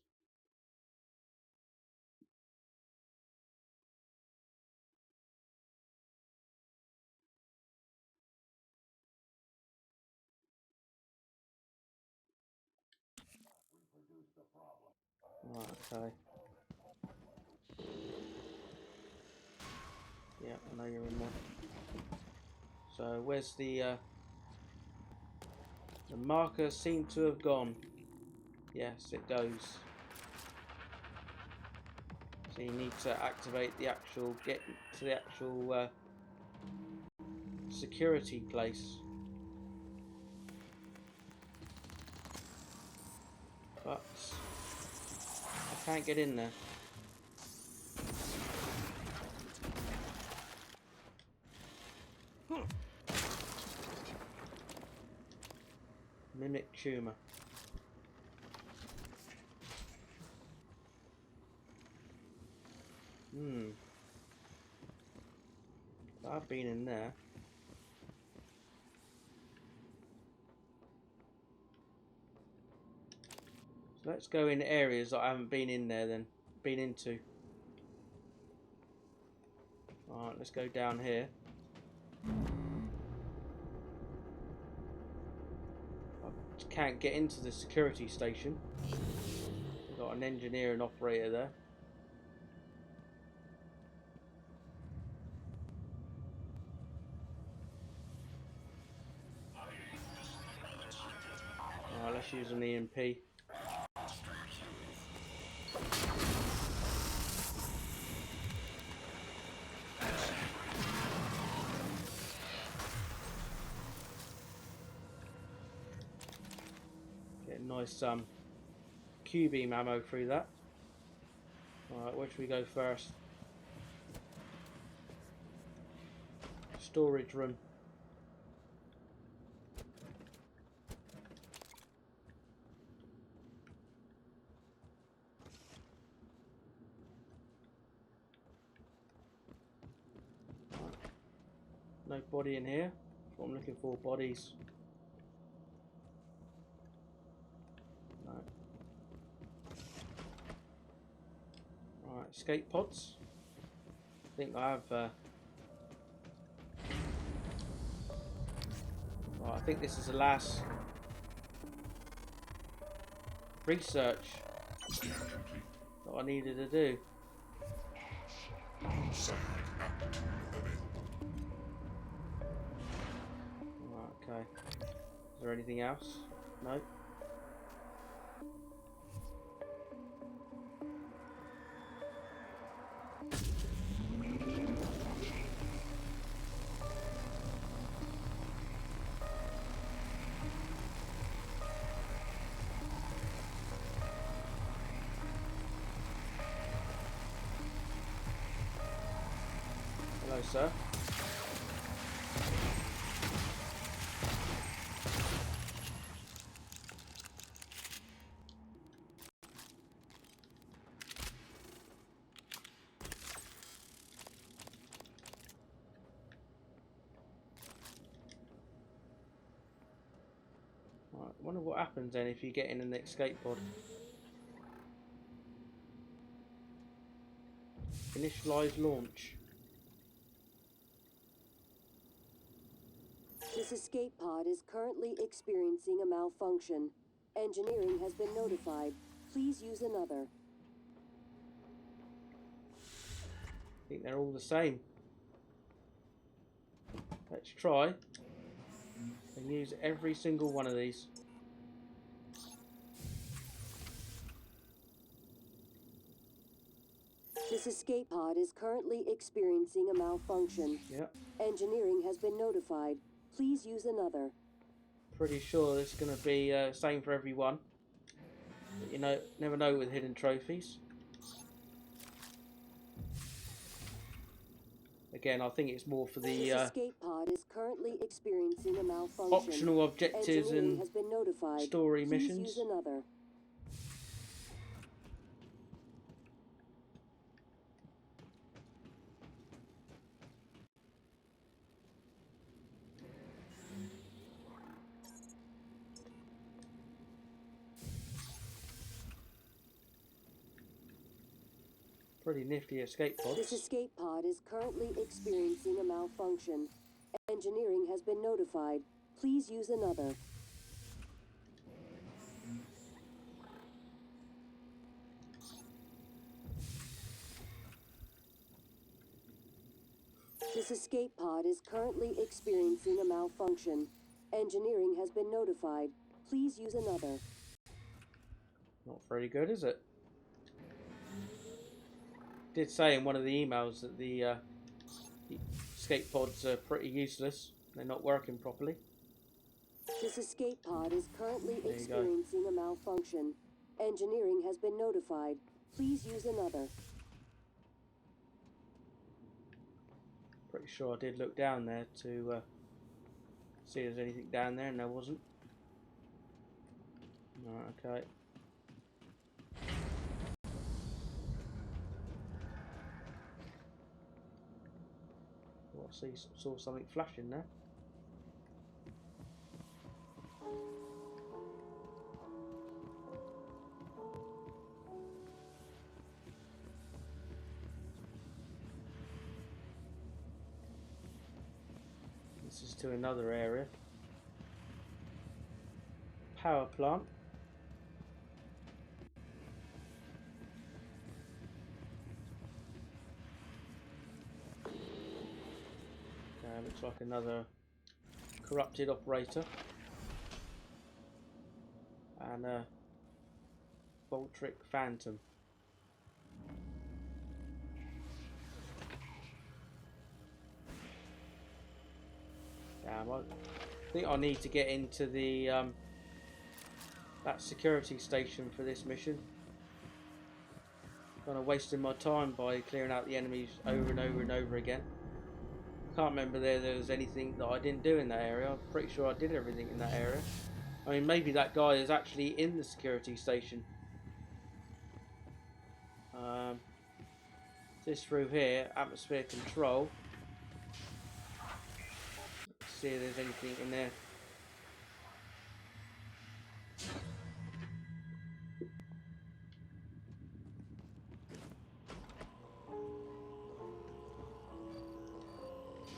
Right, okay. Yeah, I know you're in there. So where's the marker seemed to have gone. Yes, it goes. So you need to activate the actual, get to the actual security place. But I can't get in there. Mimic tumor. I've been in there. So let's go in areas that I haven't been in there then. Been into. Alright, let's go down here. I can't get into the security station. We've got an engineer and operator there. Alright, let's use an EMP. Get a nice Q-beam ammo through that. Alright, where should we go first? Storage room. No body in here. That's what I'm looking for, bodies. No. Right, escape pods. I think I have. Right, I think this is the last research that I needed to do. Right, okay. Is there anything else? No. Hello, sir. wonder what happens then if you get in an escape pod. Initialize launch. This escape pod is currently experiencing a malfunction. Engineering has been notified. Please use another. I think they're all the same. Let's try and use every single one of these. This escape pod is currently experiencing a malfunction. Yep. Engineering has been notified. Please use another. Pretty sure it's going to be same for everyone. But you know, never know with hidden trophies. Again, I think it's more for the This escape pod is currently experiencing a malfunction. optional objectives Engineering and has been notified. story Please missions. use another. Pretty nifty escape pods. This escape pod is currently experiencing a malfunction. Engineering has been notified. Please use another. This escape pod is currently experiencing a malfunction. Engineering has been notified. Please use another. Not very good, is it? Did say in one of the emails that the escape pods are pretty useless. They're not working properly. This escape pod is currently There you go. experiencing a malfunction. Engineering has been notified. Please use another. Pretty sure I did look down there to see if there's anything down there, and there wasn't. Right, okay. Well, I saw something flashing there. This is to another area. Power plant. Looks like another corrupted operator. And a Voltric Phantom. Damn, I think I need to get into the that security station for this mission. Kind of wasting my time by clearing out the enemies over and over and over again. Can't remember there was anything that I didn't do in that area. I'm pretty sure I did everything in that area. I mean, maybe that guy is actually in the security station. This through here, atmosphere control. Let's see if there's anything in there.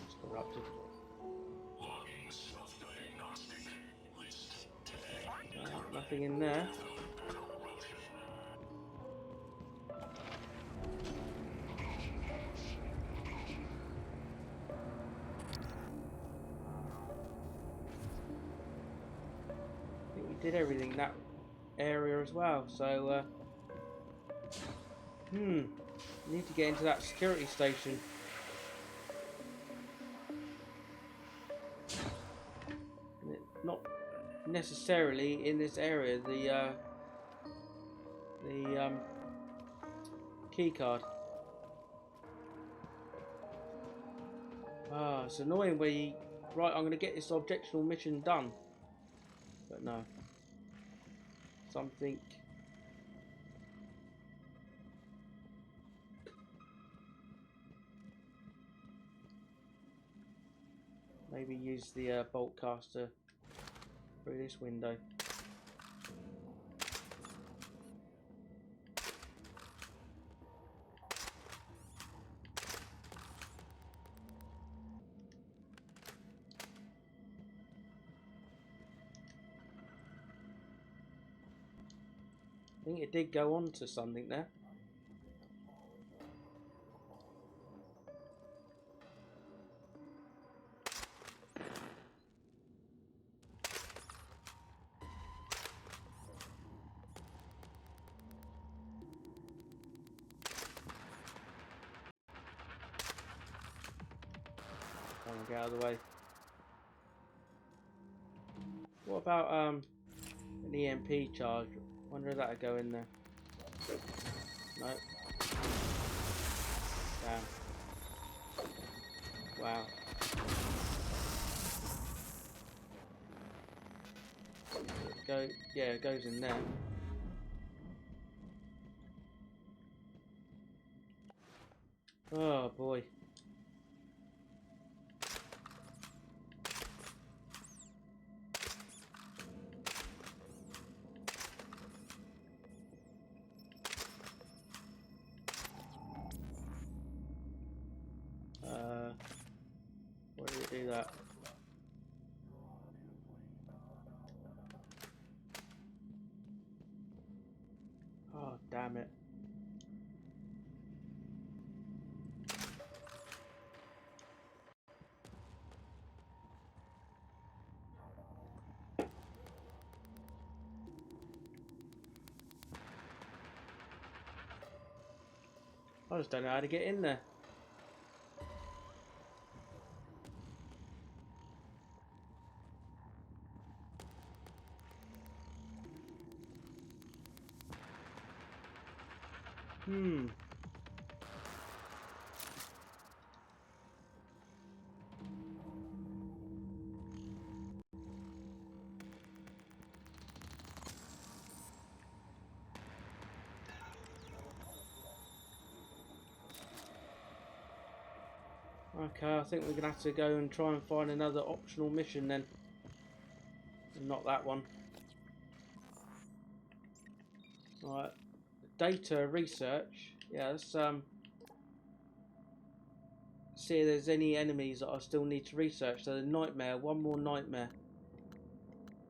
It's corrupted. Nothing in there. I think we did everything in that area as well, so need to get into that security station. Not necessarily in this area, the key card. It's annoying where you... Right, I'm going to get this objectional mission done. But no. Something... Maybe use the bolt caster through this window. think it did go on to something there. Get out of the way. What about an EMP charge? Wonder if that'd go in there. No. Damn. Wow. Yeah, it goes in there. Oh boy. Why did it do that? Oh, damn it. I just don't know how to get in there. Okay, I think we're going to have to go and try and find another optional mission then. Not that one. Right. Data research. Yeah, let's see if there's any enemies that I still need to research. So the nightmare, one more nightmare.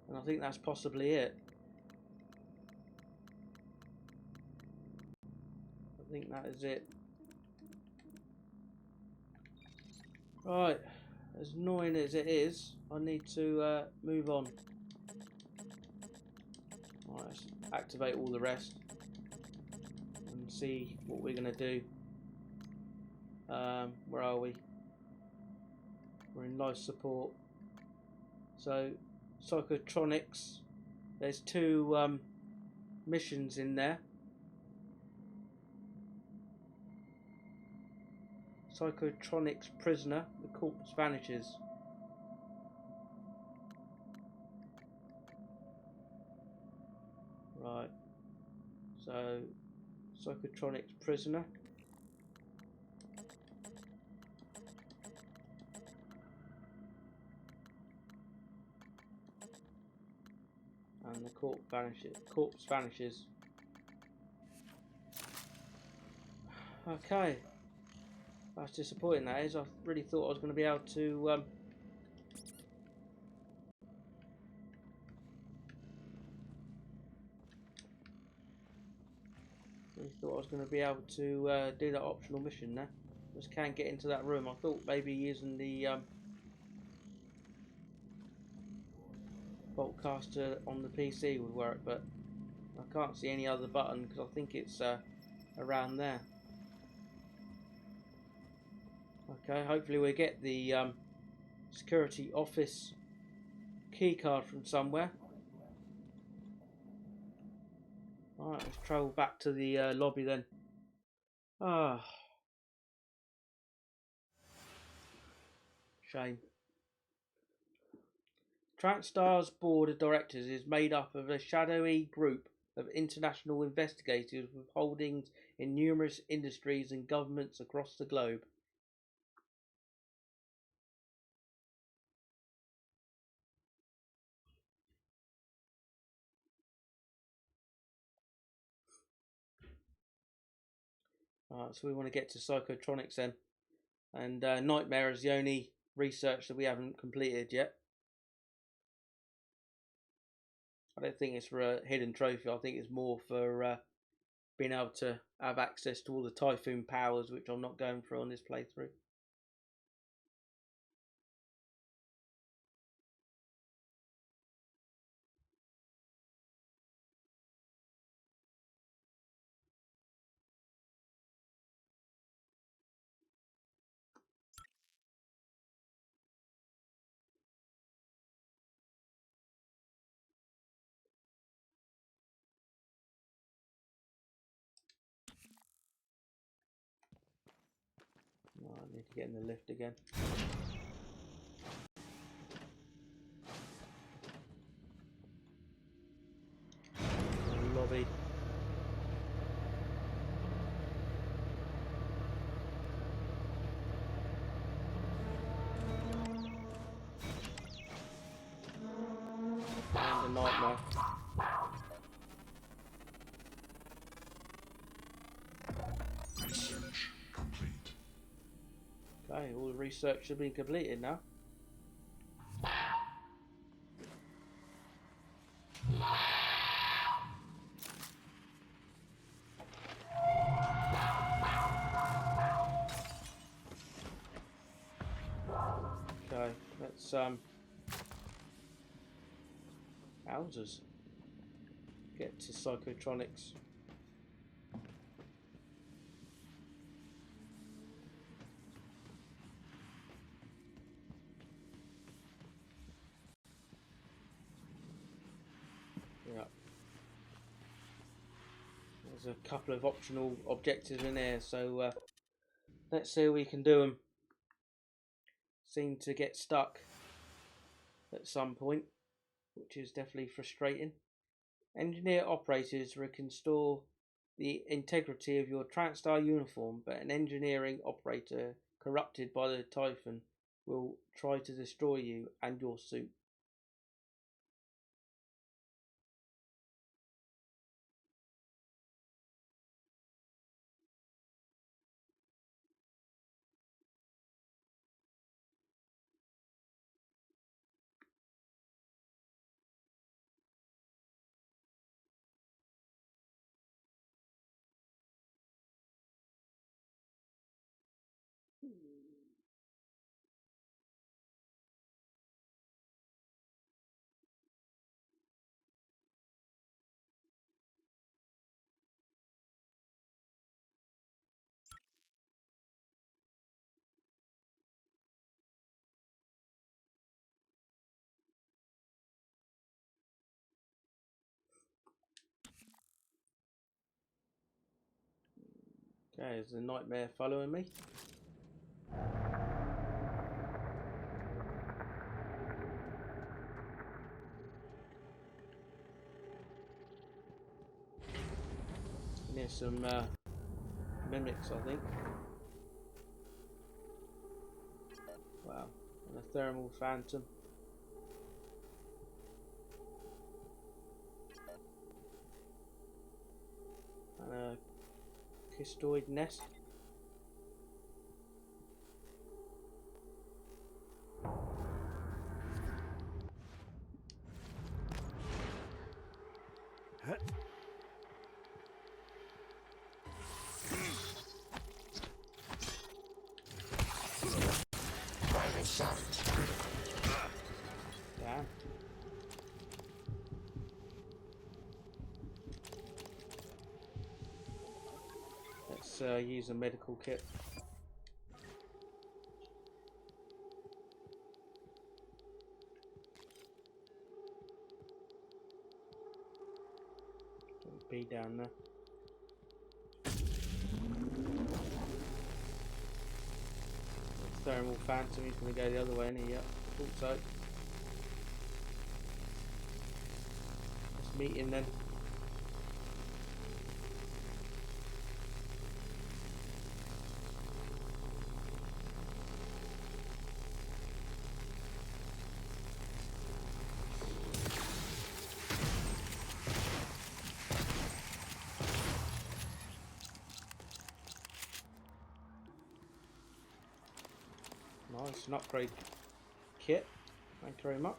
And I think that's possibly it. I think that is it. Right, as annoying as it is, I need to move on. Right, let's activate all the rest and see what we're going to do. Where are we? We're in life support. So, psychotronics. There's two missions in there. Psychotronics prisoner, the corpse vanishes. Right. So, psychotronics prisoner. And the corpse vanishes. Okay. That's disappointing, that is. I really thought I was going to be able to do that optional mission there. Just can't get into that room. I thought maybe using the Boltcaster on the PC would work, but I can't see any other button because I think it's around there. Okay, hopefully we get the security office keycard from somewhere. Alright, let's travel back to the lobby then. Ah, shame. Transstar's board of directors is made up of a shadowy group of international investigators with holdings in numerous industries and governments across the globe. Alright, so we want to get to psychotronics then. And Nightmare is the only research that we haven't completed yet. I don't think it's for a hidden trophy. I think it's more for being able to have access to all the Typhoon powers, which I'm not going through on this playthrough. Oh, I need to get in the lift again. Lobby. And a nightmare. Research complete. Okay, all the research has been completed now. Okay, let's houses. Get to psychotronics. Yeah. There's a couple of optional objectives in there, so let's see if we can do them. Seem to get stuck at some point, which is definitely frustrating. Engineer operators restore the integrity of your TranStar uniform, but an engineering operator corrupted by the Typhon will try to destroy you and your suit. Okay, is the nightmare following me? There's some mimics, I think. Wow, and a thermal phantom. And a cystoid nest. Vital signs critical. Damn. Let's use a medical kit. Be down there. Thermal phantom, he's going to go the other way, isn't he? Yep, thought so. Let's meet him then. Nice, an upgrade kit. Thank you very much.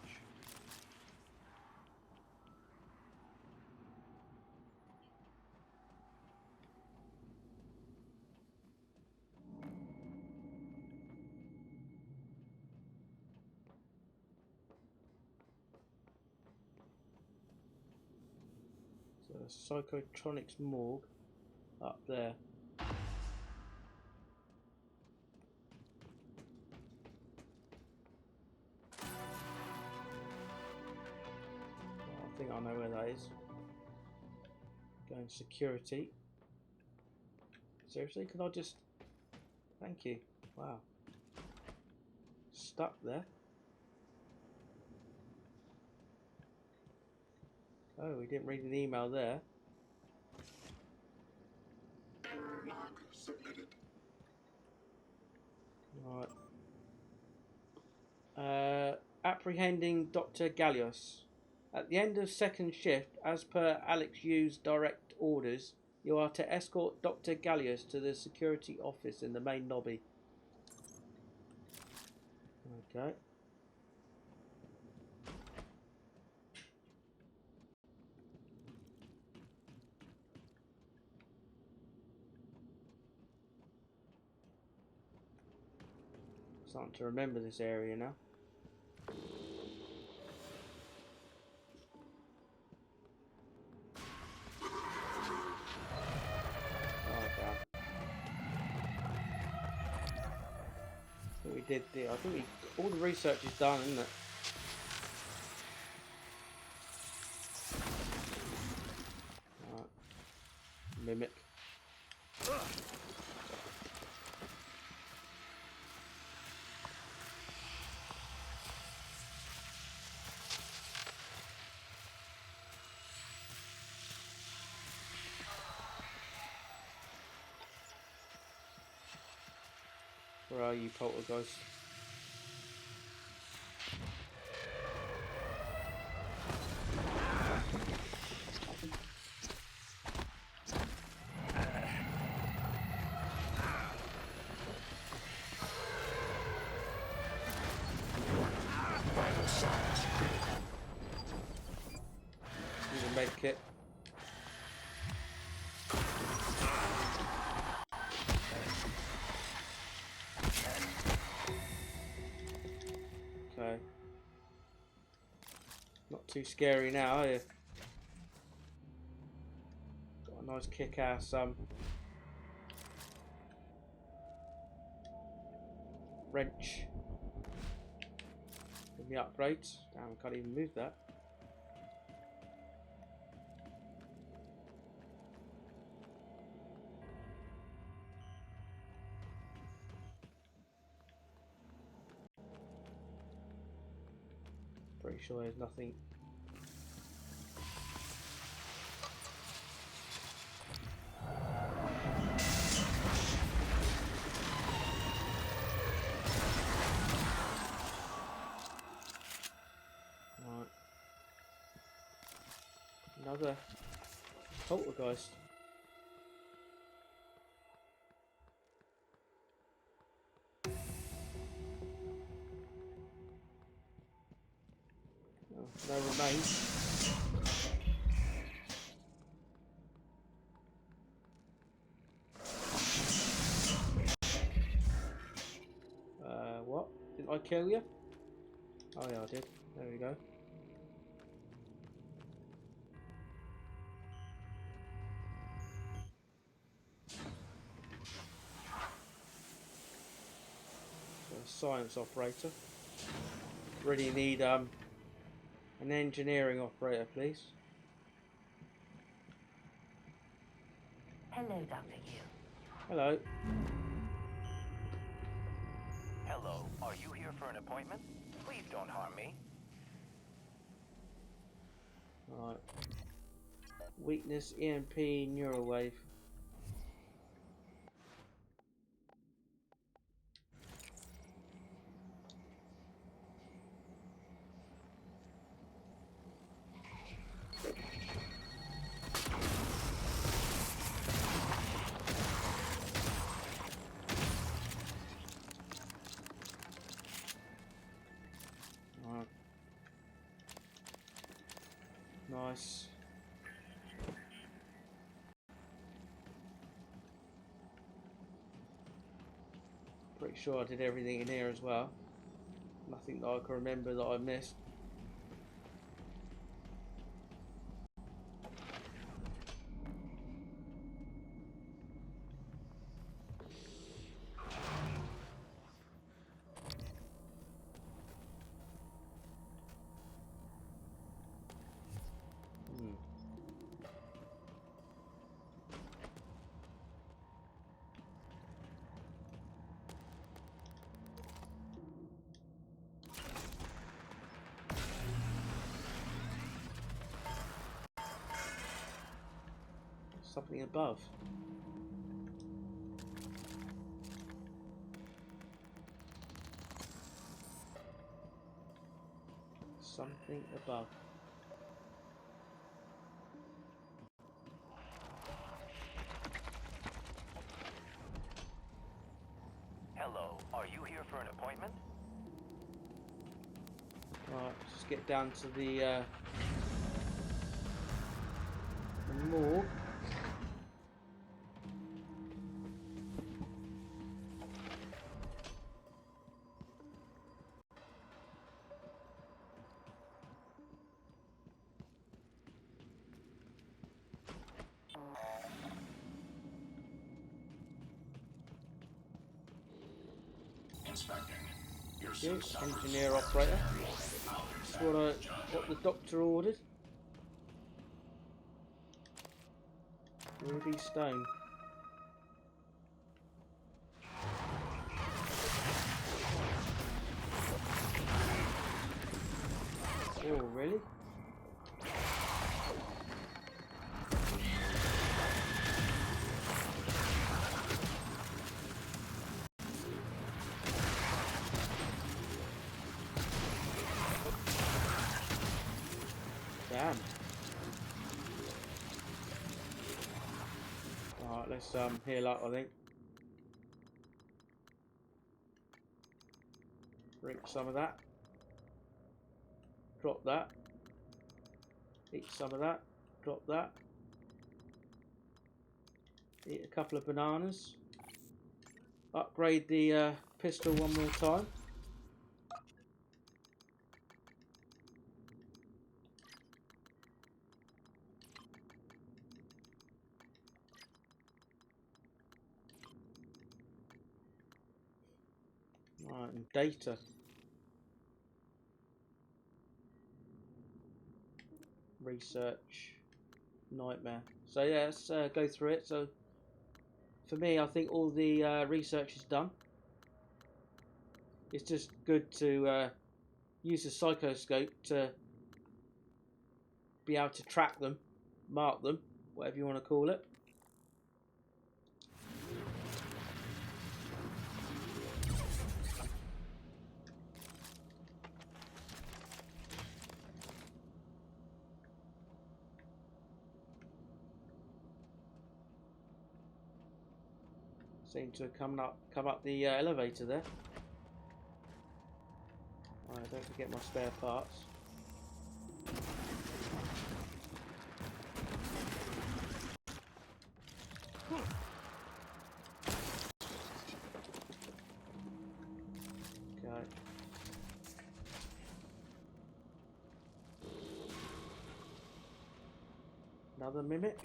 Psychotronics morgue up there. I think I know where that is. Going security. Seriously, can I just... Thank you. Wow. Stuck there. Oh, we didn't read an email there. Log submitted. Right. Apprehending Dr. Gallios. At the end of second shift, as per Alex Yu's direct orders, you are to escort Dr. Gallios to the security office in the main lobby. Okay. Starting to remember this area now. I think all the research is done, isn't it? Right. Mimic. Where are you, poltergeist? Use a med kit. Okay. Not too scary now, are you? Got a nice kick-ass wrench. Give me upgrades. Damn, I can't even move that. Pretty sure there's nothing. Right. Another poltergeist. Oh, no remains. What? Didn't I kill you? Oh yeah, I did. There we go. So, science operator. Really need an engineering operator, please. Hello, Dr. Yu. Hello. Hello, are you here for an appointment? Please don't harm me. Right. Weakness, EMP, neural wave. Right. Nice. Pretty sure I did everything in here as well. Nothing that I can remember that I missed. Something above. Something above. Hello, are you here for an appointment? Right, let's get down to the morgue. Inspecting. Your Good. suit suffers Engineer from operator. malfunction. That's what the doctor ordered. Ruby Stone. Oh, really? Damn. Alright, let's heal up, I think. Drink some of that. Drop that. Eat some of that. Drop that. Eat a couple of bananas. Upgrade the pistol one more time. Right, and data. Research. Nightmare. So yeah, let's go through it. So for me, I think all the research is done. It's just good to use the psychoscope to be able to track them, mark them, whatever you want to call it. Seem to have come up the elevator there. Alright, don't forget my spare parts. Okay. Another mimic.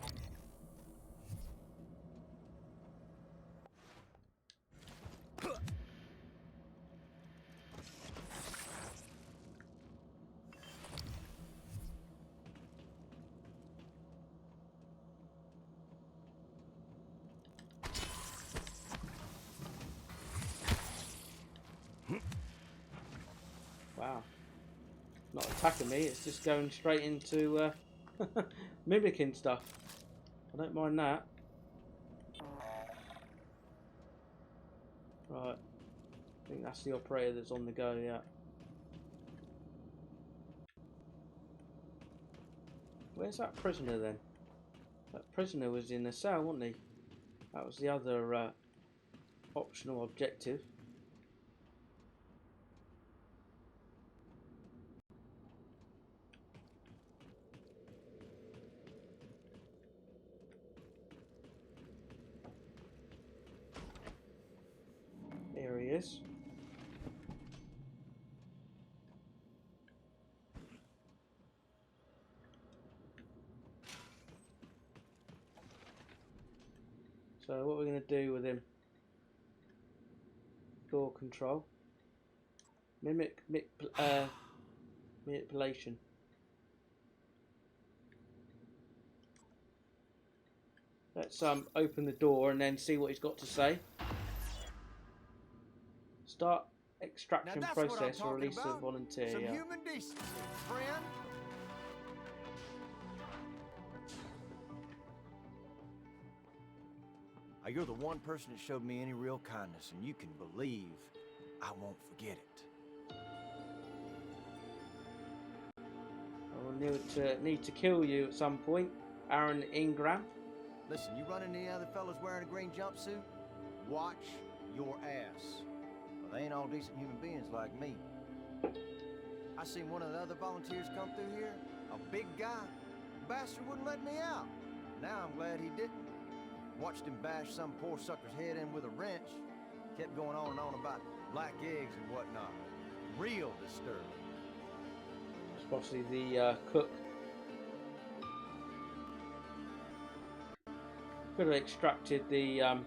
Wow. Not attacking me, it's just going straight into mimicking stuff. I don't mind that. Right. I think that's the operator that's on the go, yeah. Where's that prisoner then? That prisoner was in the cell, wasn't he? That was the other optional objective. There he is. So what we're going to do with him? Door control. Manipulation. Let's open the door and then see what he's got to say. Start extraction process or release a volunteer. Some Yeah. human decency, friend. You're the one person that showed me any real kindness, and you can believe I won't forget it. I will need to kill you at some point, Aaron Ingram. Listen, you run into any other fellas wearing a green jumpsuit? Watch your ass. Well, they ain't all decent human beings like me. I seen one of the other volunteers come through here, a big guy. The bastard wouldn't let me out. Now I'm glad he didn't. Watched him bash some poor sucker's head in with a wrench. Kept going on and on about black eggs and whatnot. Real disturbing. It's possibly the cook. Could have extracted the I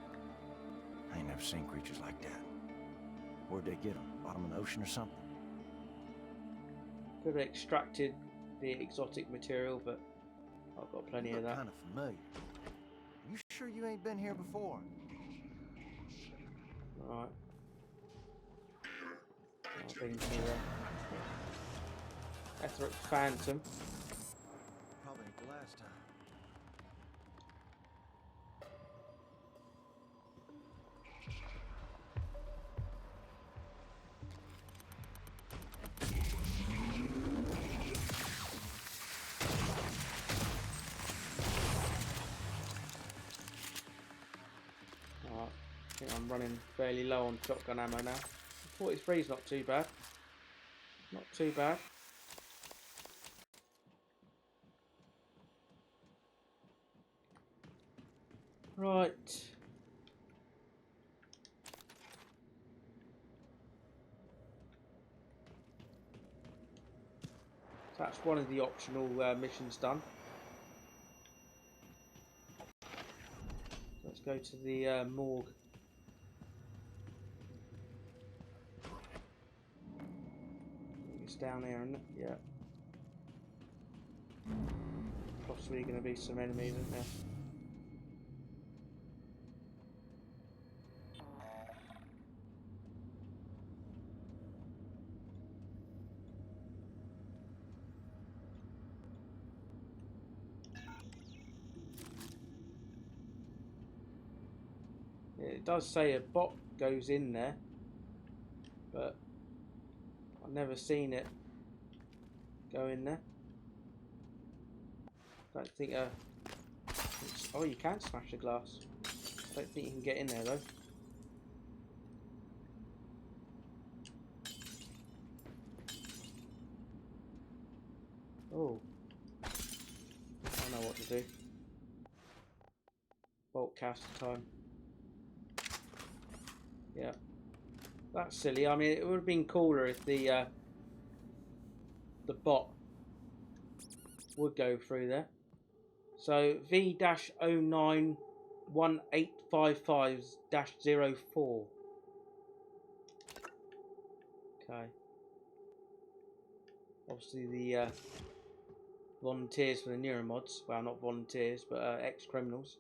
ain't never seen creatures like that. Where'd they get them? Bottom of the ocean or something? Could have extracted the exotic material, but I've got plenty of that. Kind of familiar. You sure you ain't been here before? Right. I've been here. Etheric Phantom. Probably ain't the last time. I think I'm running fairly low on shotgun ammo now. 43 is not too bad. Not too bad. Right. That's one of the optional missions done. Let's go to the morgue. It's down here, isn't it? Yeah. Possibly going to be some enemies, isn't there? It does say a bot goes in there, but I've never seen it go in there. Don't think oh, you can smash the glass. Don't think you can get in there though. Oh, I know what to do. Bolt caster time. Yeah, that's silly. I mean, it would have been cooler if the bot would go through there. So V-091855-04. Okay. Obviously the volunteers for the neuromods. Well, not volunteers, but ex-criminals.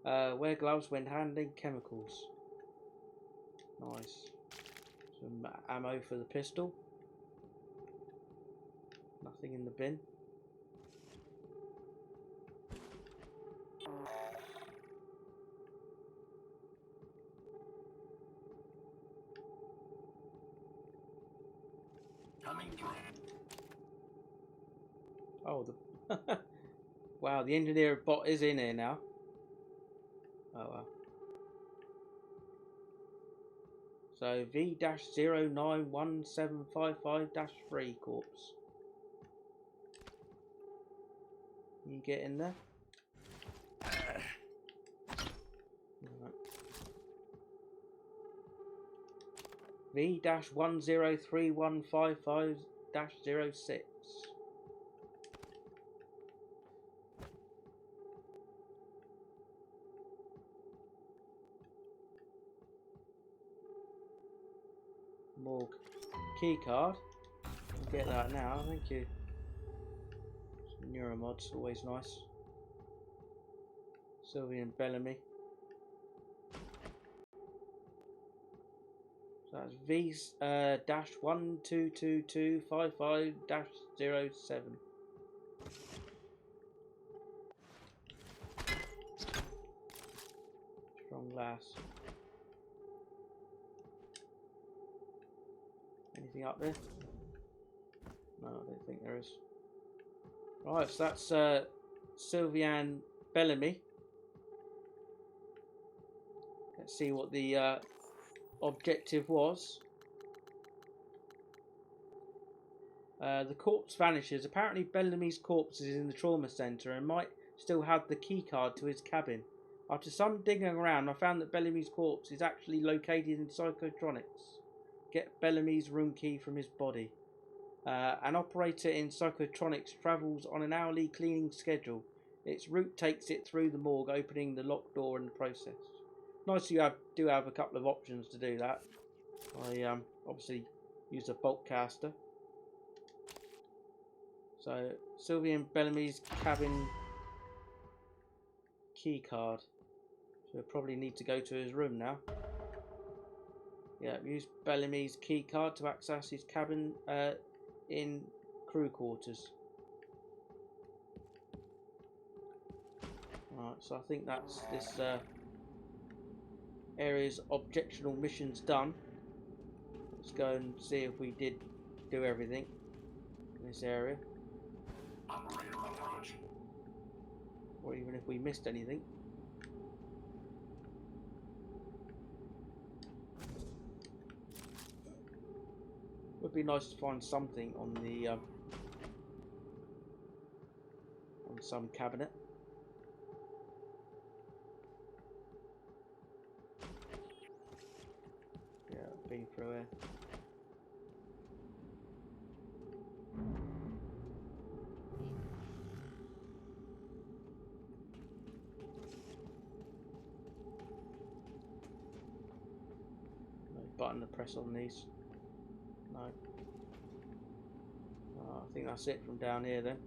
Wear gloves when handling chemicals. Nice. Some ammo for the pistol. Nothing in the bin. Coming through. Oh, the wow, the engineer bot is in here now. Oh well. So V-091755-3 corpse. You get in there? Right. V-103155-06. Morgue key card. I'll get that now, thank you. Some neuromods, always nice. Sylvie and Bellamy. So that's V-122255-07. Strong glass. Anything up there? No, I don't think there is. Right, so that's Sylviane Bellamy. Let's see what the objective was. The corpse vanishes. Apparently Bellamy's corpse is in the trauma centre and might still have the keycard to his cabin. After some digging around, I found that Bellamy's corpse is actually located in Psychotronics. Get Bellamy's room key from his body. An operator in Psychotronics travels on an hourly cleaning schedule. Its route takes it through the morgue, opening the locked door in the process. Nice you do have a couple of options to do that. I obviously use a bolt caster. So, Sylvian Bellamy's cabin key card. So we'll probably need to go to his room now. Yeah, use Bellamy's key card to access his cabin in crew quarters. Alright, so I think that's this area's objectional missions done. Let's go and see if we did do everything in this area. Operator approach. Or even if we missed anything. Would be nice to find something on the on some cabinet. Yeah, been through here. No button to press on these. No. Oh, I think that's it from down here then.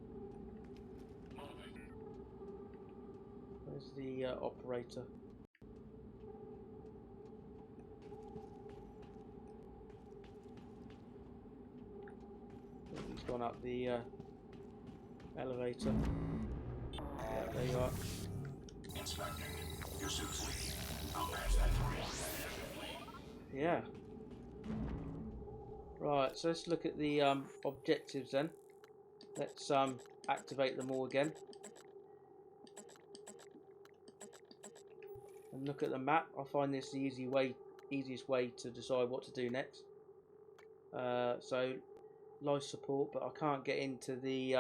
Where's the operator? I think he's gone up the elevator. Yeah, there you are. Inspecting. Your suit's leaking. I'll patch that for you. Yeah. Right, so let's look at the objectives then. Let's activate them all again. And look at the map. I find this the easiest way to decide what to do next. So life support, but I can't get into the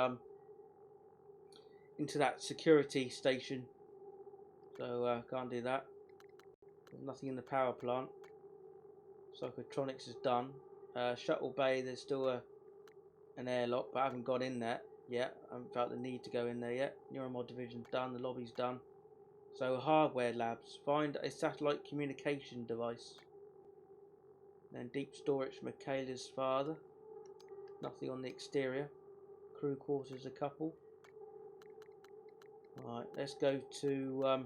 into that security station. So can't do that. There's nothing in the power plant. Psychotronics is done. Shuttle bay, there's still an airlock, but I haven't got in there yet. I haven't felt the need to go in there yet. Neuromod division's done, the lobby's done. So hardware labs, find a satellite communication device. Then deep storage, Michaela's father. Nothing on the exterior. Crew quarters, a couple. Right, let's go to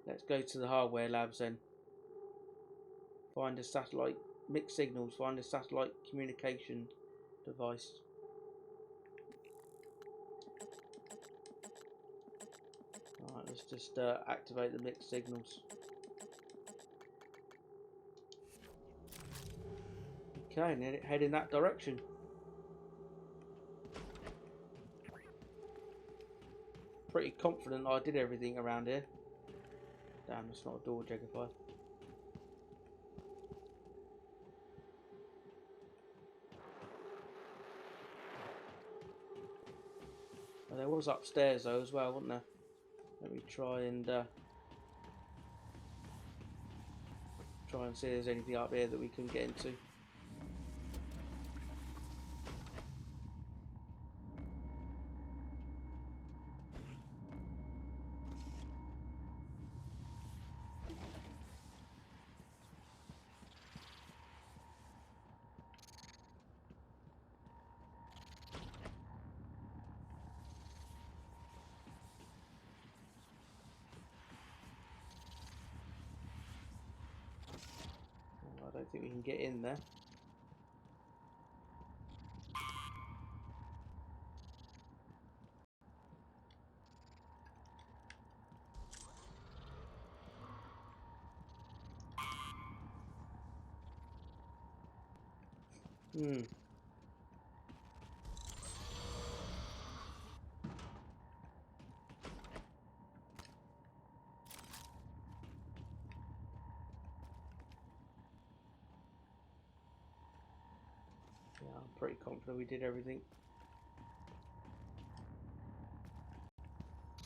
let's go to the hardware labs then. Find a satellite, mixed signals, find a satellite communication device. Alright, let's just activate the mixed signals. Okay, and then head in that direction. Pretty confident I did everything around here. Damn, that's not a door, Jegify. Well, there was upstairs though as well, wasn't there? Let me try and see if there's anything up here that we can get into. I don't think we can get in there. Hmm. Yeah, I'm pretty confident we did everything.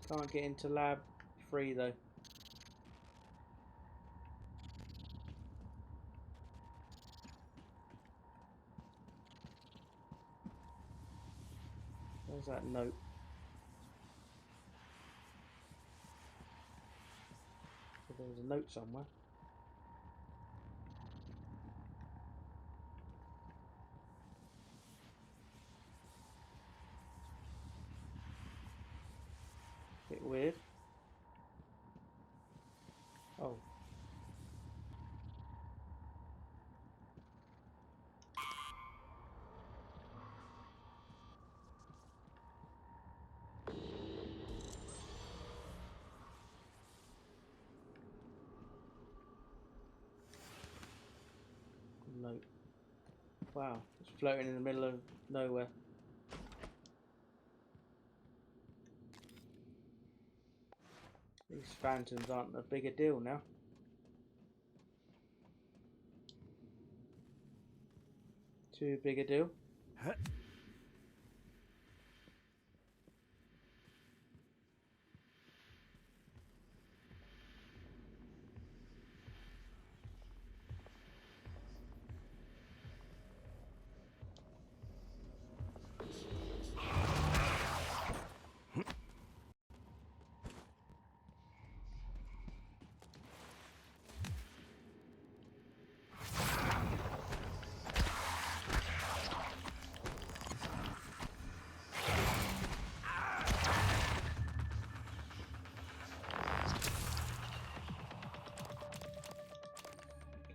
Can't get into lab 3 though. Where's that note? There was a note somewhere. Bit weird. Oh. Note. Wow, it's floating in the middle of nowhere. These phantoms aren't a bigger deal now. Too big a deal.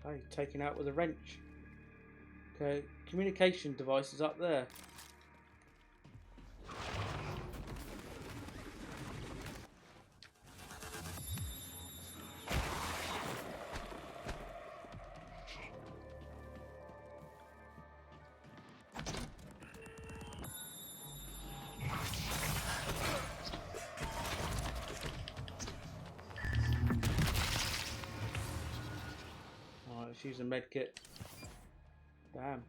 Okay, taken out with a wrench. Okay, communication device is up there. Alright, let's use a med kit. Damn.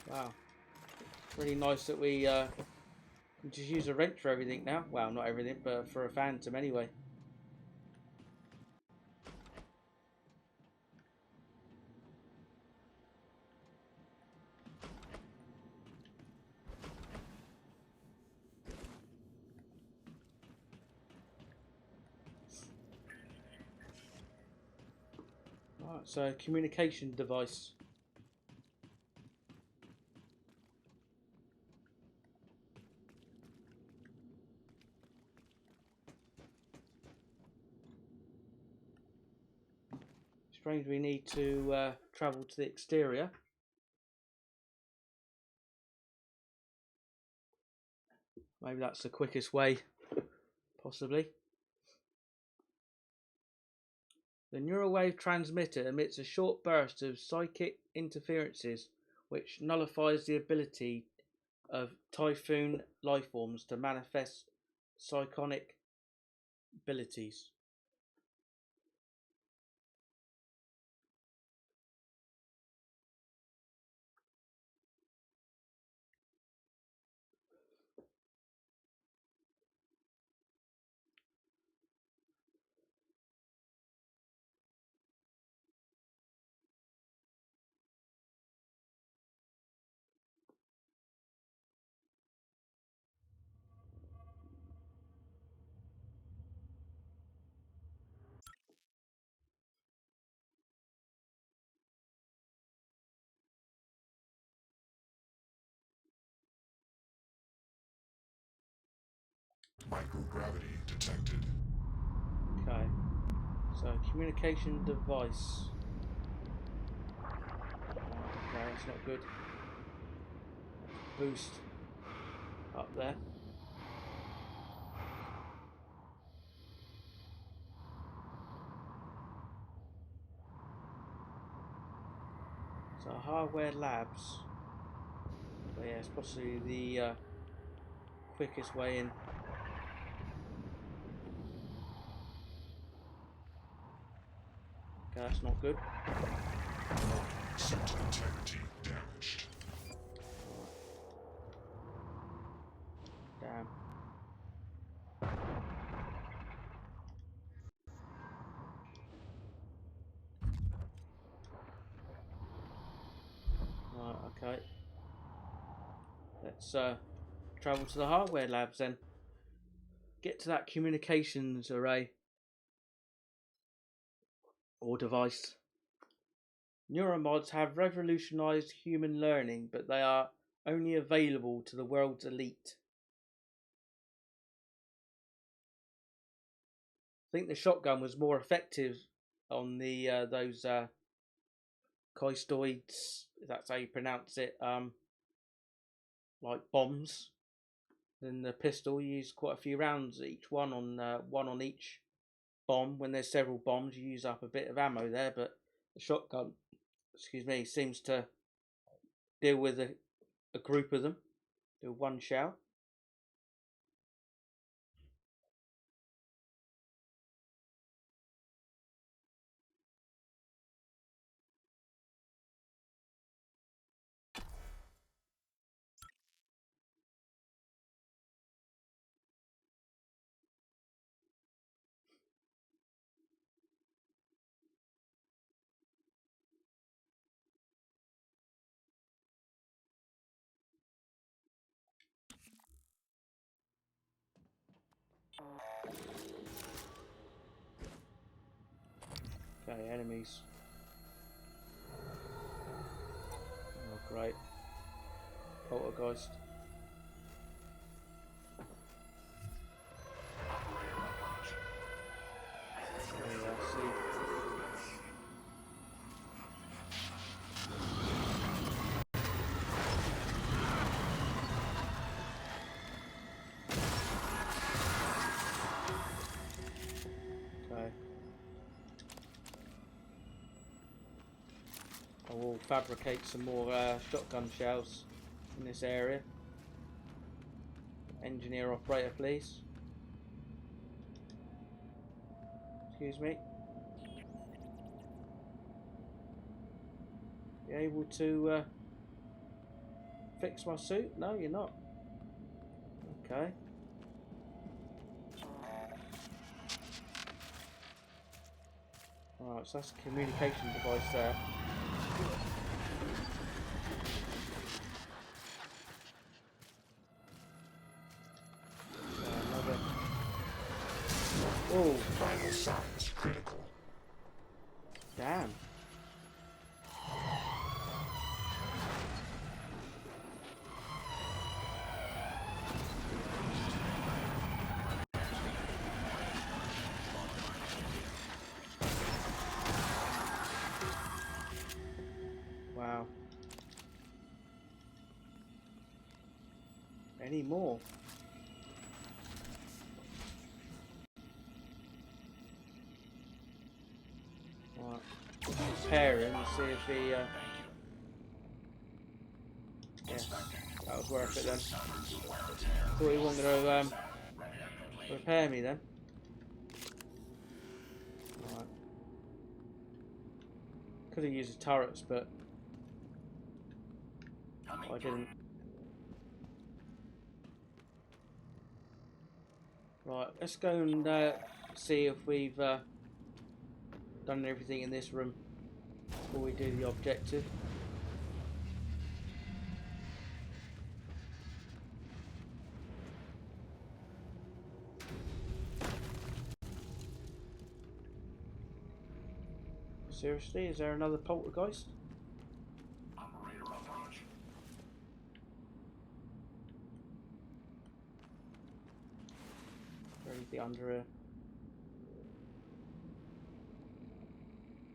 Wow. Really nice that we can just use a wrench for everything now. Well, not everything, but for a phantom anyway. Right, so communication device. Strange we need to travel to the exterior. Maybe that's the quickest way, possibly. The neural wave transmitter emits a short burst of psychic interferences which nullifies the ability of Typhoon lifeforms to manifest psionic abilities. Microgravity detected. Okay, so communication device. Okay, that's not good. Boost up there. hardware labs. So yeah, it's possibly the quickest way in. Okay, that's not good. Suit integrity damaged. Damn. Right, okay. Let's travel to the hardware labs then. Get to that communications array. Or device. Neuromods have revolutionized human learning, but they are only available to the world's elite. I think the shotgun was more effective on the those coistoids, if that's how you pronounce it, like bombs. Than the pistol. You use quite a few rounds each one on each bomb. When there's several bombs, you use up a bit of ammo there, but the shotgun, excuse me, seems to deal with a group of them. Do one shell. Okay, enemies. Oh, great. Poltergeist. Yeah, I see. Okay. I will fabricate some more shotgun shells in this area. Engineer operator, please. Excuse me. You able to fix my suit? No, you're not. Okay. Alright, so that's a communication device there. Another. Oh, Vital signs critical. damn. Wow. Any more? Right. Repair him and see if he yeah, that was worth it then. Thought he wasn't going to repair me then. Right. Could have used the turrets, but I didn't. Right, let's go and see if we've done everything in this room before we do the objective. Seriously, is there another poltergeist? Operator approach. Is there anything under here?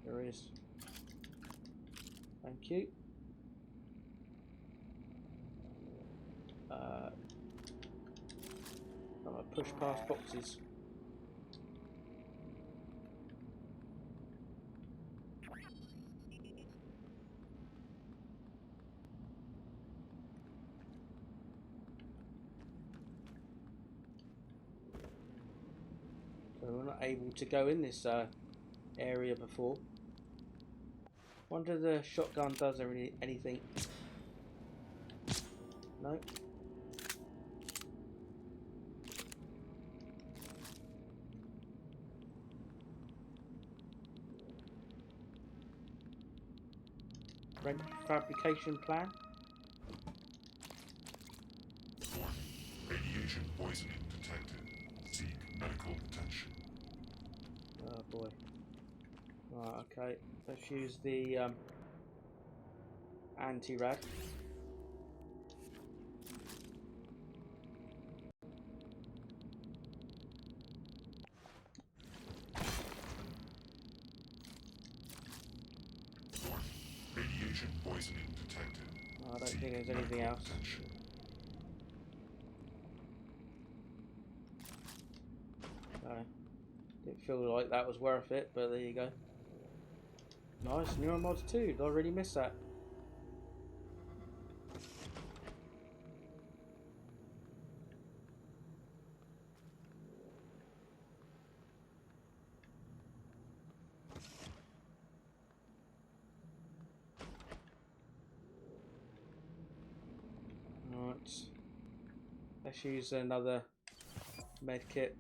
There is. Thank you. I'm gonna push past boxes. not able to go in this area before. Wonder if the shotgun does anything. No. Rent fabrication plan. Radiation poisoning detected. Seek medical attention. Oh boy. Right, okay. Let's use the anti-rad. Radiation poisoning detected. I don't think there's anything else. Attention. No. Didn't feel like that was worth it, but there you go. Nice, Neuromods too. I really miss that. Right. Let's use another med kit.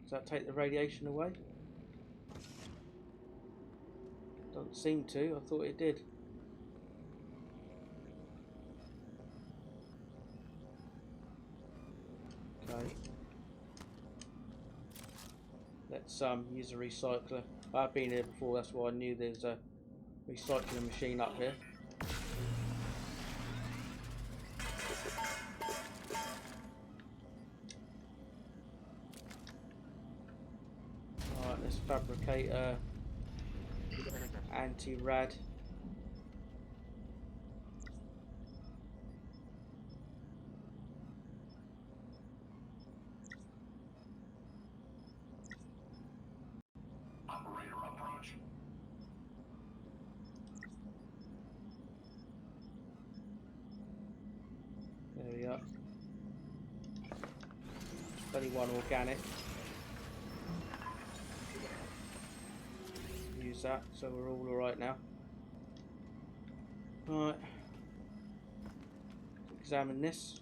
Does that take the radiation away? Doesn't seem to. I thought it did. Okay. Let's use a recycler. I've been here before, that's why I knew there's a recycling machine up here. Alright, let's fabricate a anti-rad. Operator approach. There we go. 31 organic. Use that, so we're all alright now. Alright. Examine this.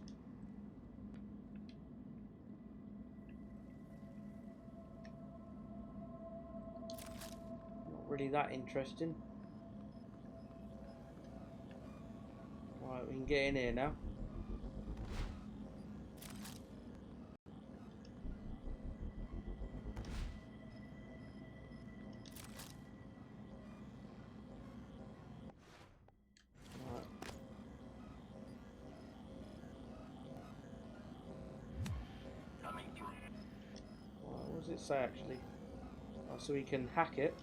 Not really that interesting. Right, we can get in here now. Coming through. What does it say actually? Oh, so we can hack it.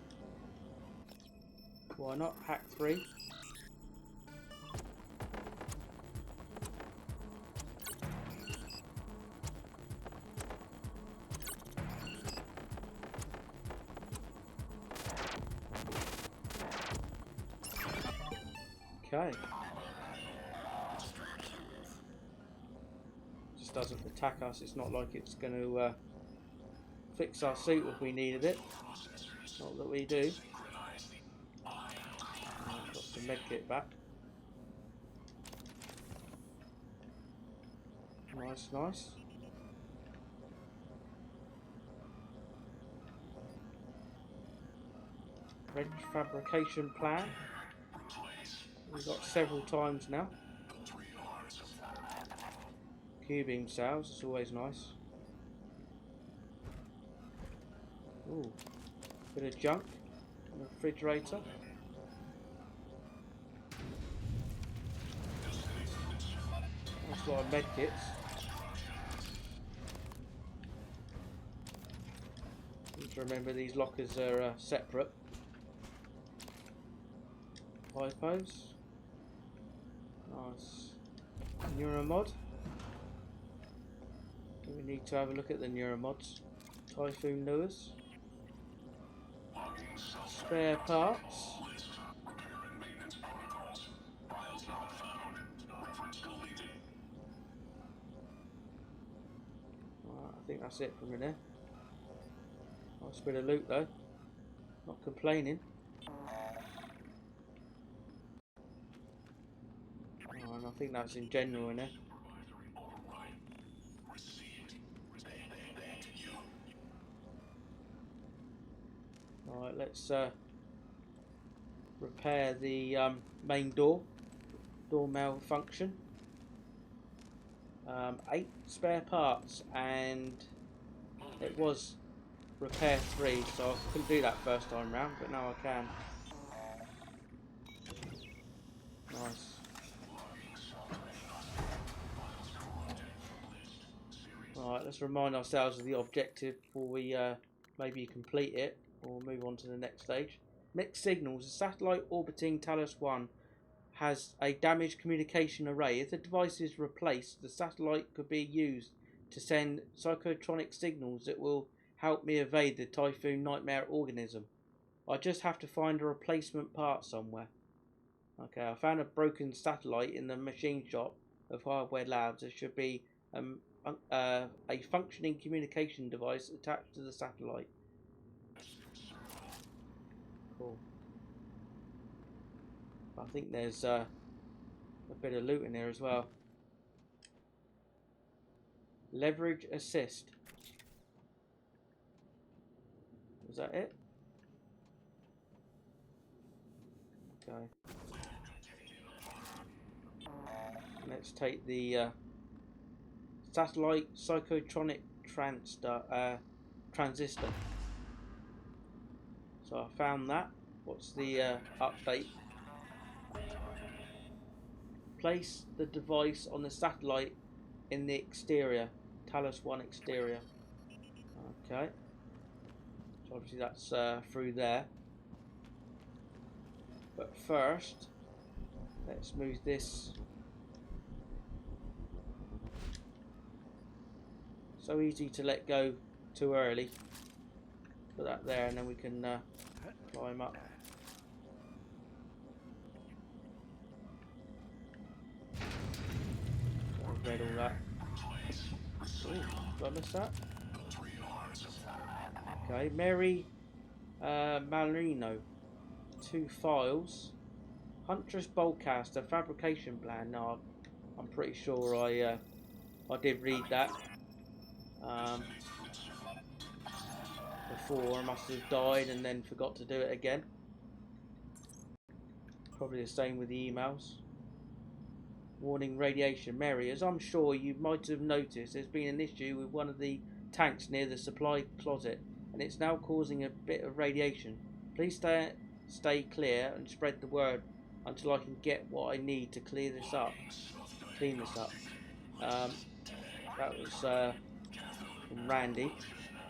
Why not? Hack 3. Okay. Just doesn't attack us. It's not like it's going to fix our suit if we needed it. Not that we do. Got some medkit back. Nice, nice. Red fabrication plan. We've got several times now. Q-beam cells, it's always nice. Ooh, bit of junk. A refrigerator. That's a lot of medkits. Need to remember these lockers are separate. Hypos. Nice. Neuromod. We need to have a look at the Neuromods. Typhoon lures. Spare parts. Right, I think that's it for a minute. Nice bit of loot though. Not complaining. Oh, and I think that's in general in there. Alright, let's repair the main door malfunction. 8 spare parts, and it was repair 3, so I couldn't do that first time round, but now I can. Nice. Alright, let's remind ourselves of the objective before we maybe complete it or move on to the next stage. Mixed signals. The satellite orbiting Talos 1 has a damaged communication array. If the device is replaced, the satellite could be used to send psychotronic signals that will help me evade the Typhoon Nightmare organism. I just have to find a replacement part somewhere. Okay, I found a broken satellite in the machine shop of Hardware Labs. There should be a functioning communication device attached to the satellite. Cool. I think there's a bit of loot in there as well. Leverage assist. Is that it? Okay. Let's take the satellite psychotronic transistor. So I found that. What's the update? Place the device on the satellite in the exterior. Talos 1 exterior. Okay. So obviously that's through there. But first, let's move this. So easy to let go too early. Put that there and then we can climb up. I've read all that. Ooh, did I miss that? Okay, Mary Malino. 2 files. Huntress Boltcaster fabrication plan. Now, I'm pretty sure I did read that before. I must have died and then forgot to do it again. Probably the same with the emails. Warning radiation. Mary, as I'm sure you might have noticed, there's been an issue with one of the tanks near the supply closet, and it's now causing a bit of radiation. Please stay clear and spread the word until I can get what I need to clean this up. That was from Randy.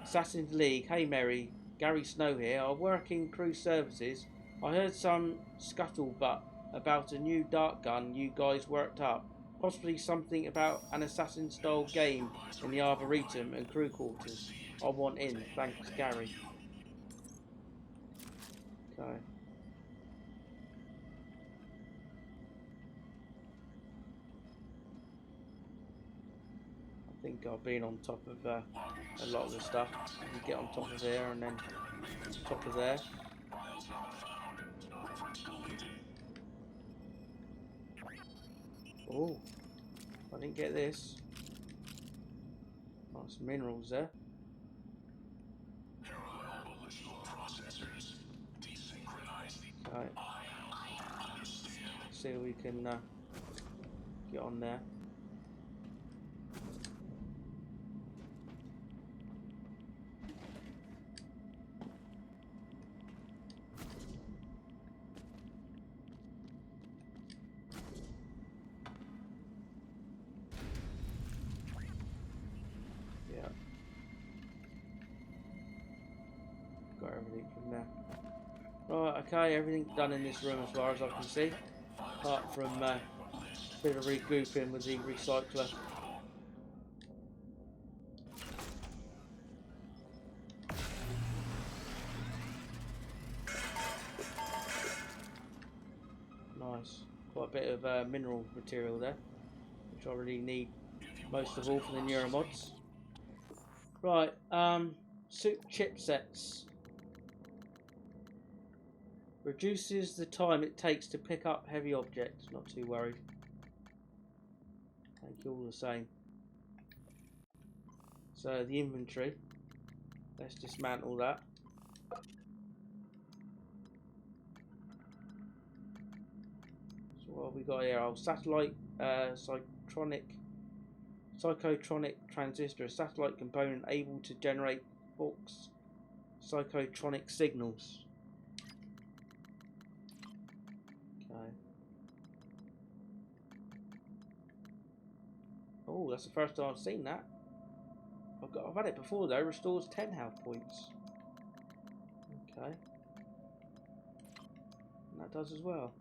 Assassin's League. Hey Mary, Gary Snow here. I work in crew services. I heard some scuttlebutt about a new dart gun you guys worked up. Possibly something about an assassin style game in the Arboretum and crew quarters. I want in. Thanks, Gary. Okay. I think I've been on top of a lot of the stuff. You get on top of there and then top of there. Oh, I didn't get this. Nice minerals there. Right. See if we can get on there. Yeah. Got everything from there. Right, okay, everything's done in this room as far as I can see. Apart from a bit of regrouping with the recycler. Nice. Quite a bit of mineral material there, which I really need most of all for the neuromods. Right, Suit chipsets. Reduces the time it takes to pick up heavy objects. Not too worried. Thank you all the same. So the inventory. Let's dismantle that. So what have we got here? Oh, satellite psychotronic transistor, a satellite component able to generate Hawk's psychotronic signals. Okay. Oh, that's the first time I've seen that. I've had it before though. Restores 10 health points. Okay. And that does as well.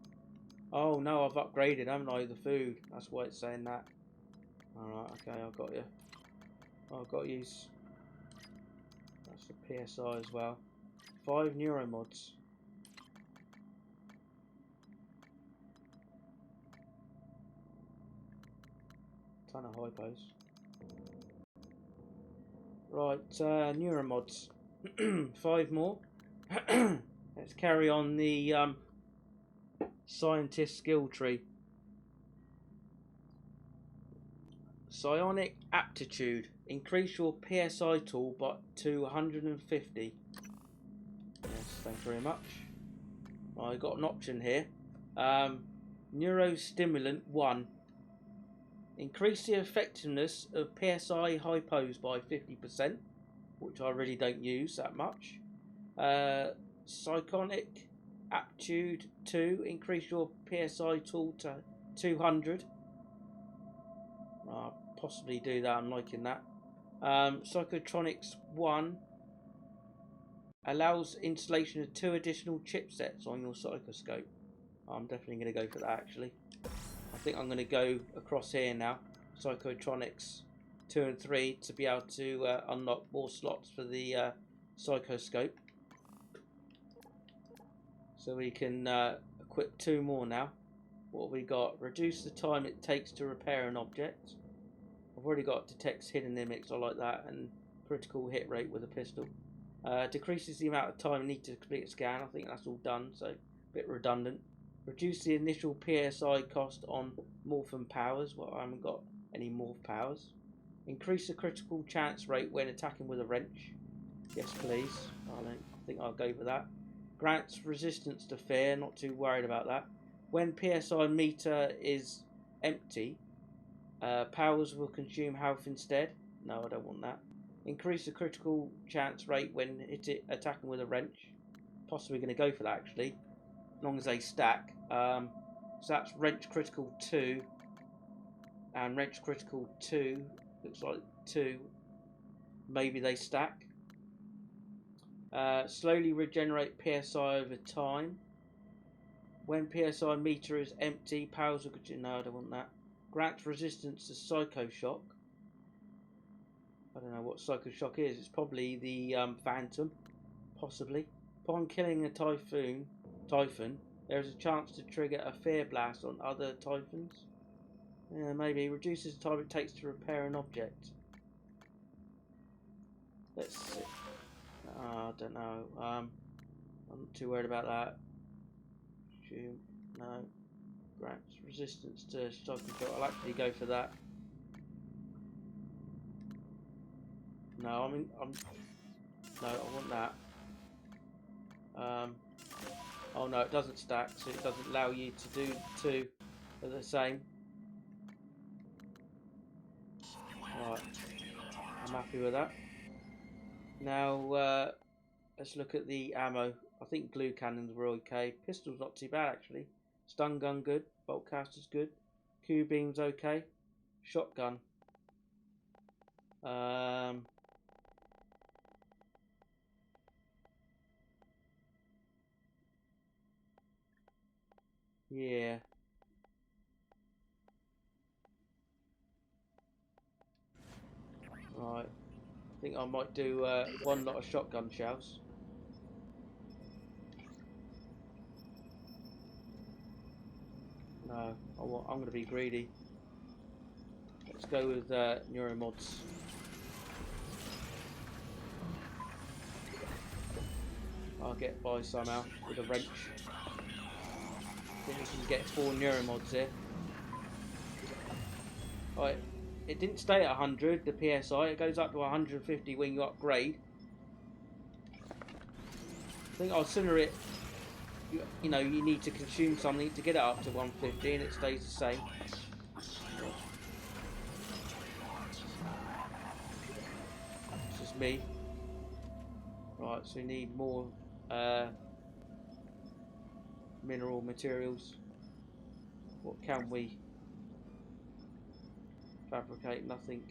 Oh no, I've upgraded, haven't I? The food. That's why it's saying that. Alright, okay, I've got you. I've got you. That's the PSI as well. 5 neuromods. Ton of hypos. Right, neuromods. 5 more. Let's carry on the scientist skill tree. Psionic aptitude. Increase your PSI tool to 150. Yes, thanks very much. I got an option here. Neurostimulant 1. Increase the effectiveness of PSI hypos by 50%, which I really don't use that much. Psionic aptitude 2. Increase your PSI tool to 200. I'll possibly do that. I'm liking that. Psychotronics 1 allows installation of 2 additional chipsets on your psychoscope. I'm definitely going to go for that actually. I think I'm going to go across here now. Psychotronics 2 and 3 to be able to unlock more slots for the psychoscope. So we can equip 2 more now. What have we got? Reduce the time it takes to repair an object. I've already got detects hidden mimics, I like that, and critical hit rate with a pistol. Decreases the amount of time you need to complete a scan. I think that's all done, so a bit redundant. Reduce the initial PSI cost on morph and powers. Well, I haven't got any morph powers. Increase the critical chance rate when attacking with a wrench. Yes, please. I think I'll go for that. Grants resistance to fear. Not too worried about that. When PSI meter is empty, powers will consume health instead. No, I don't want that. Increase the critical chance rate when attacking with a wrench. Possibly going to go for that actually, as long as they stack. So that's wrench critical 2 and wrench critical 2. Looks like 2. Maybe they stack. Slowly regenerate PSI over time. When PSI meter is empty, powers will continue. No, I don't want that. Grants resistance to Psycho Shock. I don't know what Psycho Shock is. It's probably the Phantom, possibly. Upon killing a Typhon, there is a chance to trigger a Fear Blast on other Typhons. Maybe reduces the time it takes to repair an object. Let's see. I don't know. I'm not too worried about that. No. Grants resistance to Psycho Shock. I'll actually go for that. No, no, I want that. Oh no, it doesn't stack, so it doesn't allow you to do 2 of the same. Right, I'm happy with that. Now let's look at the ammo. I think glue cannons were okay. Pistol's not too bad actually. Stun gun good. Bolt caster's good. Q beam's okay. Shotgun. Yeah. Right. I think I might do 1 lot of shotgun shells. No, I'm going to be greedy. Let's go with neuromods. I'll get by somehow with a wrench. I think we can get 4 neuromods here. Right, it didn't stay at 100, the PSI. It goes up to 150 when you upgrade. I think I'll sooner it, you know, you need to consume something to get it up to 150 and it stays the same. This is me. Right, so we need more mineral materials. What can we fabricate? Nothing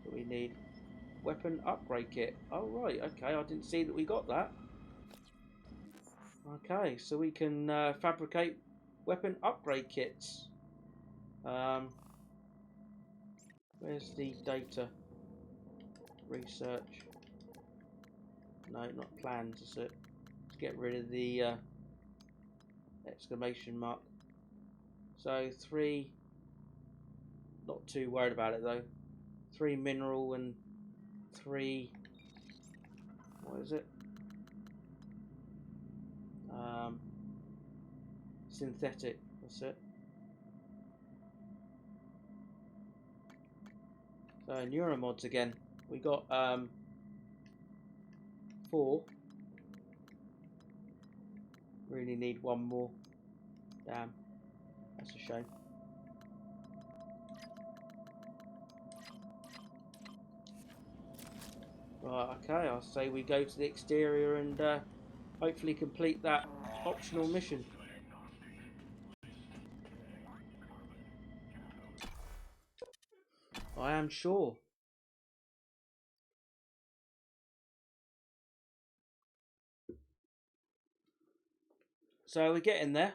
that we need. Weapon upgrade kit. Oh right, okay, I didn't see that we got that. Okay, so we can fabricate weapon upgrade kits. Where's the data? Research. No, not plans, is it? Let's get rid of the exclamation mark. So 3, not too worried about it though. 3 mineral and 3, what is it? Synthetic, that's it. So neuromods again. We got 4. Really need 1 more. Damn, that's a shame. Right, okay, I'll say we go to the exterior and hopefully complete that optional mission. I am sure. So we're getting there.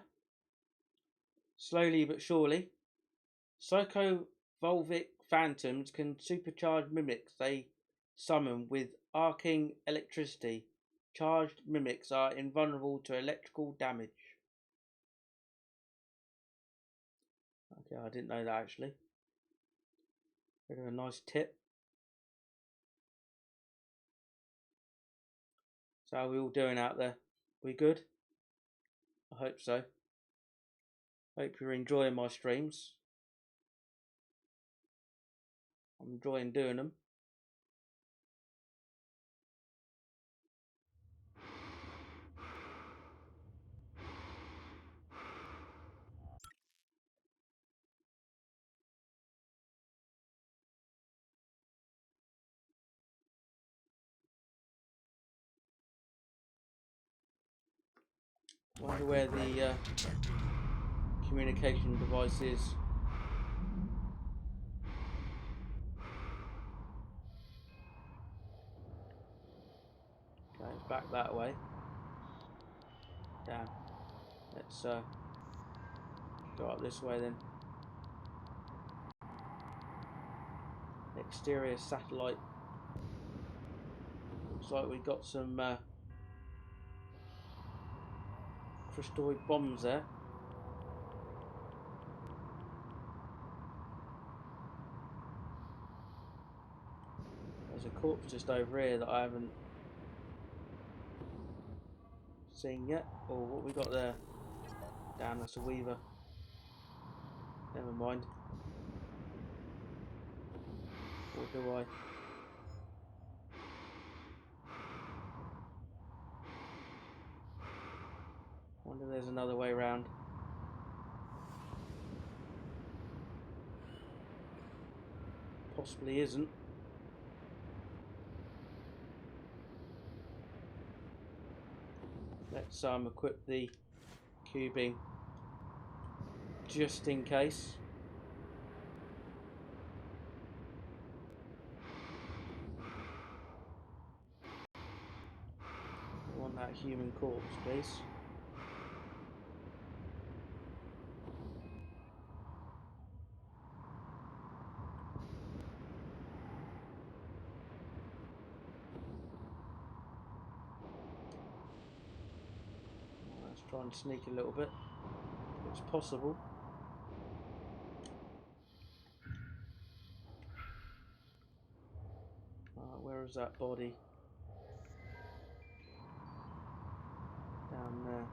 Slowly but surely. Psychovolvic phantoms can supercharge mimics they summon with arcing electricity. Charged mimics are invulnerable to electrical damage. Okay, I didn't know that actually. Bit of a nice tip. So how are we all doing out there? We good? I hope so. Hope you're enjoying my streams. I'm enjoying doing them. Wonder where the communication device is. Okay, it's back that way. Damn. Let's go up this way then. Exterior satellite. Looks like we got some crystalloid bombs there. There's a corpse just over here that I haven't seen yet. Oh, what we got there? Damn, that's a weaver. Never mind. Or do I? Wonder if there's another way around. Possibly isn't. Let's equip the cubing just in case. I want that human corpse, please. Let's try and sneak a little bit. If it's possible. Where is that body? down there.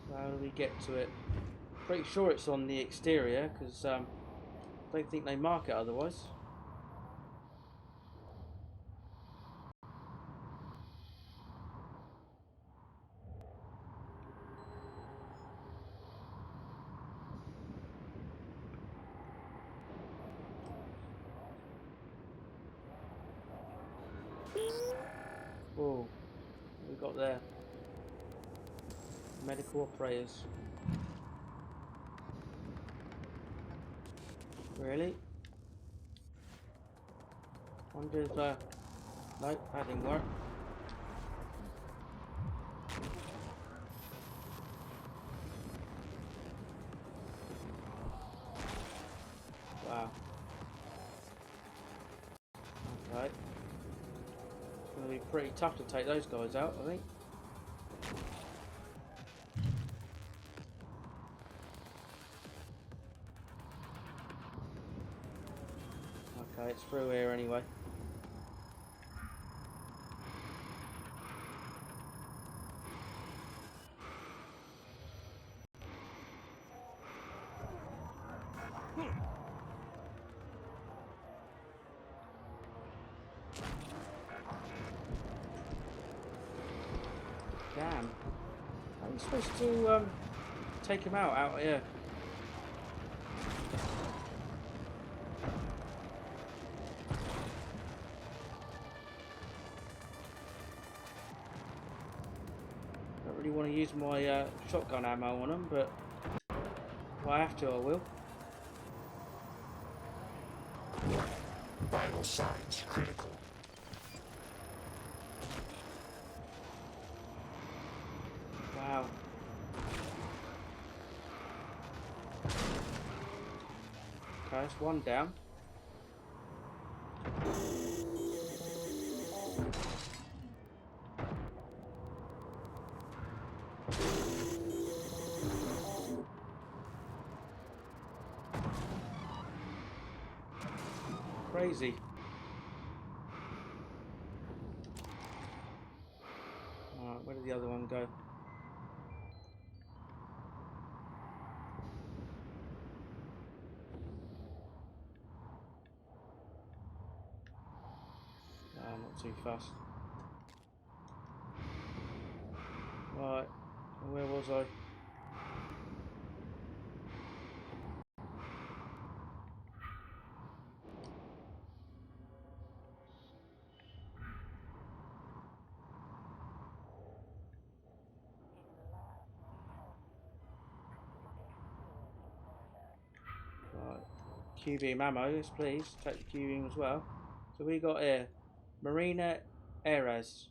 So how do we get to it? Pretty sure it's on the exterior, because I don't think they mark it otherwise. Oh, what we got there? Medical operators. Really? Wonder if nope, that didn't work. Wow. Okay. It's gonna be pretty tough to take those guys out, I think. Okay, it's through here anyway. Damn. I'm supposed to take him out here. Don't really want to use my shotgun ammo on them, but if I have to, I will. Vital signs critical. Wow. Okay, that's one down. Crazy. Alright, where did the other one go? Not too fast. Right, where was I? Right, Q-beam ammo, yes please, take the Q-beam as well. So we got here, Marina Eras.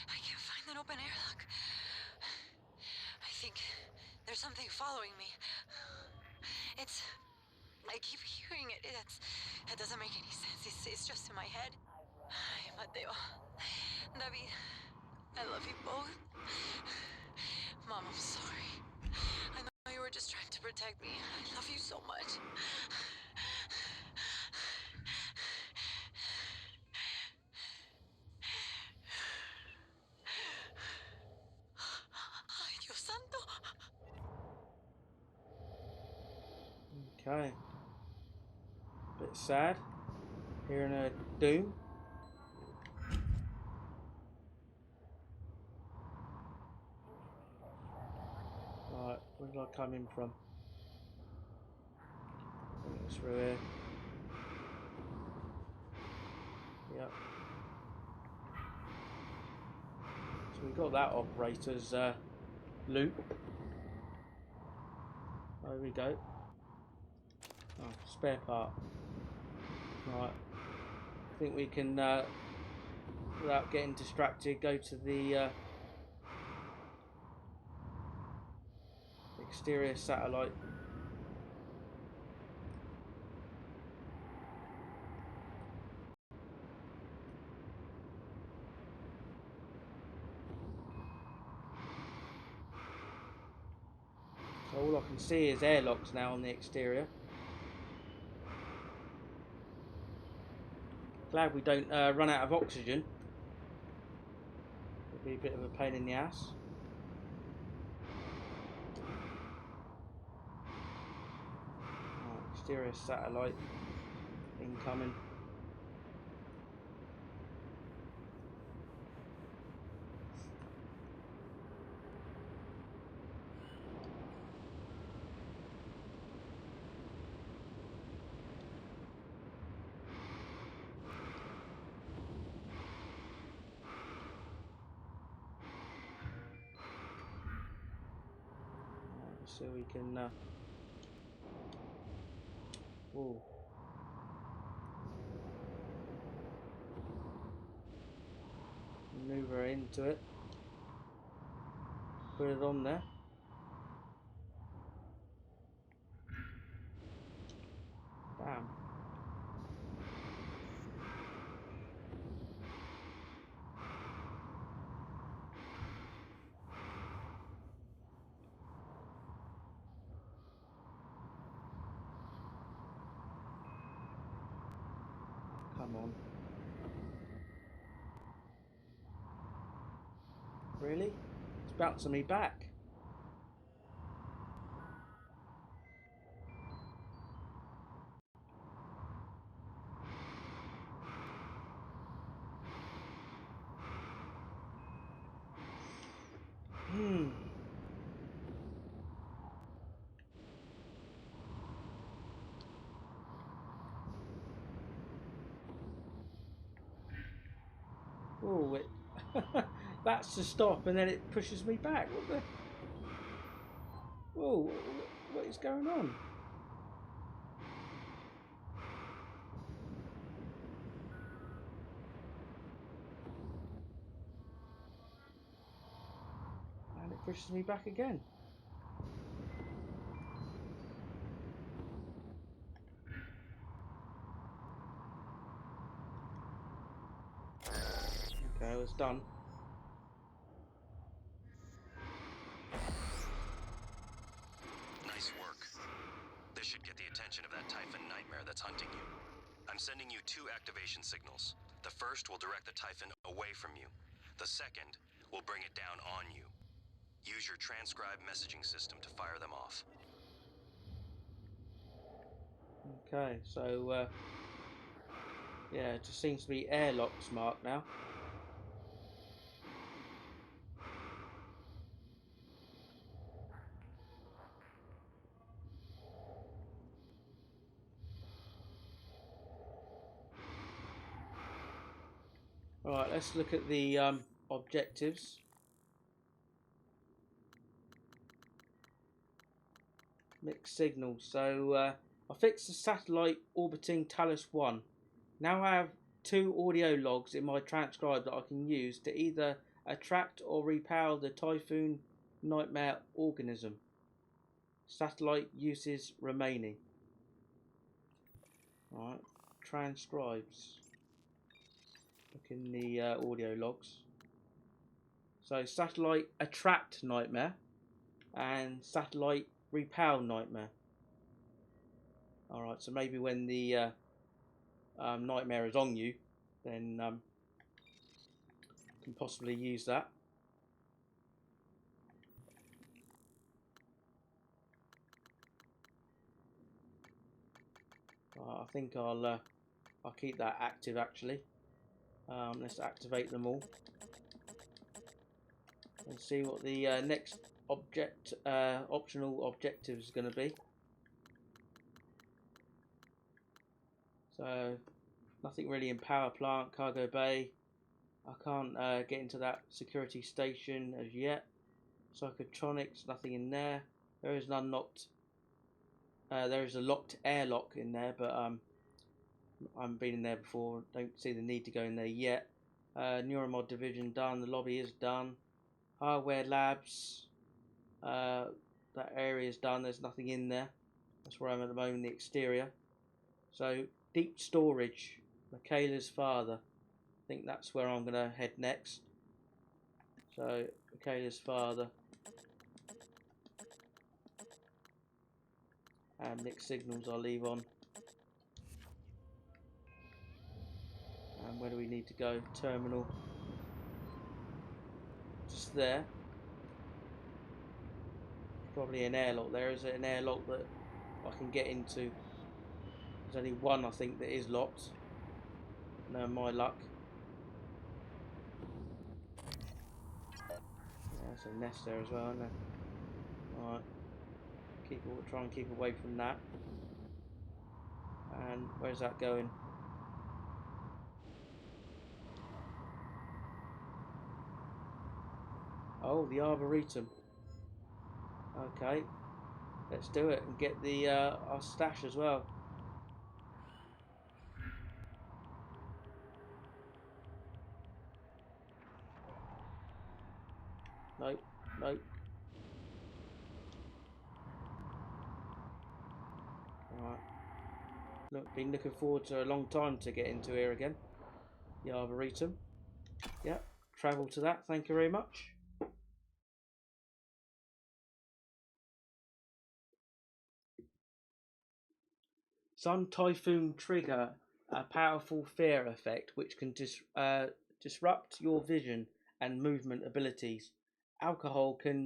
I can't find an open airlock. I think there's something following me. I keep hearing it. That doesn't make any sense. It's just in my head. Ay, Mateo. David. I love you both. Mom, I'm sorry. I know you were just trying to protect me. I love you so much. Ay, Dios santo. Okay. Bit sad. Hearing a doom. Right, where did I come in from? I think it's through here. Yep. So we got that operator's loot. There we go. Oh, spare part. Right. I think we can, without getting distracted, go to the exterior satellite. So all I can see is airlocks now on the exterior. Glad we don't run out of oxygen. It'll be a bit of a pain in the ass. Right, exterior satellite incoming. So we can oh, maneuver into it, put it on there. Bam. Come on. Really? It's bouncing me back. Oh, it that's to stop, and then it pushes me back. What the? Whoa! What is going on? And it pushes me back again. Okay, it's done. Nice work. This should get the attention of that Typhon nightmare that's hunting you. I'm sending you 2 activation signals. The first will direct the Typhon away from you. The second will bring it down on you. Use your transcribe messaging system to fire them off. Okay, so yeah, it just seems to be airlocks marked now. Alright, let's look at the objectives. Mixed signals. So I fixed the satellite orbiting Talos 1. Now I have 2 audio logs in my transcribe that I can use to either attract or repel the Typhoon Nightmare organism. Satellite uses remaining. Alright, transcribes. Look in the audio logs. So satellite attract nightmare and satellite repel nightmare. Alright, so maybe when the nightmare is on you, then can possibly use that. I think I'll keep that active actually. Let's activate them all and see what the next optional objective is going to be. So nothing really in power plant, cargo bay. I can't get into that security station as yet. Psychotronics, nothing in there. There is an unlocked. There is a locked airlock in there, but I haven't been in there before. Don't see the need to go in there yet. Neuromod division done. The lobby is done. Hardware labs. that area's done. There's nothing in there. That's where I'm at the moment, the exterior. So, deep storage. Michaela's father. I think that's where I'm going to head next. So, Michaela's father. And mixed signals I'll leave on. And where do we need to go? Terminal. Just there. Probably an airlock there. Is it an airlock that I can get into? There's only one, I think, that is locked. No, my luck. Yeah, there's a nest there as well, isn't there? Alright. Try and keep away from that. And where's that going? Oh, the Arboretum. Okay. Let's do it and get the our stash as well. Nope, nope. Alright. Been looking forward to a long time to get into here again. The Arboretum. Yep, travel to that, thank you very much. Sun Typhoon trigger a powerful fear effect which can disrupt your vision and movement abilities. Alcohol can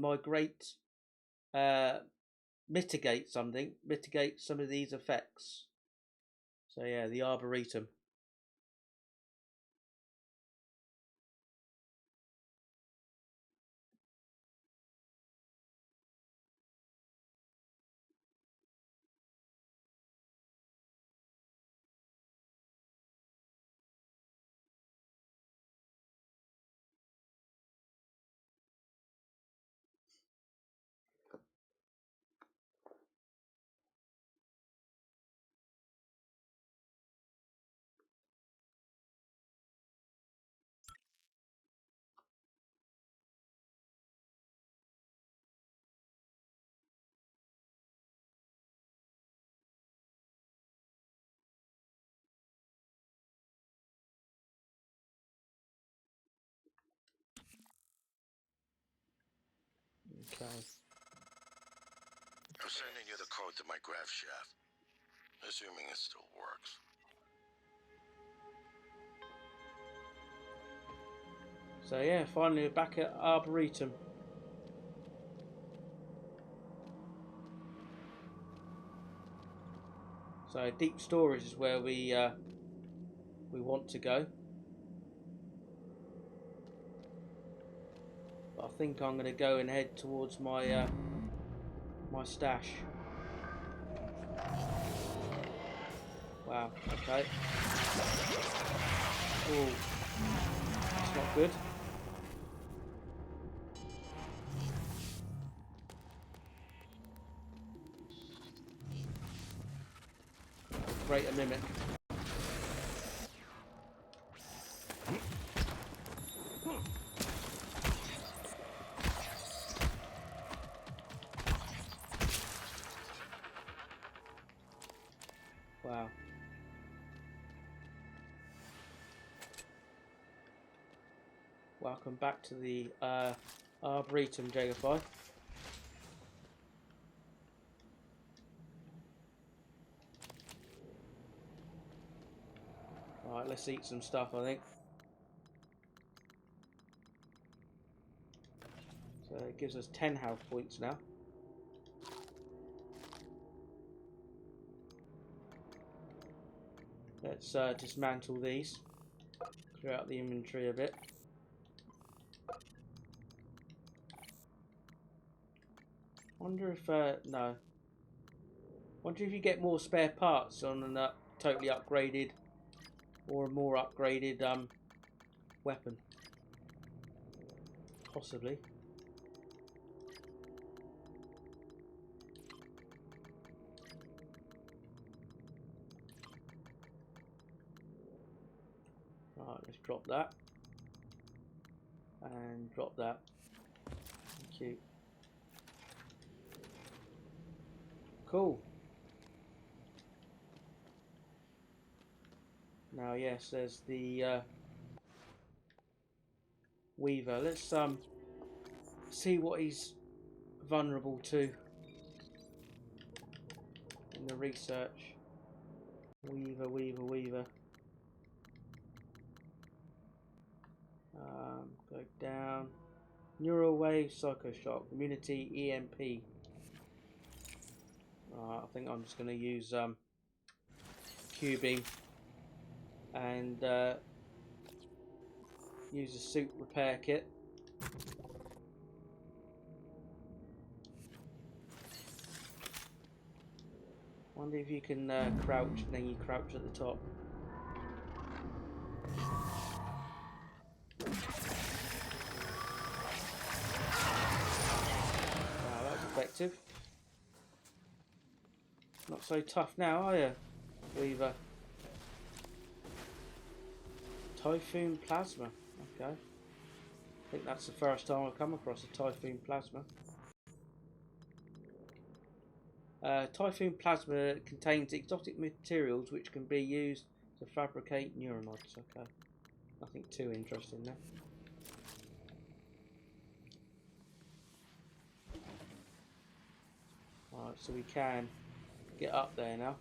mitigate some of these effects. So yeah, the Arboretum. Okay. I'm sending you the code to my grav shaft, assuming it still works. So yeah, finally we're back at Arboretum. So deep storage is where we want to go. But I think I'm going to go and head towards my my stash. Wow. Okay. Oh, that's not good. Great, a mimic. Wow. Welcome back to the Arboretum, Jagafly. Alright, let's eat some stuff, I think. So it gives us 10 health points now. Let's dismantle these. Clear out the inventory a bit. Wonder if, no. Wonder if you get more spare parts on a totally upgraded or a more upgraded weapon. Possibly. Right, let's drop that. And drop that. Thank you. Cool. Now, yes, there's the Weaver. Let's see what he's vulnerable to in the research. Weaver, Weaver, Weaver. Go down. Neural wave, psychoshock, immunity, EMP. I think I'm just going to use Q-beam and use a suit repair kit. Wonder if you can crouch and then you crouch at the top. Wow, that was effective. Not so tough now, are you, Weaver? Typhoon plasma. Okay. I think that's the first time I've come across a typhoon plasma. Typhoon plasma contains exotic materials which can be used to fabricate neuromods. Okay. Nothing too interesting there. Alright, so we can get up there now.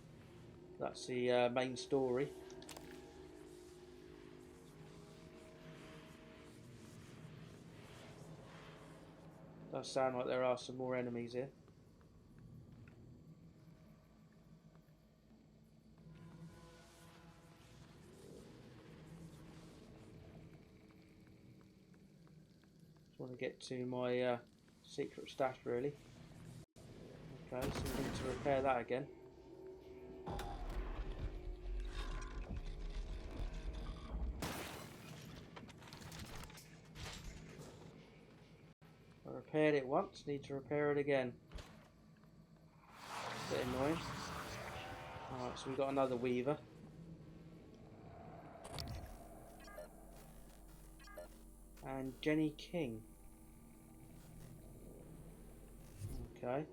That's the main story. Does sound like there are some more enemies here. Just want to get to my secret stash really. Okay, so we need to repair that again. I repaired it once, need to repair it again. Bit annoying. Alright, so we've got another Weaver. And Jenny King. Okay.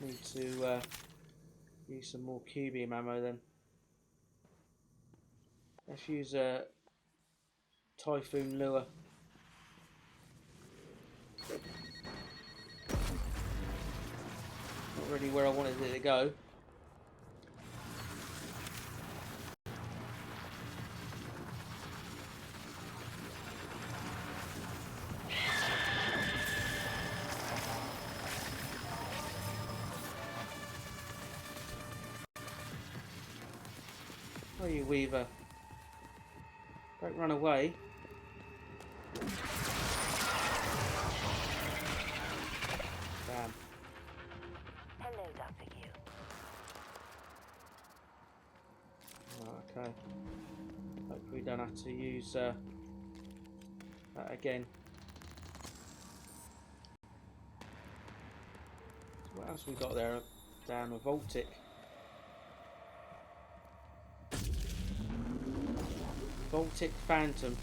Need to use some more Q-beam ammo then. Let's use a Typhoon lure. Not really where I wanted it to go. Oh, you Weaver. Don't run away. Damn. Hello, Dr. Q. Oh, okay. Hopefully we don't have to use that again. So what else we got there? Down a Voltic. Voltic Phantom.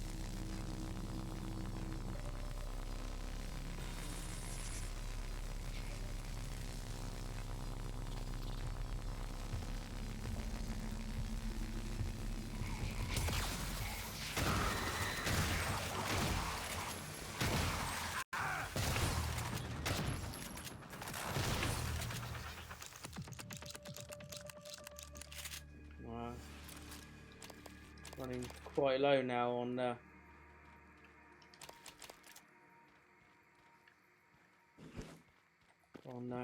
Running quite low now on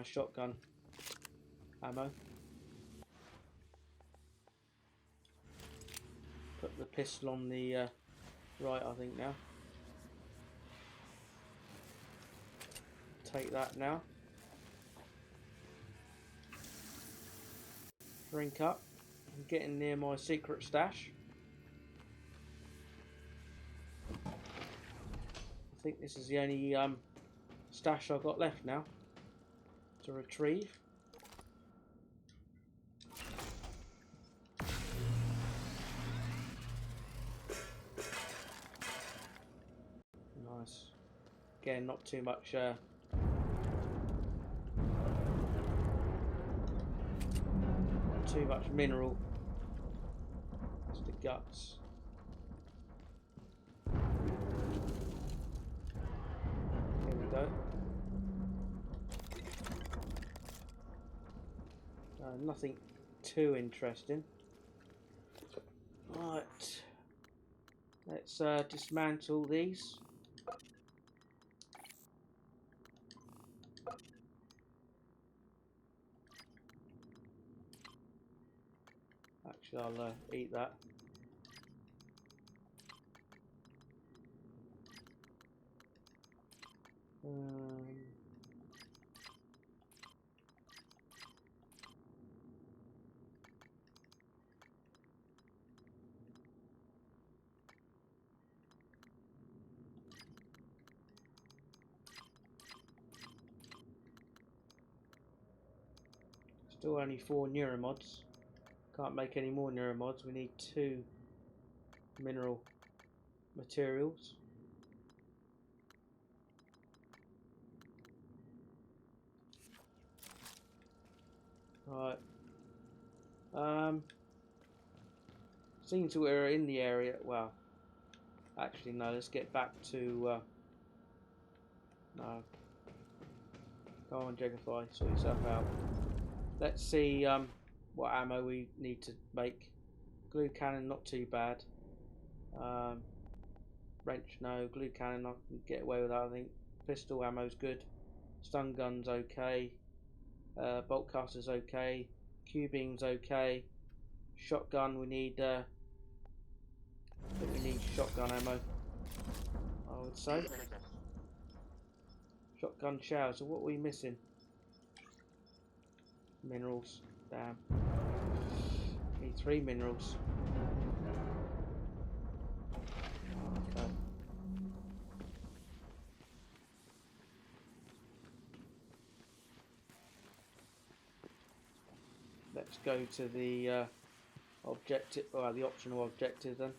shotgun ammo. Put the pistol on the right, I think now. Take that now. Drink up. I'm getting near my secret stash. I think this is the only stash I've got left now to retrieve. Nice. Again, not too much. Not too much mineral. Just the guts. Here we go. Nothing too interesting. Right. Let's dismantle these. Actually, I'll eat that. Still only 4 neuromods. Can't make any more neuromods. We need 2 mineral materials. Right. Seems we're in the area. Well, actually no. Let's get back to. No. Come on, Jegify, sort yourself out. Let's see what ammo we need to make. Glue cannon, not too bad. Wrench, no. Glue cannon, I can get away with that, I think. Pistol ammo's good. Stun gun's okay. Bolt caster's okay. Cubing's okay. Shotgun, we need shotgun ammo, I would say. Shotgun shell, so what are we missing? Minerals, damn. Need 3 minerals. Okay. Let's go to the objective, or the optional objective then.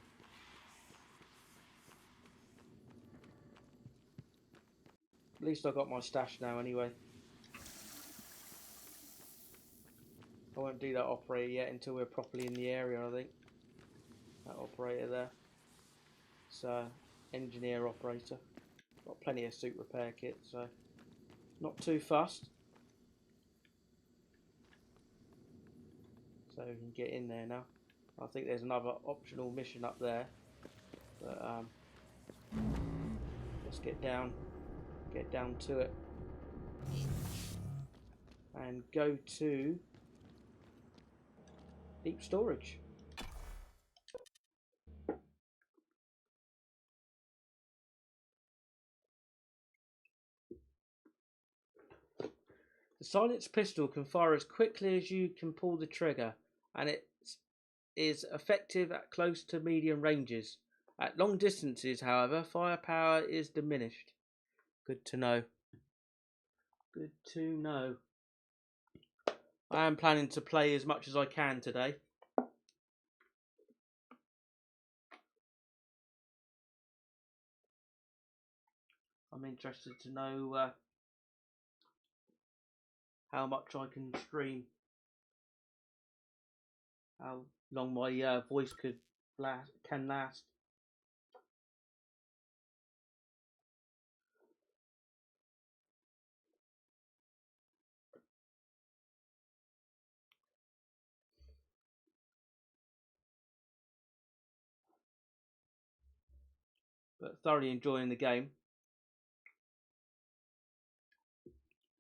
At least I got my stash now anyway. I won't do that operator yet until we're properly in the area, I think. That operator there. It's engineer operator. Got plenty of suit repair kit, so not too fussed. So we can get in there now. I think there's another optional mission up there. But let's get down to it. And go to deep storage. The silenced pistol can fire as quickly as you can pull the trigger, and it is effective at close to medium ranges. At long distances, however, firepower is diminished. Good to know. Good to know. I am planning to play as much as I can today. I'm interested to know how much I can stream, how long my voice can last. But thoroughly enjoying the game.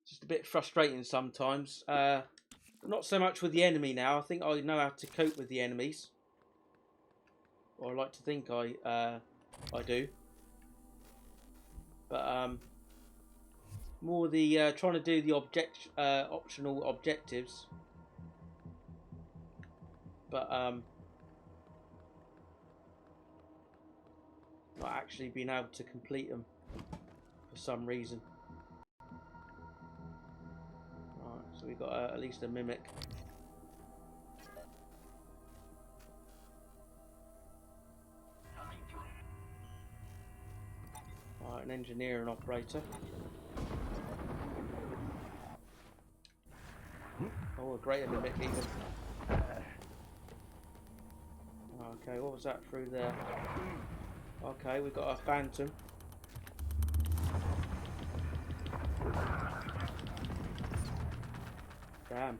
Just a bit frustrating sometimes. Not so much with the enemy now. I think I know how to cope with the enemies. Or I like to think I do. But more the trying to do the optional objectives. But not actually being able to complete them for some reason. Right, so we've got at least a mimic. Right, an engineer and operator. Oh, a greater limit even. Okay, what was that through there? Okay, we've got a phantom. Damn.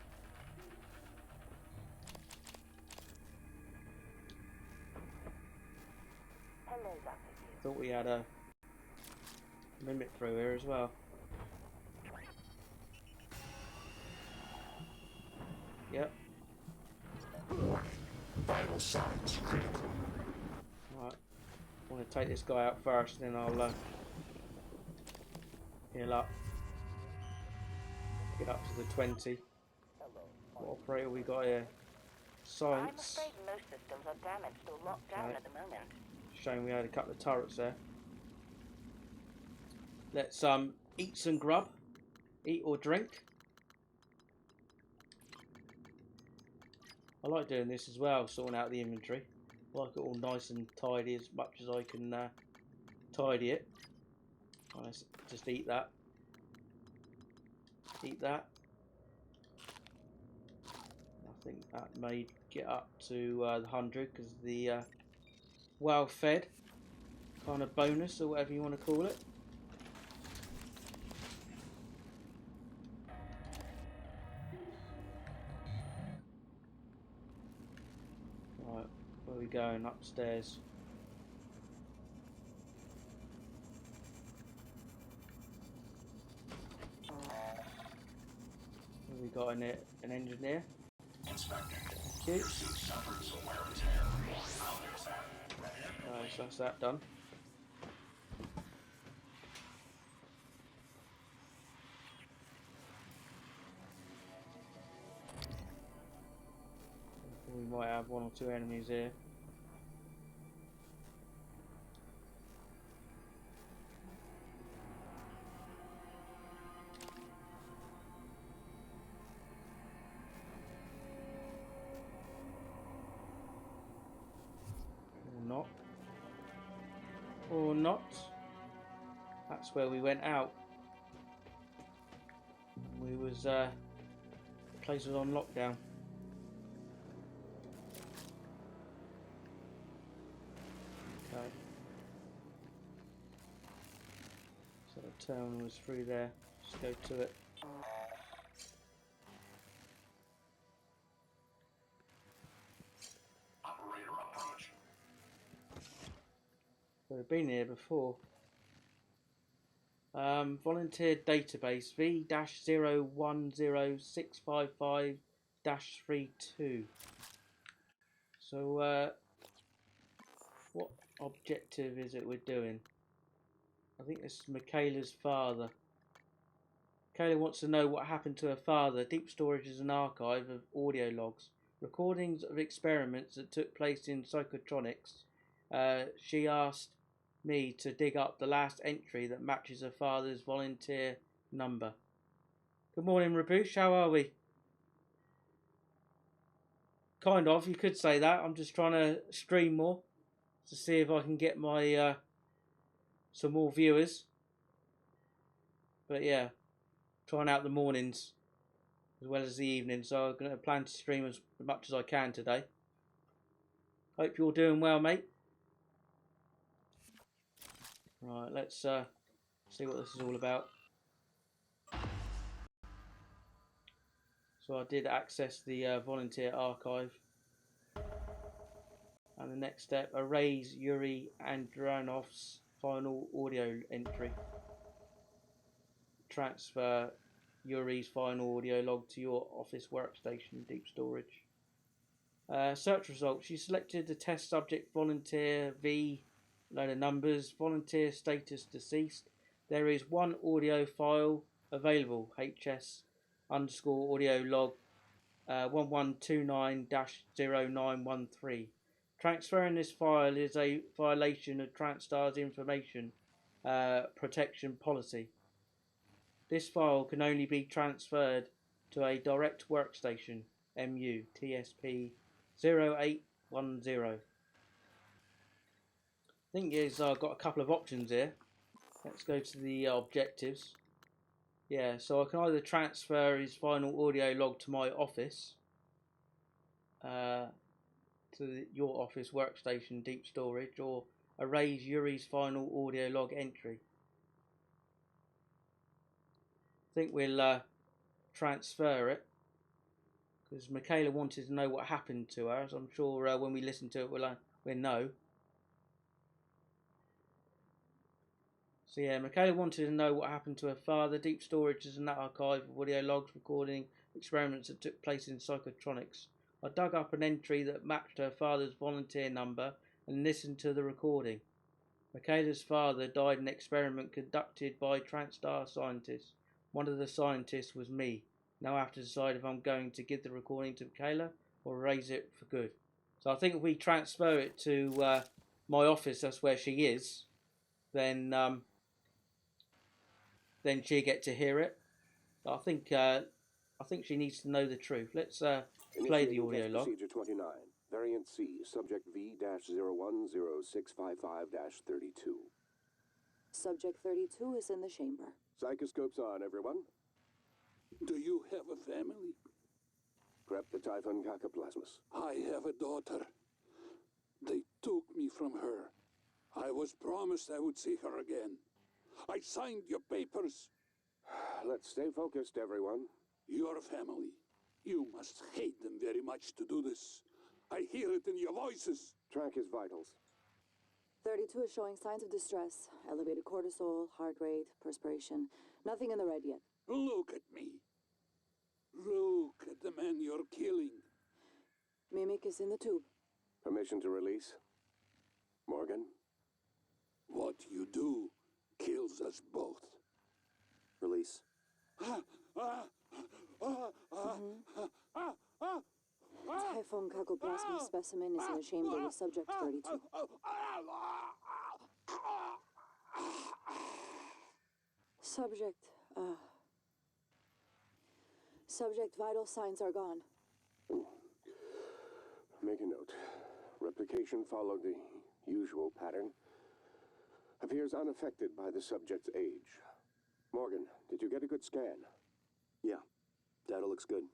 Thought we had a limit through here as well. Yep. Vital signs critical. Right. I want to take this guy out first, then I'll heal up. Get up to the 20. What operator we got here? Science. I'm afraid most systems are damaged or locked down at the moment. Showing we had a couple of turrets there. Let's eat some grub. Eat or drink. I like doing this as well, sorting out the inventory. I like it all nice and tidy as much as I can tidy it. Let's just eat that. Eat that. I think that may get up to the 100 because the well fed kind of bonus or whatever you want to call it. Right, where are we going? Upstairs. What have we got in it? An engineer? Inspecting. Thank you. Your suit suffers some wear and tear. I'll fix that. Right, so that's that done. We might have one or two enemies here. Or not. Or not. That's where we went out. We was the place was on lockdown. Okay. So the terminal was through there. Just go to it. Operator approach. We've been here before. Volunteer database V-010655-32. So, what objective is it we're doing? I think this is Michaela's father. Michaela wants to know what happened to her father. Deep storage is an archive of audio logs, recordings of experiments that took place in psychotronics. She asked me to dig up the last entry that matches her father's volunteer number. Good morning, Rabush. How are we? Kind of, you could say that. I'm just trying to stream more to see if I can get my some more viewers. But yeah, trying out the mornings as well as the evenings, so I'm going to plan to stream as much as I can today. Hope you're doing well, mate. Right, let's see what this is all about. So I did access the volunteer archive. And the next step, erase Yuri Andronov's final audio entry. Transfer Yuri's final audio log to your office workstation deep storage. Search results. You selected the test subject volunteer V, load of numbers, volunteer status deceased. There is one audio file available, HS underscore audio log 1129-0913. Transferring this file is a violation of TranStar's information protection policy. This file can only be transferred to a direct workstation, MU TSP 0810. Thing is, I've got a couple of options here. Let's go to the objectives. Yeah, so I can either transfer his final audio log to my office, your office workstation deep storage, or erase Yuri's final audio log entry. I think we'll transfer it, because Michaela wanted to know what happened to her, so I'm sure when we listen to it we'll know. So yeah, Michaela wanted to know what happened to her father. Deep storage is an archive of audio logs recording experiments that took place in psychotronics. I dug up an entry that matched her father's volunteer number and listened to the recording. Michaela's father died in an experiment conducted by TranStar scientists. One of the scientists was me. Now I have to decide if I'm going to give the recording to Michaela or erase it for good. So I think if we transfer it to my office, that's where she is, then she'll get to hear it. But I think she needs to know the truth. Let's play the audio log. Procedure 29, variant C, subject V-010655-32. Subject 32 is in the chamber. Psychoscopes on, everyone. Do you have a family? Prep the Typhon Cacoplasmus. I have a daughter. They took me from her. I was promised I would see her again. I signed your papers. Let's stay focused, everyone. Your family. You must hate them very much to do this. I hear it in your voices. Track his vitals. 32 is showing signs of distress. Elevated cortisol, heart rate, perspiration. Nothing in the red yet. Look at me. Look at the man you're killing. Mimic is in the tube. Permission to release. Morgan? What you do kills us both. Release. Typhon Cacoplasmus specimen is in the chamber with subject 32. Subject vital signs are gone. Make a note. Replication followed the usual pattern. Appears unaffected by the subject's age. Morgan, did you get a good scan? Yeah, data looks good.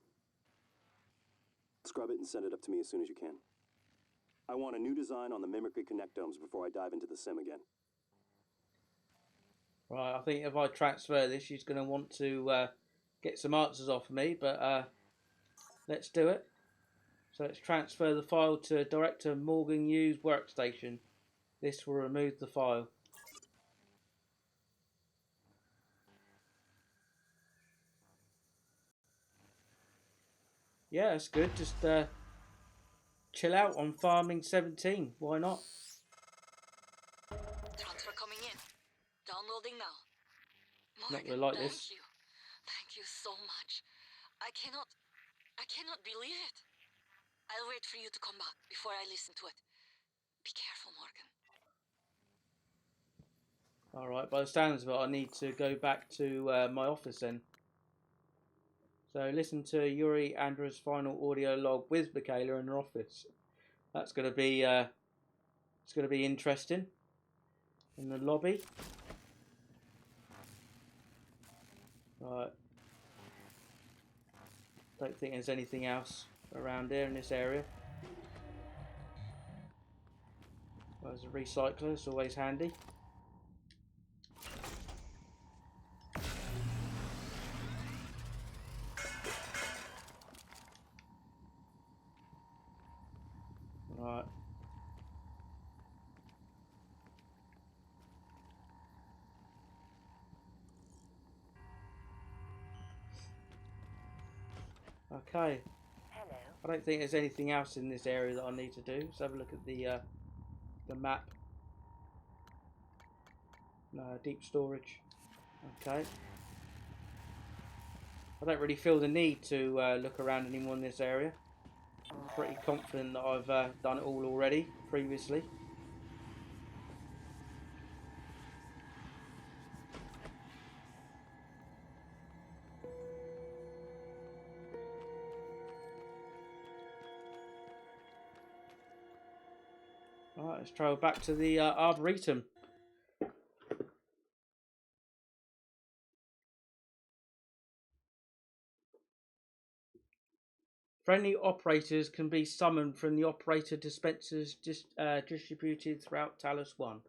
Scrub it and send it up to me as soon as you can. I want a new design on the mimicry connectomes before I dive into the sim again. Right, I think if I transfer this, she's going to want to get some answers off me, but let's do it. So let's transfer the file to Director Morgan Yu's workstation. This will remove the file. Yeah, that's good. Just chill out on Farming 17. Why not? Transfer coming in. Downloading now. Not Morgan, gonna like thank this. you. Thank you so much. I cannot believe it. I'll wait for you to come back before I listen to it. Be careful, Morgan. Alright, by the sounds of it, I need to go back to my office then. So listen to Yuri Andra's final audio log with Michaela in her office. That's going to be it's going to be interesting. In the lobby. Right. Don't think there's anything else around here in this area. Well, there's a recycler, it's always handy. Right. Okay. Hello. I don't think there's anything else in this area that I need to do. Let's have a look at the map. No, deep storage. Okay. I don't really feel the need to look around anymore in this area. I'm pretty confident that I've done it all already previously. Alright, let's travel back to the Arboretum. Friendly operators can be summoned from the operator dispensers distributed throughout Talos 1.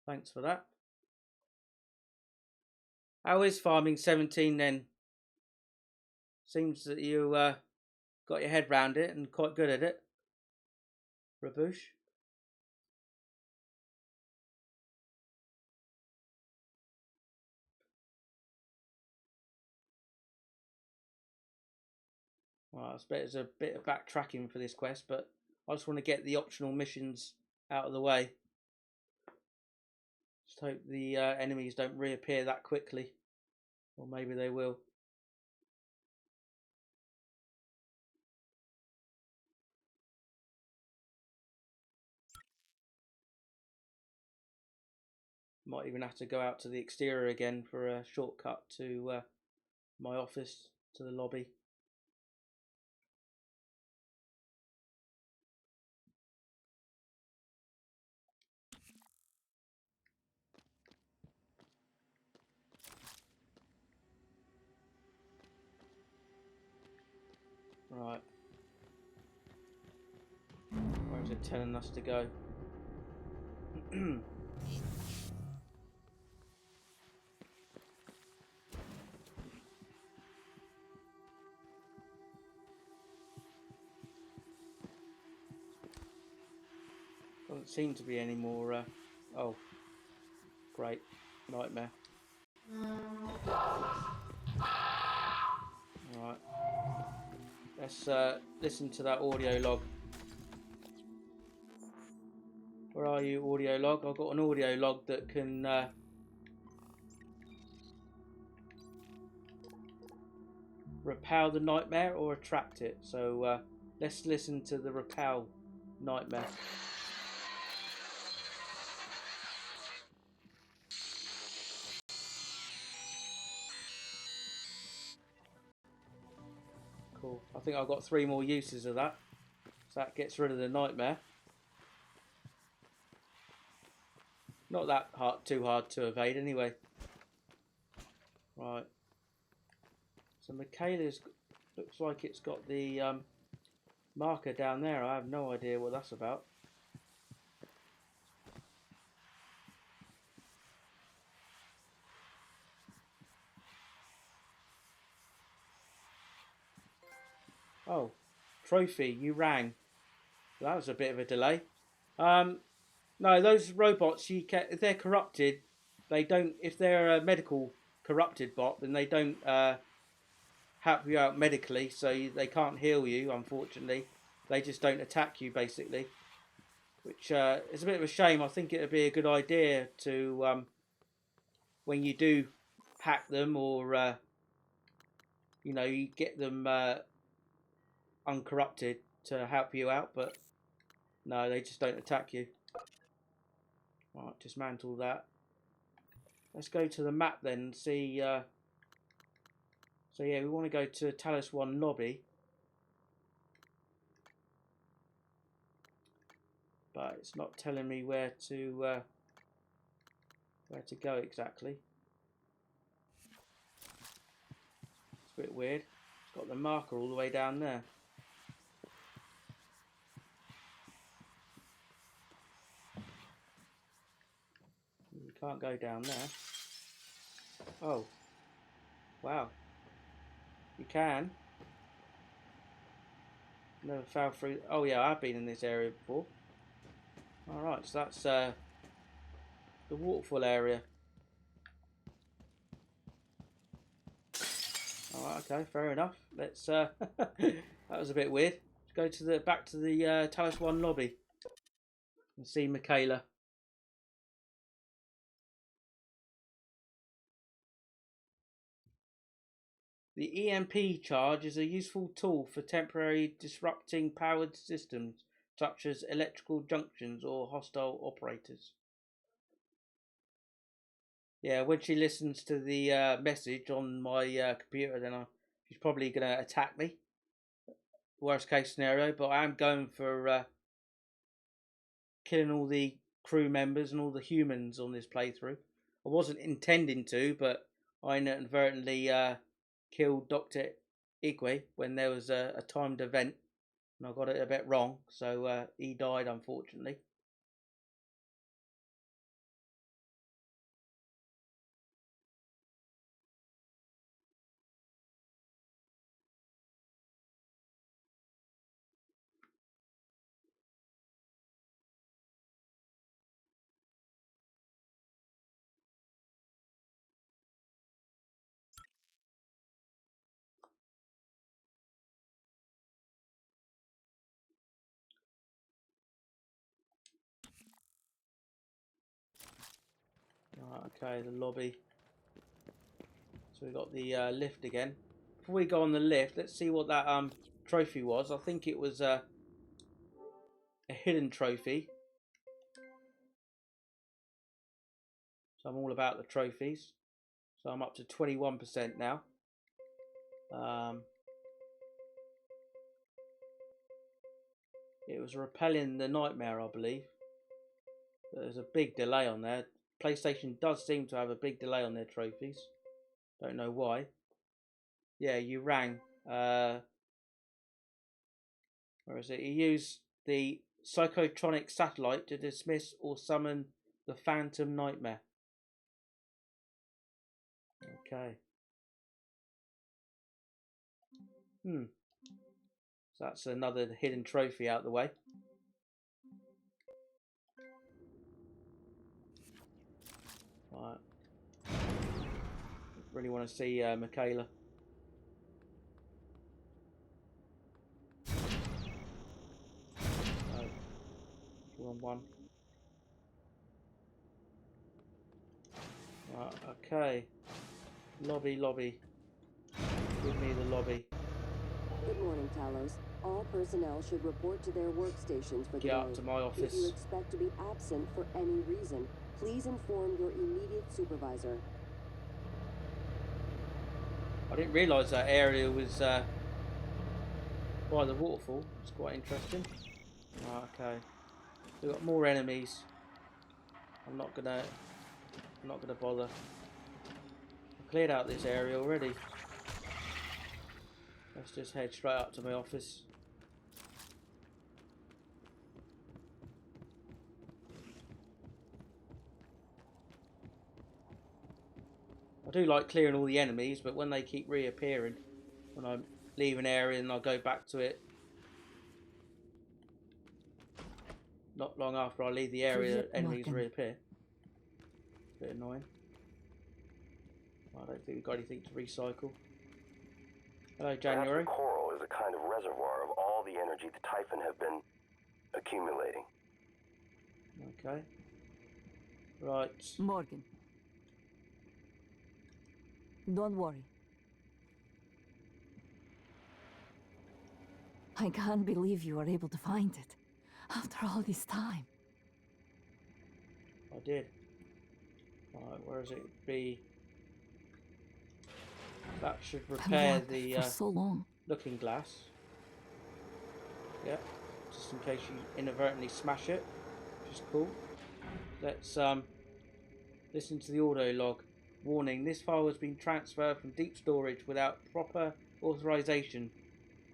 Thanks for that. How is Farming 17 then? Seems that you got your head round it and quite good at it. Rabush. Well, I expect there's a bit of backtracking for this quest, but I just want to get the optional missions out of the way. Just hope the enemies don't reappear that quickly. Or maybe they will. Might even have to go out to the exterior again for a shortcut to my office, to the lobby. Right. Where is it telling us to go? Doesn't seem to be any more. Oh, great. Nightmare. Right. Let's listen to that audio log. Where are you, audio log? I've got an audio log that can repel the nightmare or attract it. So let's listen to the repel nightmare. Cool. I think I've got 3 more uses of that. So that gets rid of the nightmare. Not that too hard to evade anyway. Right. So Michaela's looks like it's got the marker down there. I have no idea what that's about. Oh, trophy, you rang. That was a bit of a delay. No, those robots, if they're corrupted, they don't. If they're a medical corrupted bot, then they don't help you out medically, so they can't heal you. Unfortunately, they just don't attack you, basically, which is a bit of a shame. I think it would be a good idea to, when you do hack them or you get them uncorrupted to help you out, but no, they just don't attack you. Right, dismantle that. Let's go to the map then and see. So yeah, we want to go to Talos 1 lobby. But it's not telling me where to go exactly. It's a bit weird. It's got the marker all the way down there. You can't go down there. Oh. Wow. You can. Never fell through. Oh yeah, I've been in this area before. Alright, so that's the waterfall area. Alright, okay, fair enough. Let's that was a bit weird. Let's go to back to the Talos 1 lobby and see Michaela. The EMP charge is a useful tool for temporarily disrupting powered systems such as electrical junctions or hostile operators. Yeah, when she listens to the message on my computer, then she's probably going to attack me. Worst case scenario, but I am going for killing all the crew members and all the humans on this playthrough. I wasn't intending to, but I inadvertently killed Dr. Igwe when there was a timed event, and I got it a bit wrong, so he died unfortunately. Right, okay, the lobby. So we got the lift again. Before we go on the lift, let's see what that trophy was. I think it was a hidden trophy. So I'm all about the trophies. So I'm up to 21% now. It was repelling the nightmare, I believe. There's a big delay on there. PlayStation does seem to have a big delay on their trophies. Don't know why. Yeah, you rang. Where is it? You used the psychotronic satellite to dismiss or summon the phantom nightmare. Okay. So that's another hidden trophy out the way. Right. Really want to see Michaela. No. Wrong one. Right, okay. Lobby. Give me the lobby. Good morning, Talos. All personnel should report to their workstations for the day. Get up to my office. If you expect to be absent for any reason, please inform your immediate supervisor. I didn't realise that area was by the waterfall. It's quite interesting. Right, okay. We've got more enemies. I'm not gonna bother. I cleared out this area already. Let's just head straight up to my office. I do like clearing all the enemies, but when they keep reappearing, when I leave an area and I go back to it, not long after I leave the area, enemies reappear. Bit annoying. I don't think we've got anything to recycle. Hello, January. Perhaps the coral is a kind of reservoir of all the energy the Typhon have been accumulating. Okay. Right. Morgan. Don't worry. I can't believe you were able to find it. After all this time. I did. Right, where is it? B. That should repair the for so long. looking glass. Yep. Just in case you inadvertently smash it, which is cool. Let's listen to the audio log. Warning, this file has been transferred from deep storage without proper authorization.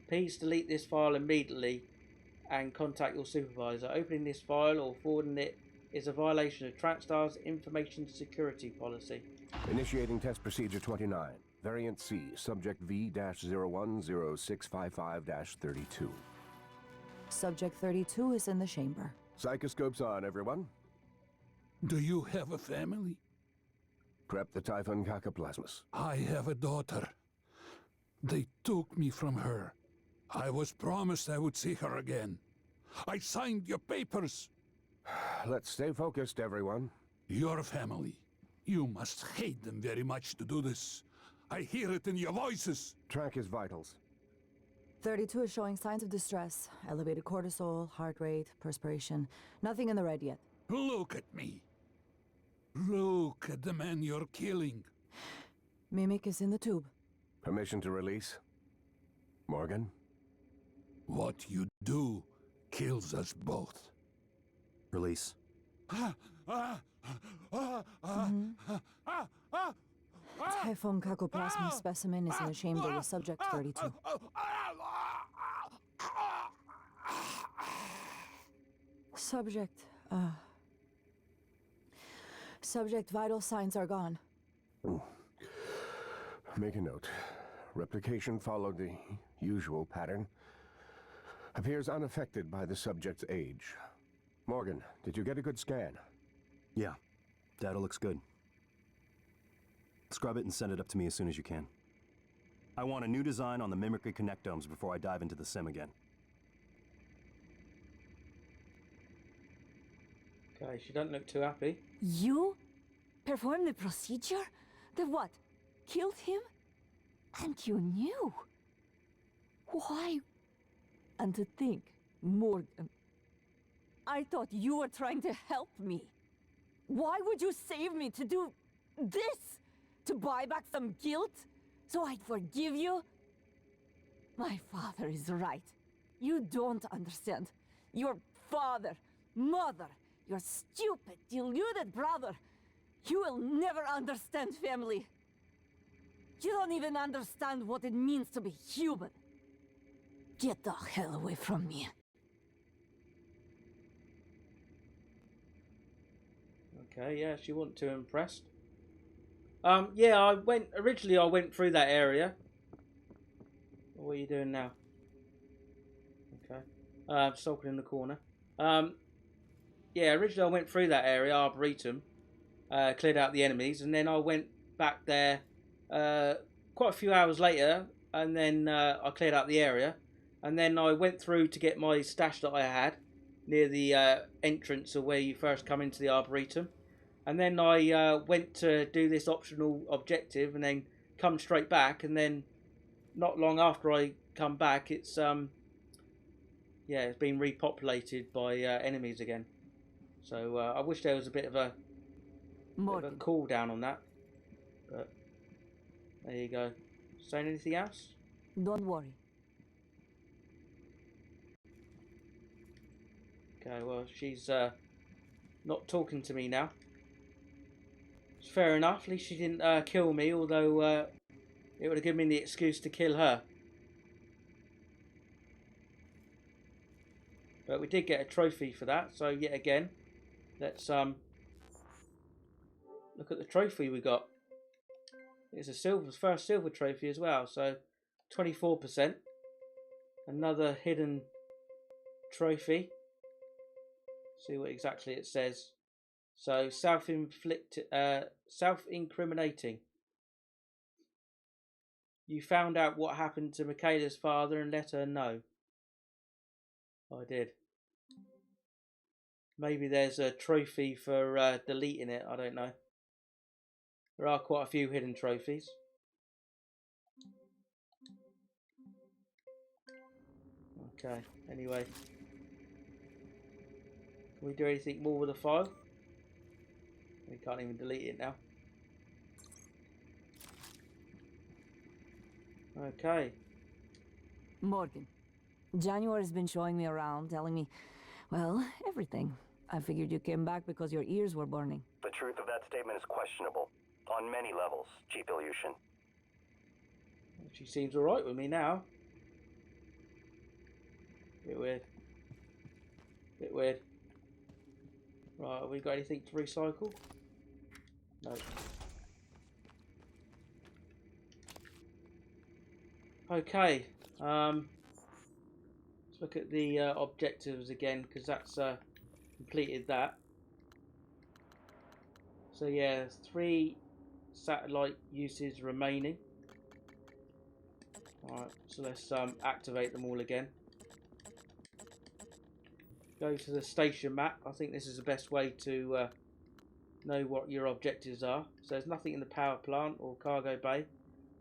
Please delete this file immediately and contact your supervisor. Opening this file or forwarding it is a violation of TranStar's information security policy. Initiating test procedure 29. Variant C, subject V-010655-32. Subject 32 is in the chamber. Psychoscopes on, everyone. Do you have a family? Prep the Typhon Cacoplasmus. I have a daughter. They took me from her. I was promised I would see her again. I signed your papers. Let's stay focused, everyone. Your family. You must hate them very much to do this. I hear it in your voices. Track his vitals. 32 is showing signs of distress. Elevated cortisol, heart rate, perspiration. Nothing in the red yet. Look at me. Look at the man you're killing. Mimic is in the tube. Permission to release? Morgan? What you do kills us both. Release. Typhon cacoplasma specimen is in the chamber with subject 32. Subject, Subject vital signs are gone. Make a note. Replication followed the usual pattern. Appears unaffected by the subject's age. Morgan, did you get a good scan? Yeah, data looks good. Scrub it and send it up to me as soon as you can. I want a new design on the mimicry connectomes before I dive into the sim again. Okay, she doesn't look too happy. You performed the procedure? The what? Killed him? And you knew? Why? And to think, Morgan, I thought you were trying to help me. Why would you save me to do this? To buy back some guilt? So I'd forgive you? My father is right. You don't understand. Your father, mother, your stupid, deluded brother. You will never understand family. You don't even understand what it means to be human. Get the hell away from me. Okay, yeah, she wasn't too impressed. Yeah, I went through that area. What are you doing now? Okay. Sulking in the corner. Yeah, originally I went through that area, Arboretum, cleared out the enemies, and then I went back there quite a few hours later, and then I cleared out the area, and then I went through to get my stash that I had near the entrance of where you first come into the Arboretum. And then I went to do this optional objective and then come straight back. And then not long after I come back, it's been repopulated by enemies again. So I wish there was a bit of a cooldown on that. But there you go. Saying anything else? Don't worry. Okay, well, she's not talking to me now. It's fair enough. At least she didn't kill me, although it would have given me the excuse to kill her. But we did get a trophy for that, so yet again, let's look at the trophy we got. It's a first silver trophy as well, so 24%. Another hidden trophy. See what exactly it says. So self-incriminating. You found out what happened to Michaela's father and let her know. I did. Maybe there's a trophy for deleting it. I don't know. There are quite a few hidden trophies. Okay. Anyway, can we do anything more with the file? We can't even delete it now. Okay. Morgan, January's been showing me around, telling me, well, everything. I figured you came back because your ears were burning. The truth of that statement is questionable. On many levels, Chief Ilyushin. She seems alright with me now. Bit weird. Bit weird. Right, have we got anything to recycle? No. Okay. Let's look at the objectives again, because that's completed that. So yeah, 3 satellite uses remaining. Alright, so let's activate them all again. Go to the station map. I think this is the best way to know what your objectives are. So there's nothing in the power plant or cargo bay.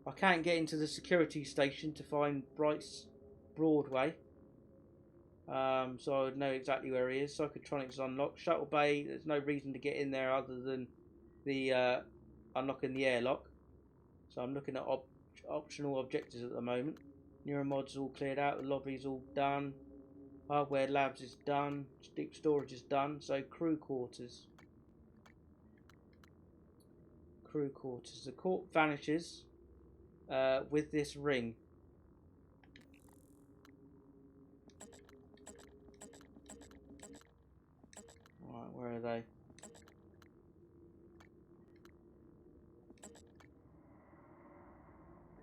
I can't get into the security station to find Bright's Broadway. So I would know exactly where he is. Psychotronics is unlocked. Shuttle bay, there's no reason to get in there other than the unlocking the airlock. So I'm looking at optional objectives at the moment. Neuromod's all cleared out. The lobby's all done. Hardware labs is done. Deep storage is done. So crew quarters. Crew quarters. The court vanishes with this ring. Right, where are they?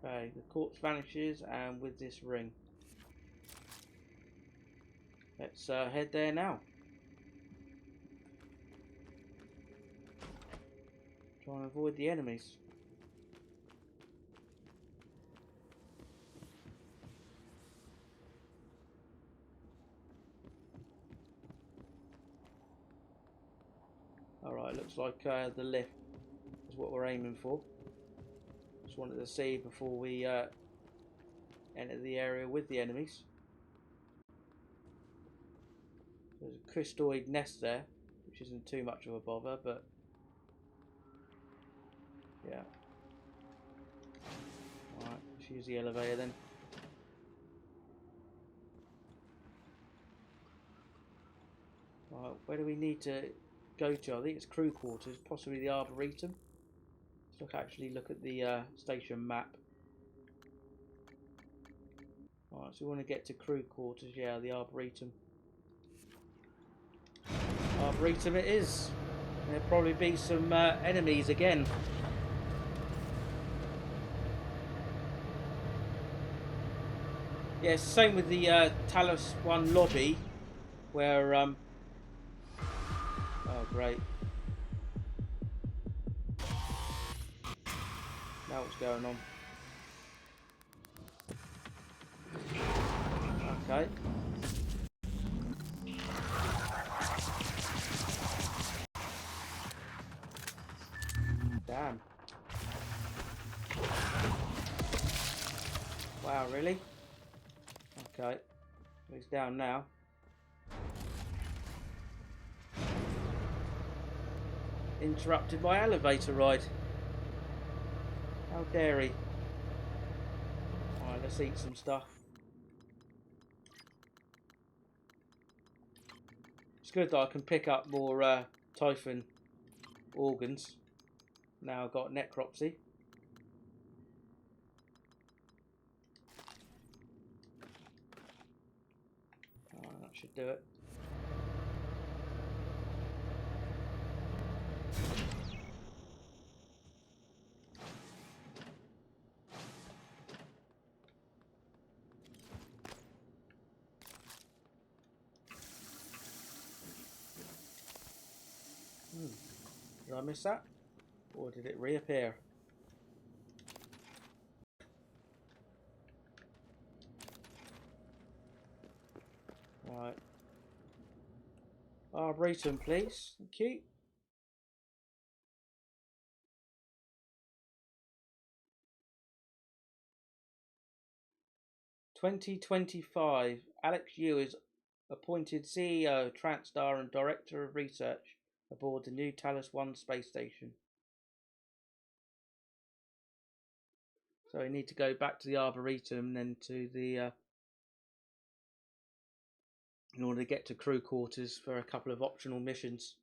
Okay, the corpse vanishes and with this ring. Let's head there now. Try and avoid the enemies. Alright, looks like the lift is what we're aiming for. Just wanted to see before we enter the area with the enemies. There's a crystoid nest there, which isn't too much of a bother, but yeah. Alright, let's use the elevator then. Right, where do we need to go to? I think it's crew quarters, possibly the Arboretum. Let's actually look at the station map. Alright, so we want to get to crew quarters, yeah, the Arboretum. Arboretum it is. There'll probably be some enemies again. Yeah, same with the Talos 1 lobby, where oh great. Now what's going on? Okay. Damn. Wow, really? Okay. He's down now. Interrupted by elevator ride. How dare he? Alright, let's eat some stuff. It's good that I can pick up more Typhon organs. Now I've got necropsy. Alright, that should do it. Did I miss that? Or did it reappear? Right. Arboretum, please. Thank you. "2025. Alex Yu is appointed CEO, Transstar and Director of Research aboard the new Talos 1 space station." So we need to go back to the Arboretum, then to the in order to get to crew quarters for a couple of optional missions.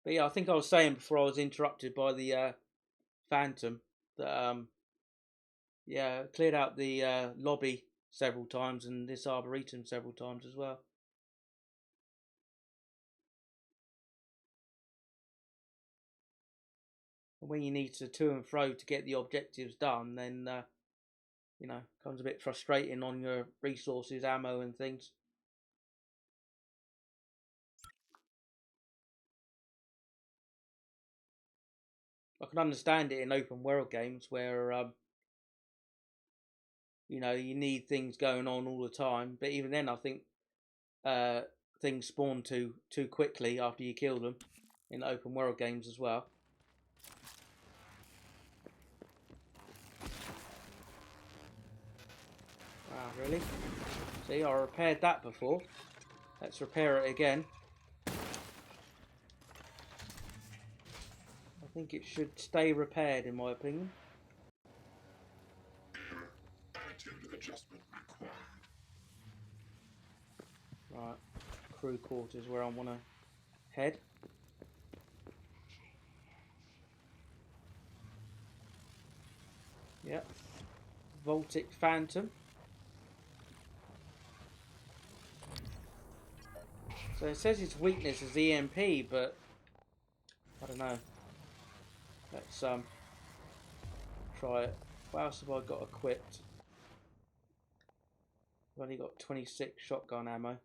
But yeah, I think I was saying before I was interrupted by the Phantom that yeah, cleared out the lobby several times and this Arboretum several times as well. And when you need to and fro to get the objectives done, then you know, comes a bit frustrating on your resources, ammo and things. I can understand it in open world games where you know, you need things going on all the time, but even then I think things spawn too quickly after you kill them in open world games as well. Ah, really? See, I repaired that before. Let's repair it again. I think it should stay repaired in my opinion. Right, crew quarters where I want to head. Yep. Voltic Phantom. So it says its weakness is EMP, but I don't know. Let's try it. What else have I got equipped? I've only got 26 shotgun ammo.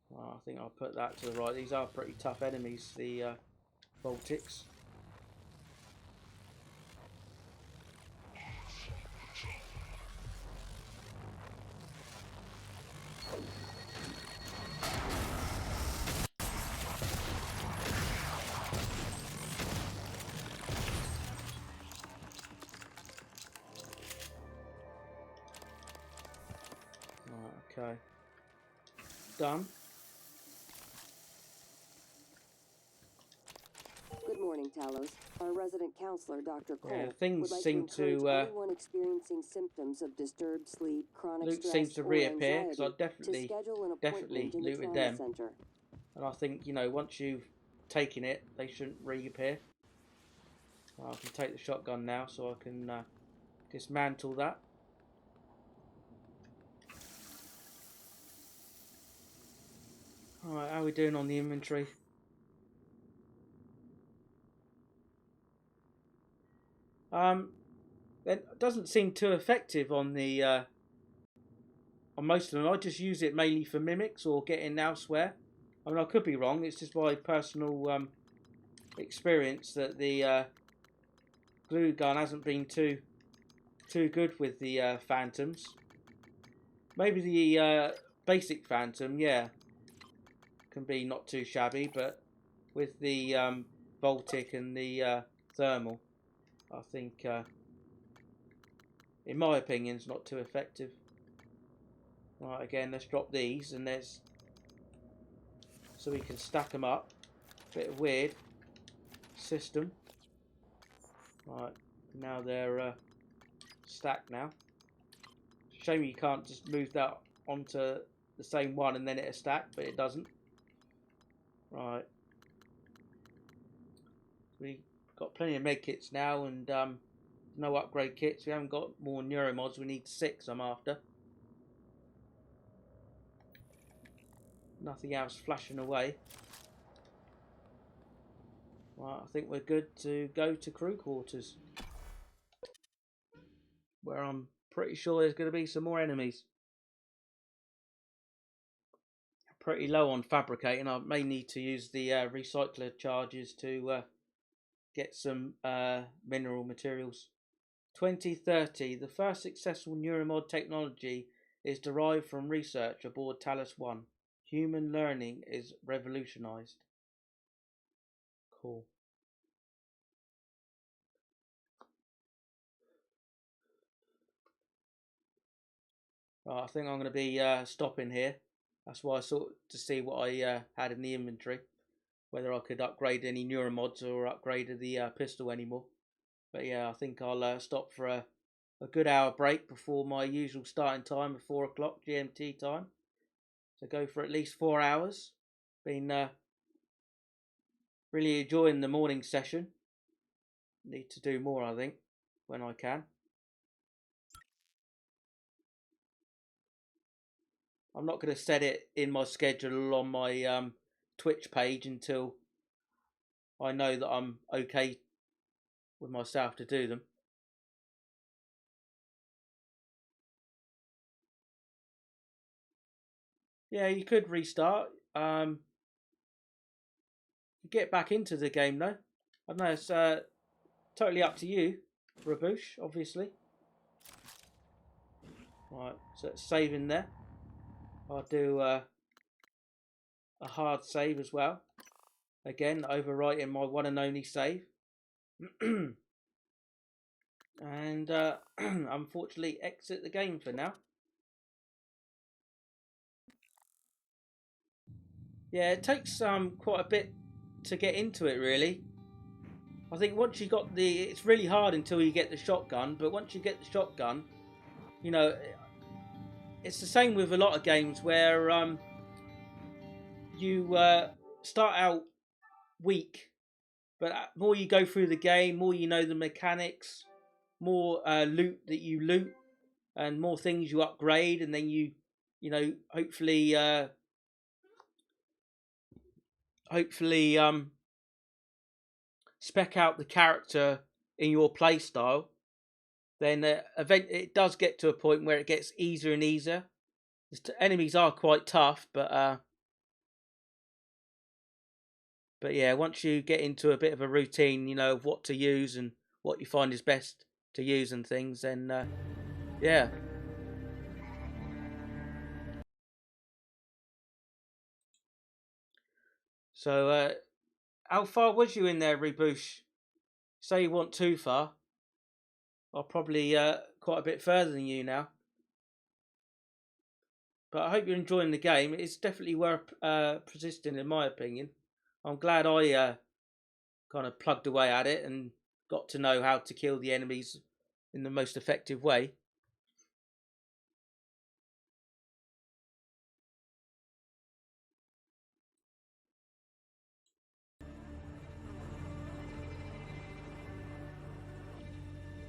Well, I think I'll put that to the right. These are pretty tough enemies, the Voltics. Right, okay. Done. Good morning, Talos. Our resident counselor, Dr. Cole, Yeah, things would like seem to encourage to. anyone experiencing symptoms of disturbed sleep, chronic Loot stress, seems to or reappear anxiety because I to schedule an definitely appointment in the looted trauma them, center. and I think once you've taken it, they shouldn't reappear. I can take the shotgun now, so I can dismantle that. Alright, how are we doing on the inventory? It doesn't seem too effective on the on most of them. I just use it mainly for mimics or getting elsewhere. I mean, I could be wrong. It's just my personal experience that the glue gun hasn't been too good with the phantoms. Maybe the basic phantom, yeah, can be not too shabby, but with the Voltic and the thermal, I think, in my opinion, it's not too effective. Right, again, let's drop these, and there's so we can stack them up. Bit of weird system. Right, now they're stacked now. Shame you can't just move that onto the same one and then it'll stack, but it doesn't. Right. We got plenty of med kits now and no upgrade kits. We haven't got more neuromods. We need 6 I'm after. Nothing else flashing away. Right, I think we're good to go to crew quarters, where I'm pretty sure there's going to be some more enemies. Pretty low on fabricating. I may need to use the recycler charges to get some mineral materials. 2030, the first successful neuromod technology is derived from research aboard Talos 1. Human learning is revolutionized. Cool. Right, I think I'm going to be stopping here. That's why I sought to see what I had in the inventory. Whether I could upgrade any neuromods or upgrade the pistol anymore. But yeah, I think I'll stop for a good hour break before my usual starting time of 4 o'clock GMT time. So go for at least 4 hours. Been really enjoying the morning session. Need to do more, I think, when I can. I'm not going to set it in my schedule on my Twitch page until I know that I'm okay with myself to do them. Yeah, you could restart. Get back into the game though. I don't know, it's totally up to you, Rabush, obviously. Right, so it's saving there. I'll do a hard save as well. Again, overwriting my one and only save. And unfortunately exit the game for now. Yeah, it takes quite a bit to get into it, really. I think once you got it's really hard until you get the shotgun, but once you get the shotgun, you know, it's the same with a lot of games where you start out weak, but more you go through the game, more you know the mechanics, more loot that you loot, and more things you upgrade, and then you know, hopefully spec out the character in your playstyle, then it does get to a point where it gets easier and easier. The enemies are quite tough, but yeah, once you get into a bit of a routine, you know, of what to use and what you find is best to use and things, then yeah. So how far was you in there, Reboosh? Say you weren't too far. I'm probably quite a bit further than you now. But I hope you're enjoying the game. It's definitely worth persisting, in my opinion. I'm glad I kind of plugged away at it and got to know how to kill the enemies in the most effective way.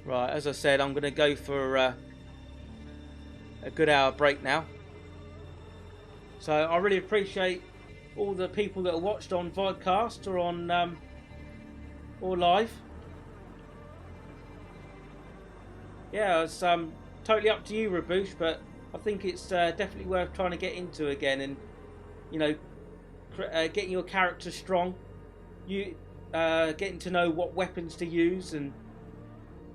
Right, as I said, I'm going to go for a good hour break now. So I really appreciate all the people that are watched on vodcast or on or live. Yeah, it's totally up to you, Raboosh, but I think it's definitely worth trying to get into again, and you know, getting your character strong, you getting to know what weapons to use, and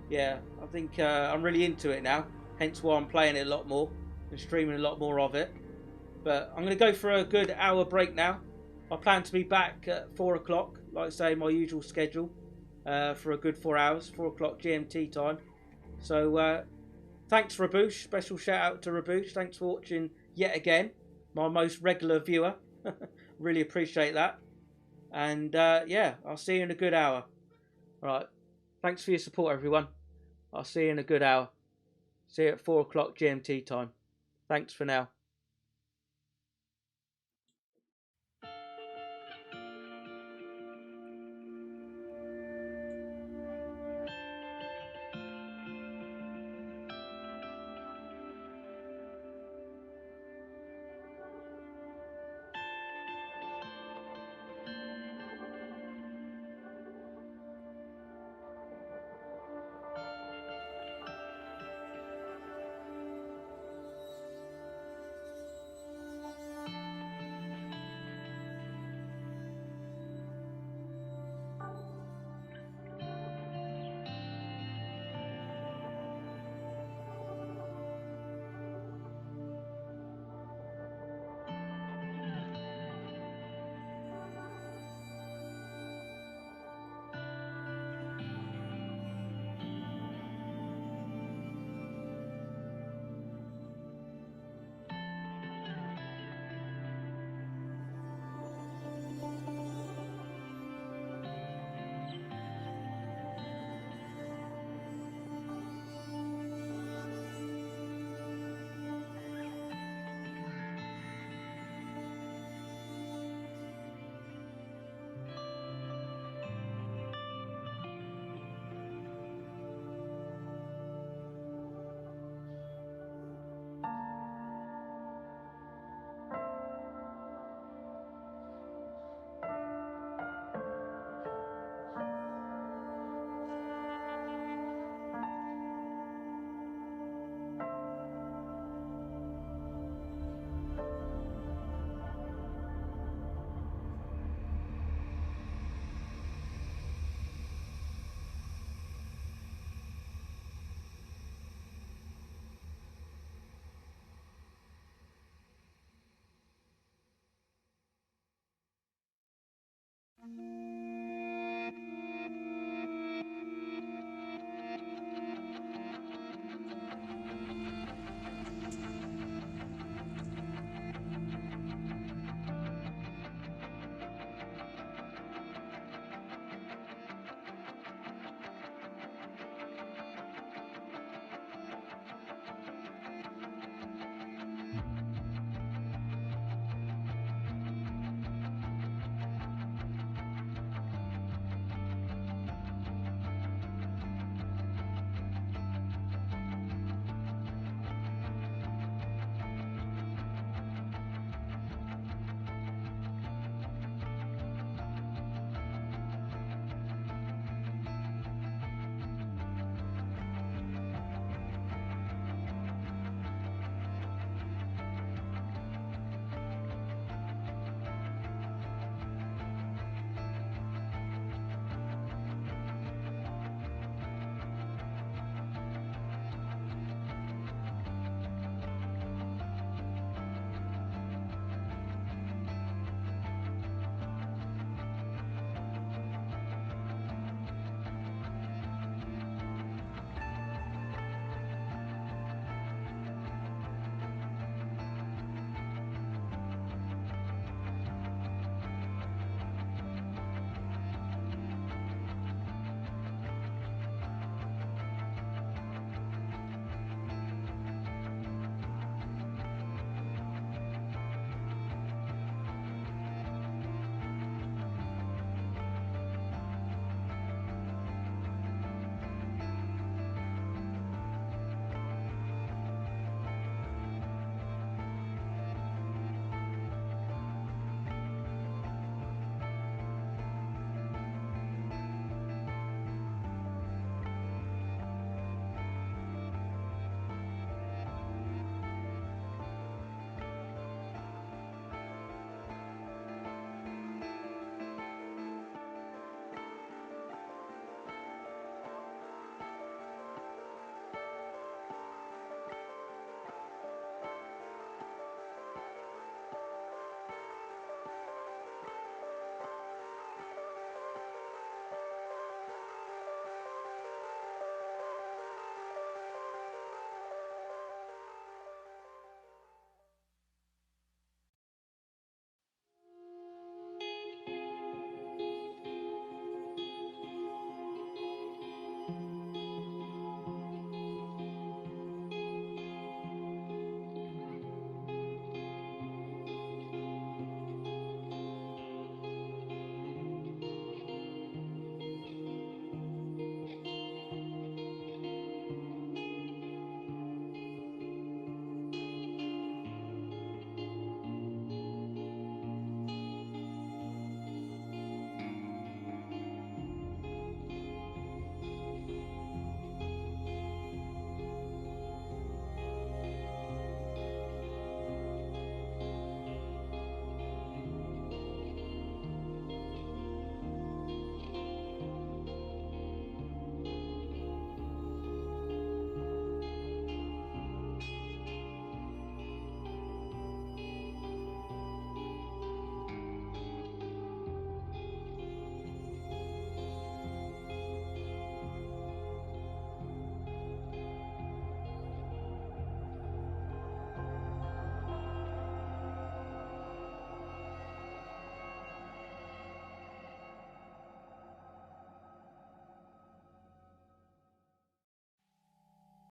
yeah, I think I'm really into it now. Hence why I'm playing it a lot more and streaming a lot more of it. But I'm going to go for a good hour break now. I plan to be back at 4 o'clock, like I say, my usual schedule, for a good 4 hours, 4 o'clock GMT time. So thanks, Raboosh. Special shout out to Raboosh. Thanks for watching yet again, my most regular viewer. Really appreciate that. And yeah, I'll see you in a good hour. All right. Thanks for your support, everyone. I'll see you in a good hour. See you at 4 o'clock GMT time. Thanks for now.